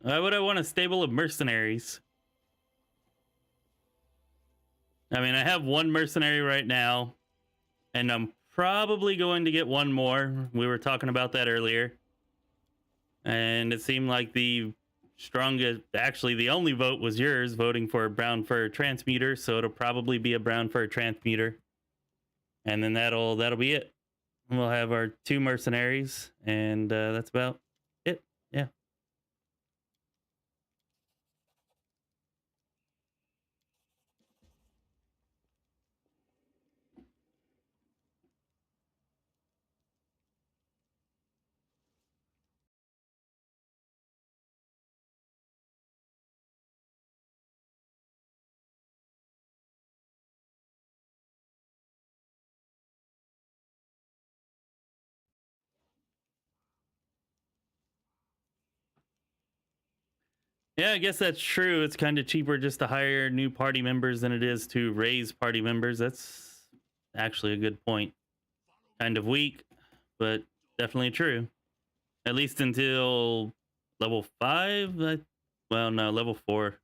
Why would I want a stable of mercenaries? I mean, I have one mercenary right now, and I'm probably going to get one more. We were talking about that earlier. And it seemed like the strongest, actually the only vote was yours, voting for a brown fur transmuter, so it'll probably be a brown fur transmuter. And then that'll be it. We'll have our 2 mercenaries, and that's about it. Yeah. Yeah, I guess that's true. It's kind of cheaper just to hire new party members than it is to raise party members. That's actually a good point. Kind of weak, but definitely true. At least until level 5. Well, no, level 4.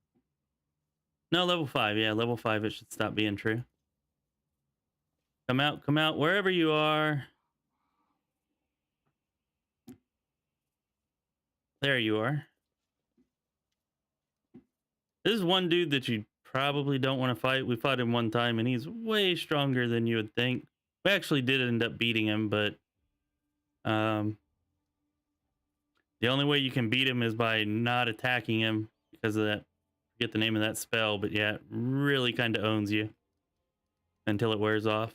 No, level 5. Yeah, level 5 it should stop being true. Come out, wherever you are. There you are. This is one dude that you probably don't want to fight. We fought him one time, and he's way stronger than you would think. We actually did end up beating him, but the only way you can beat him is by not attacking him because of that. Forget the name of that spell, but yeah, it really kind of owns you until it wears off.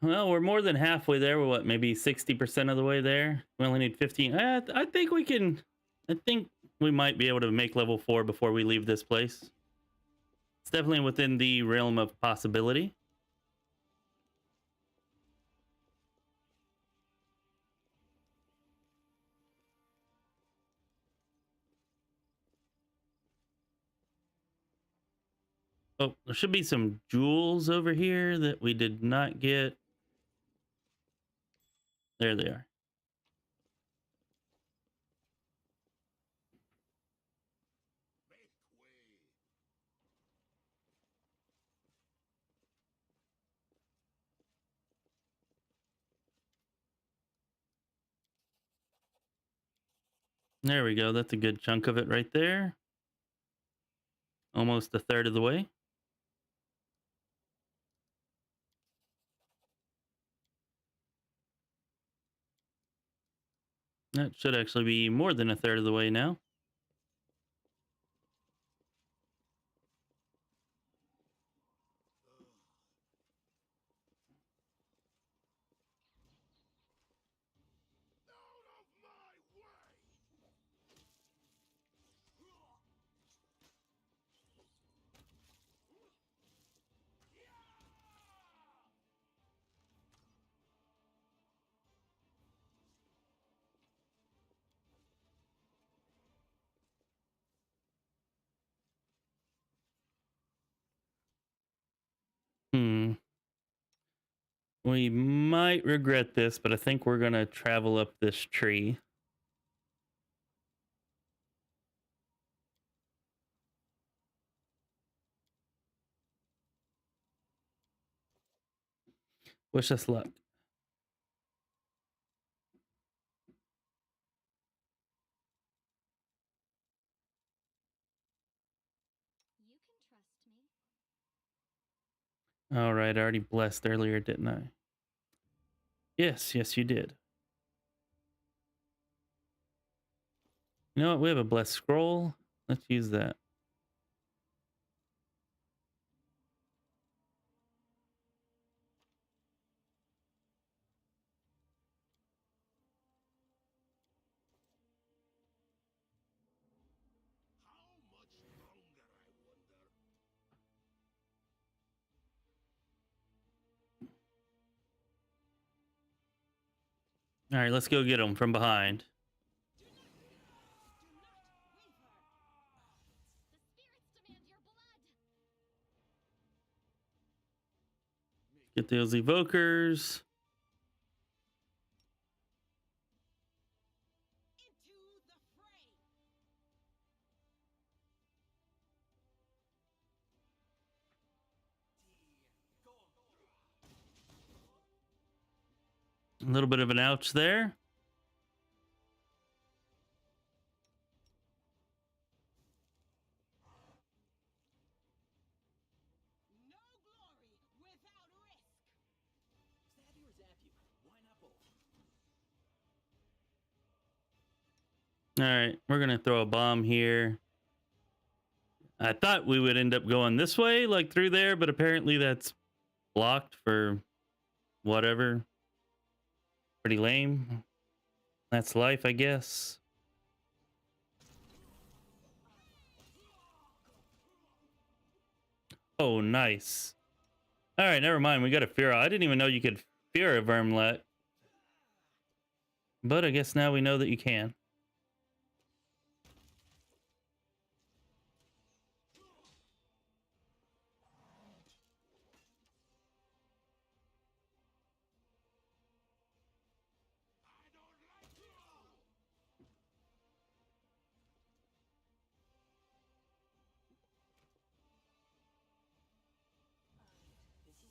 Well, we're more than halfway there. We're what, maybe 60% of the way there. We only need 15. I think we can. I think we might be able to make level 4 before we leave this place. It's definitely within the realm of possibility. Oh, there should be some jewels over here that we did not get. There they are. There we go. That's a good chunk of it right there. Almost a third of the way. That should actually be more than a third of the way now. We might regret this, but I think we're going to travel up this tree. Wish us luck. You can trust me. All right, I already blessed earlier, didn't I? Yes, you did. You know what? We have a blessed scroll. Let's use that. All right, let's go get him from behind. Get those evokers. A little bit of an ouch there. All right, we're gonna throw a bomb here. I thought we would end up going this way, like through there, but apparently that's blocked for whatever. Pretty lame. That's life, I guess. Oh, nice. All right, never mind. We got a fear. I didn't even know you could fear a vermlet. But I guess now we know that you can.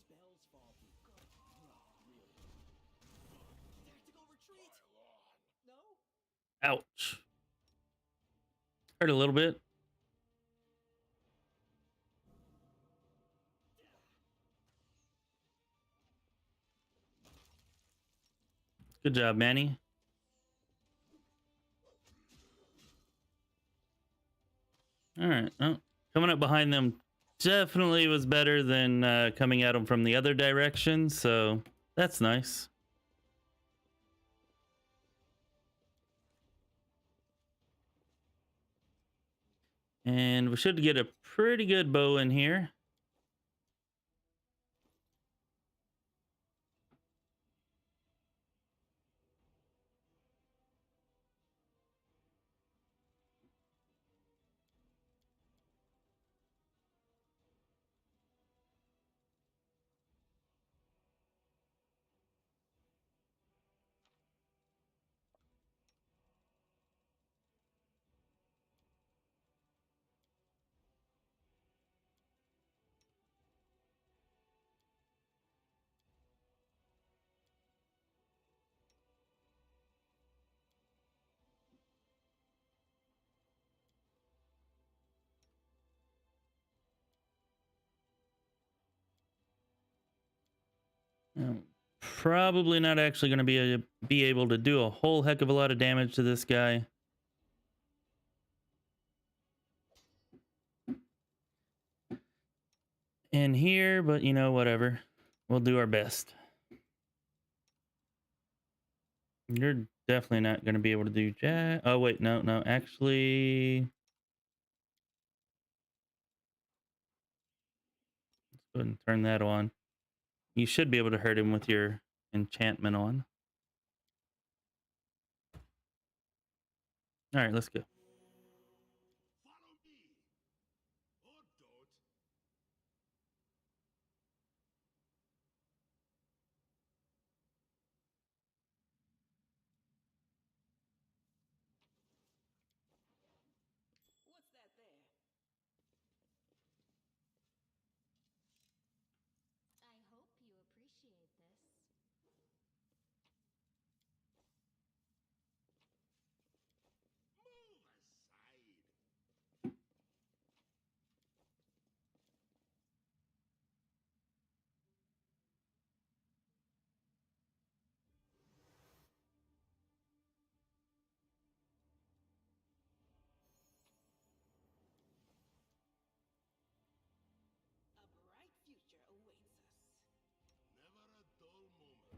This is Bell's fault. No, really. Tactical retreat. No. Ouch. Hurt a little bit. Good job, Manny. All right. Oh, coming up behind them definitely was better than coming at them from the other direction, so that's nice. And we should get a pretty good bow in here. Probably not actually going to be able to do a whole heck of a lot of damage to this guy. In here, but you know, whatever. We'll do our best. You're definitely not going to be able to do jack. Oh, wait, no, actually. Let's go ahead and turn that on. You should be able to hurt him with your enchantment on. All right, let's go. Follow me. Or don't. What's that there? I hope you appreciate this. Move aside. A bright future awaits us. Never a dull moment.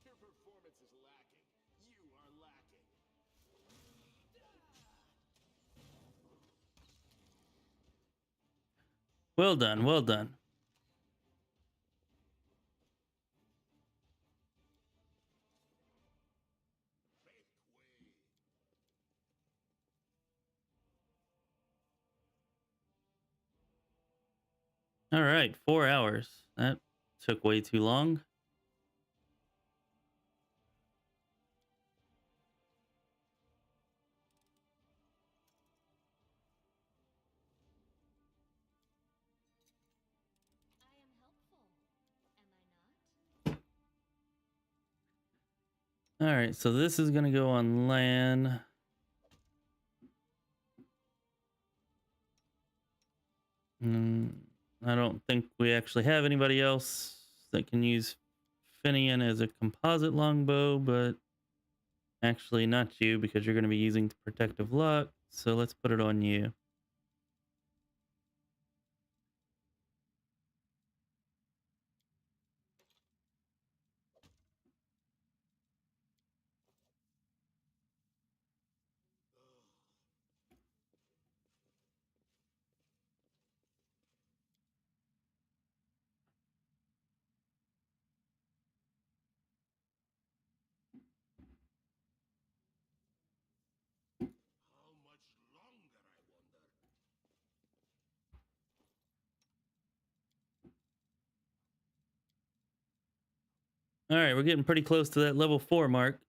Your performance is lacking. You are lacking. Well done, well done. All right, 4 hours. That took way too long. I am helpful, am I not? All right, so this is gonna go on land. I don't think we actually have anybody else that can use Finian as a composite longbow, but actually not you because you're going to be using protective luck. So let's put it on you. How much longer, I wonder? All right, we're getting pretty close to that level 4 mark.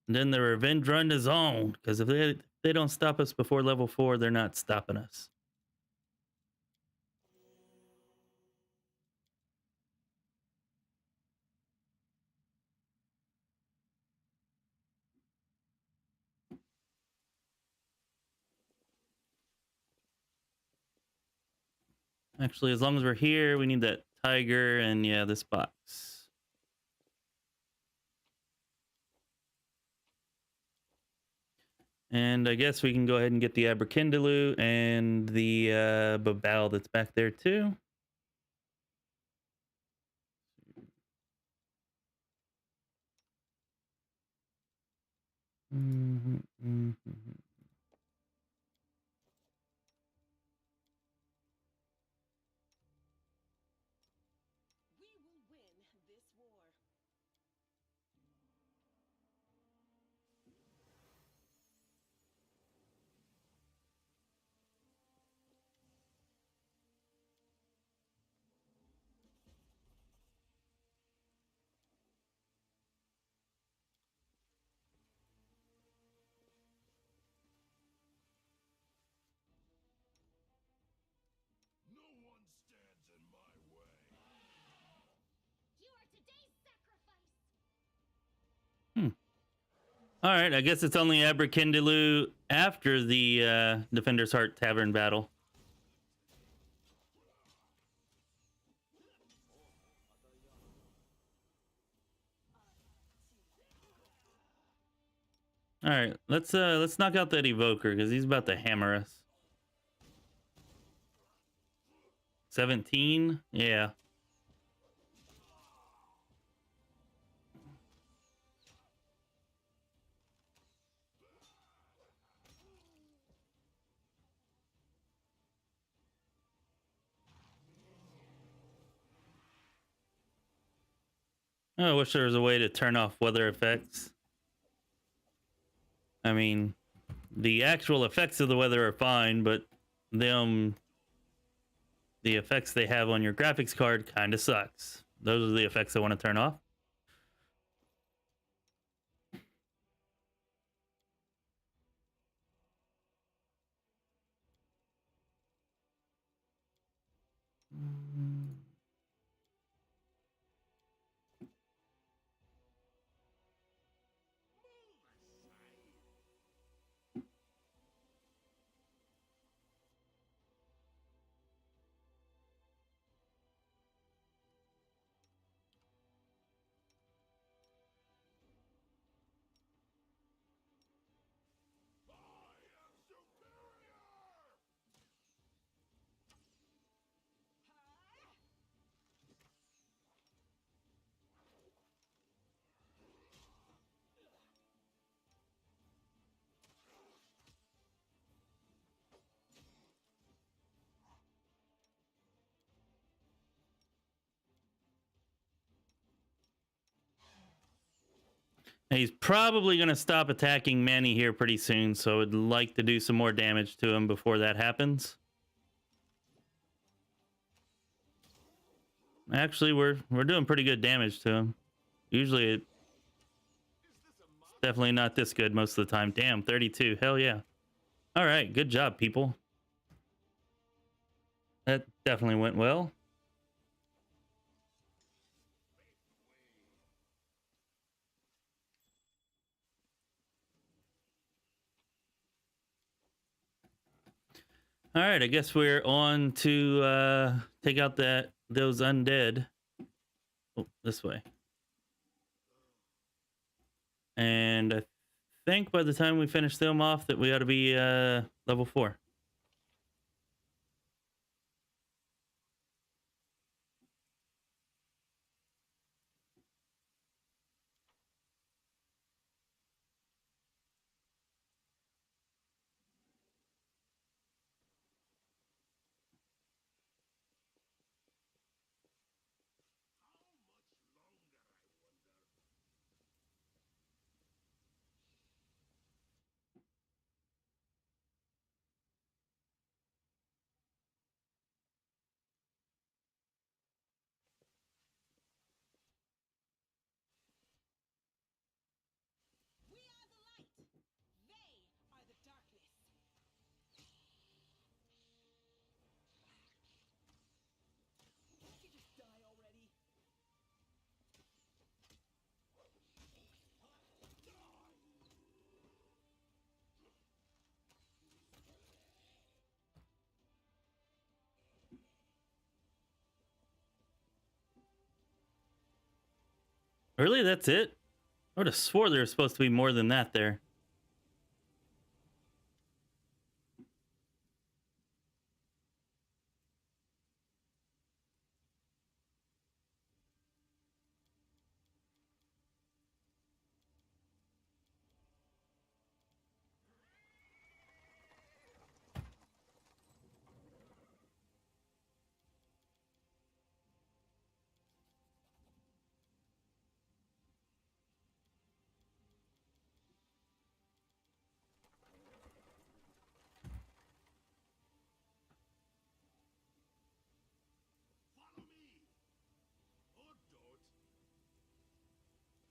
And then the revenge run is on because if they don't stop us before level 4, they're not stopping us. Actually, as long as we're here, we need that tiger and yeah, this box. And I guess we can go ahead and get the Aberkindaloo and the Babal that's back there too. We will win this war. No one stands in my way. You are today's sacrifice! All right, I guess it's only Aberkindaloo after the Defender's Heart Tavern battle. All right, let's knock out that Evoker because he's about to hammer us. 17, yeah. I wish there was a way to turn off weather effects. I mean, the actual effects of the weather are fine, but the effects they have on your graphics card kind of sucks. Those are the effects I want to turn off. He's probably going to stop attacking Manny here pretty soon, so I'd like to do some more damage to him before that happens. Actually, we're doing pretty good damage to him. Usually it's definitely not this good most of the time. Damn, 32. Hell yeah. All right, good job, people. That definitely went well. All right, I guess we're on to take out those undead. Oh, this way. And I think by the time we finish them off that we ought to be level 4. We are the light. They are the darkness. Can't you just die already? Really? That's it? I would have swore there was supposed to be more than that there.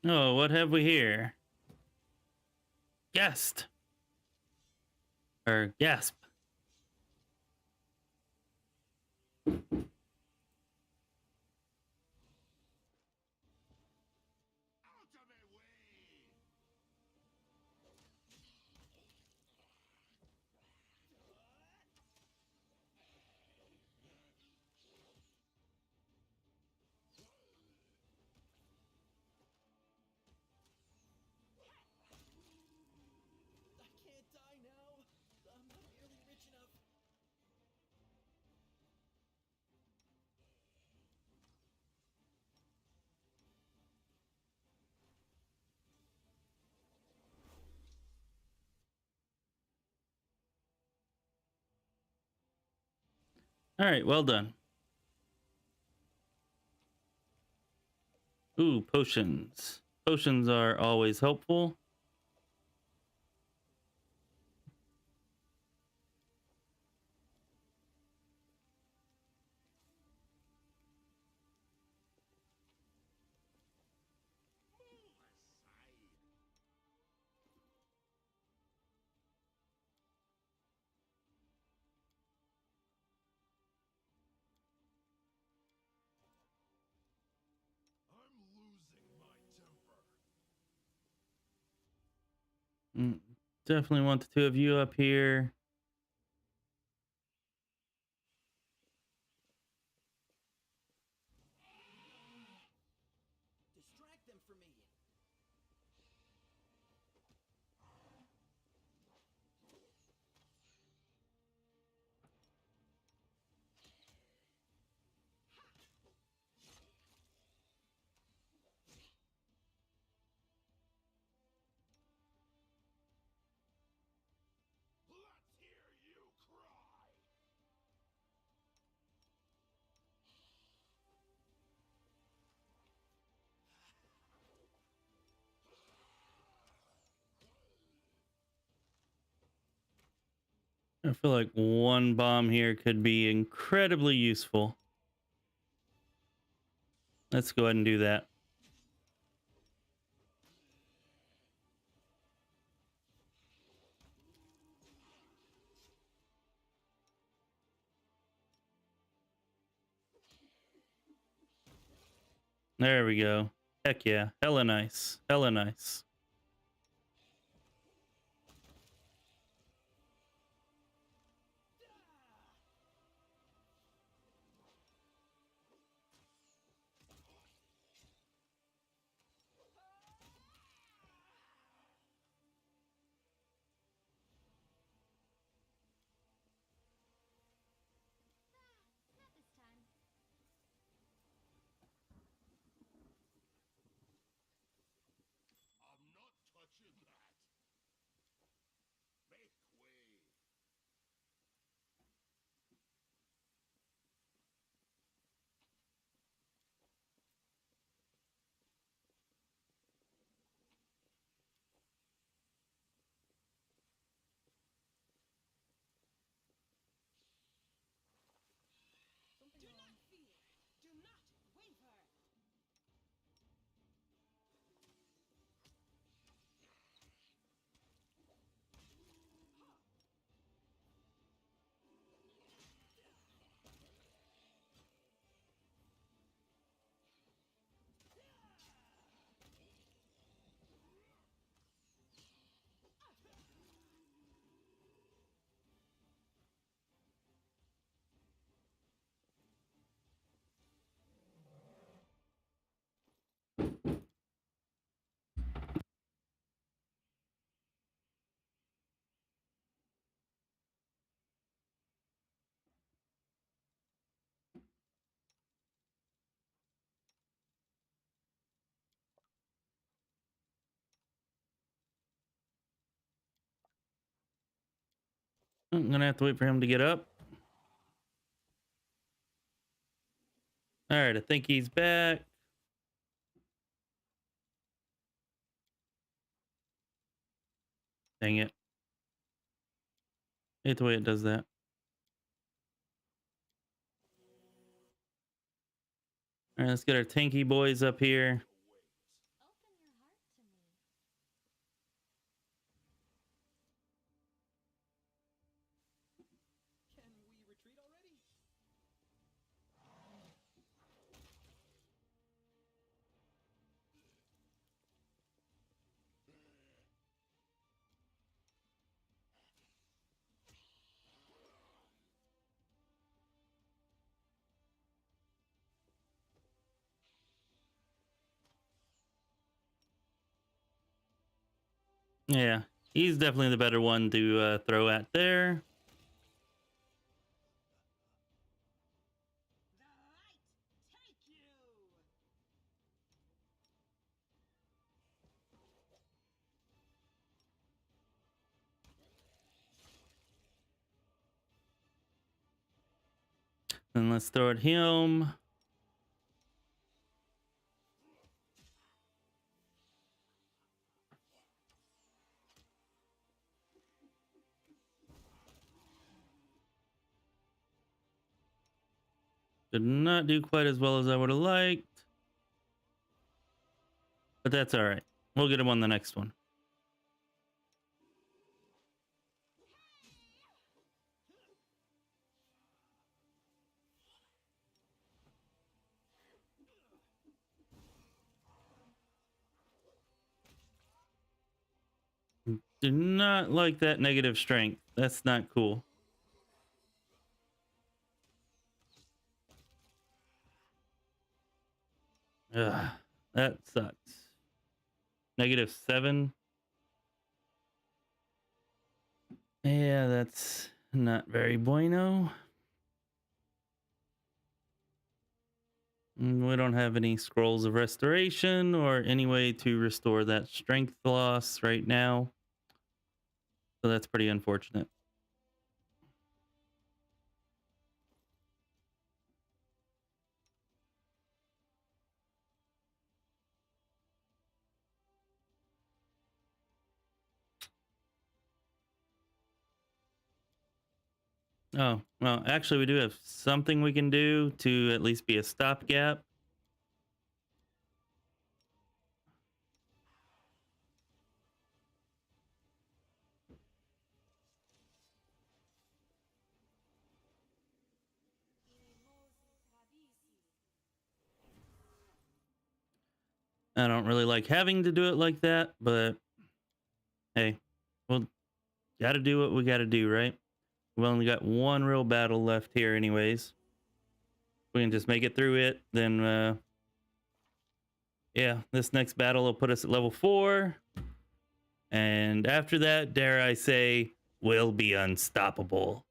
Oh, what have we here? Guest. Or gasp. I can't die now. I'm not nearly rich enough. All right, well done. Ooh, potions. Potions are always helpful. I'm losing my temper. Definitely want the two of you up here. Distract them for me. Let's hear you cry. I feel like one bomb here could be incredibly useful. Let's go ahead and do that. There we go. Heck yeah. Hella nice. Hella nice. Not this time. I'm not touching that. Make way. Do not fear. Do not waver. I'm gonna have to wait for him to get up. All right, I think he's back. Dang it. Hate the way it does that. All right, let's get our tanky boys up here. Open your heart to me. Can we retreat already? Yeah, he's definitely the better one to throw at there. The light take you. And let's throw at him. Did not do quite as well as I would have liked. But that's all right. We'll get him on the next one. Do not like that negative strength. That's not cool. Ugh, that sucks. -7. Yeah, that's not very bueno. We don't have any scrolls of restoration or any way to restore that strength loss right now. So that's pretty unfortunate. Oh, well, actually, we do have something we can do to at least be a stopgap. I don't really like having to do it like that, but hey, well, gotta do what we gotta do, right? We've only got one real battle left here anyways. We can just make it through it, then yeah, this next battle will put us at level 4. And after that, dare I say, we'll be unstoppable.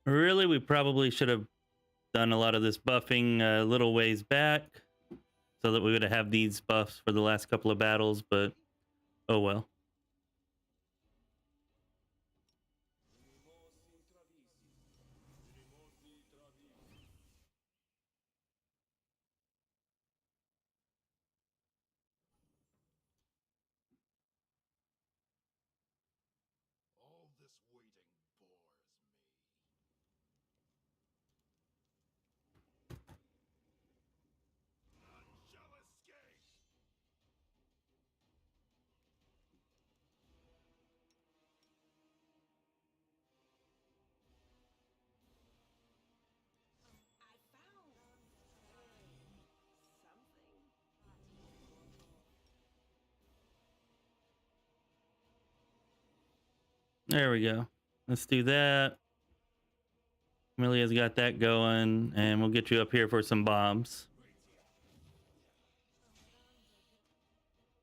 Really, we probably should have done a lot of this buffing a little ways back so that we would have these buffs for the last couple of battles, but oh well. All this waiting bores me. None shall escape! I found something. There we go. Let's do that. Amelia's got that going, and we'll get you up here for some bombs.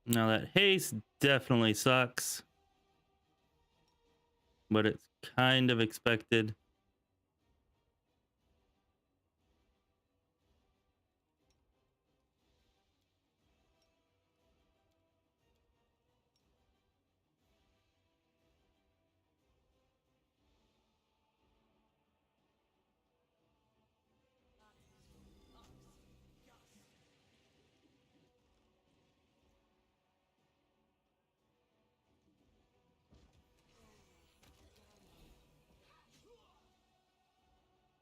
Now that haste definitely sucks, but it's kind of expected.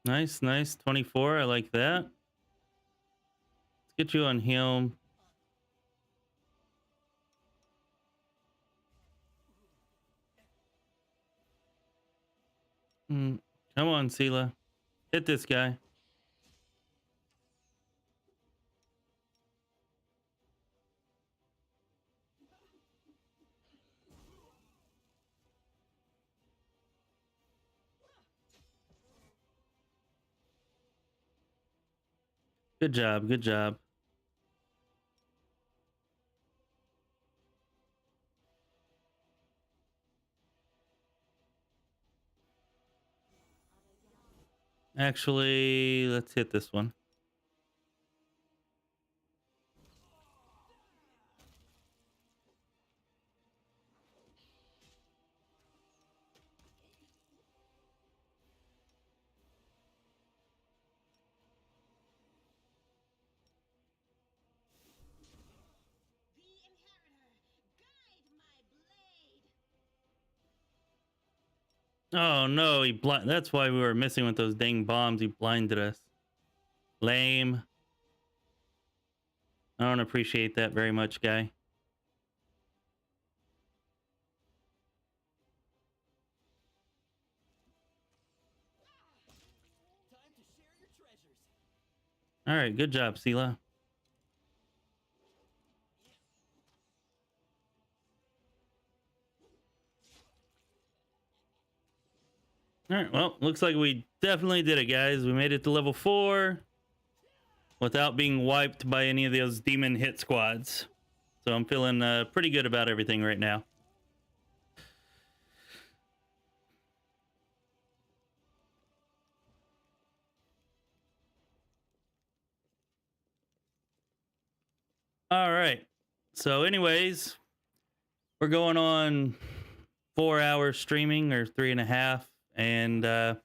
Nice, nice. 24. I like that. Let's get you on him. Come on, Sela. Hit this guy. Good job, good job. Actually, let's hit this one. Oh no, he blind. That's why we were missing with those dang bombs. He blinded us. Lame. I don't appreciate that very much, guy. Time to share your treasures. All right, good job, Sela. All right, well, looks like we definitely did it, guys. We made it to level 4 without being wiped by any of those demon hit squads. So I'm feeling pretty good about everything right now. All right. So, anyways, we're going on 4 hours streaming or 3.5, and I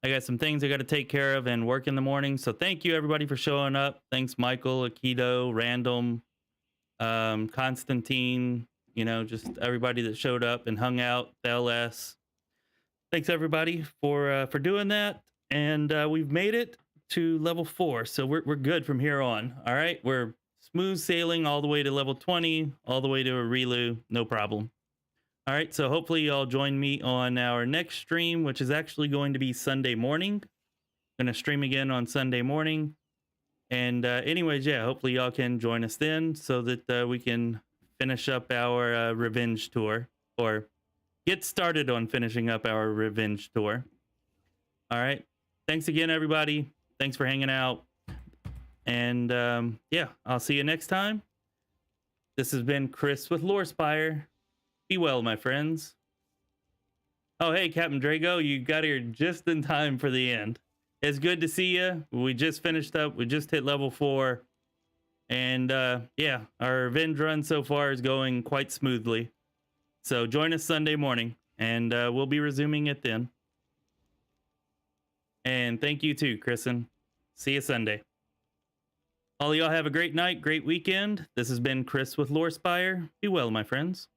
got some things I got to take care of and work in the morning. So, thank you everybody for showing up. Thanks, Michael, Aikido, Random, Constantine. You know, just everybody that showed up and hung out. The LS. Thanks everybody for doing that, and we've made it to level 4, so we're good from here on. All right, we're smooth sailing all the way to level 20, all the way to a Relu, no problem. All right, so hopefully y'all join me on our next stream, which is actually going to be Sunday morning. Gonna stream again on Sunday morning, and anyways, yeah, hopefully y'all can join us then, so that we can finish up our revenge tour, or get started on finishing up our revenge tour. All right. Thanks again, everybody. Thanks for hanging out. And yeah, I'll see you next time. This has been Chris with Lorespire. Be well, my friends. Oh, hey, Captain Drago, you got here just in time for the end. It's good to see you. We just finished up. We just hit level 4. And yeah, our revenge run so far is going quite smoothly. So join us Sunday morning, and we'll be resuming it then. And thank you too, Kristen. See you Sunday. All of y'all have a great night, great weekend. This has been Chris with Lorespire. Be well, my friends.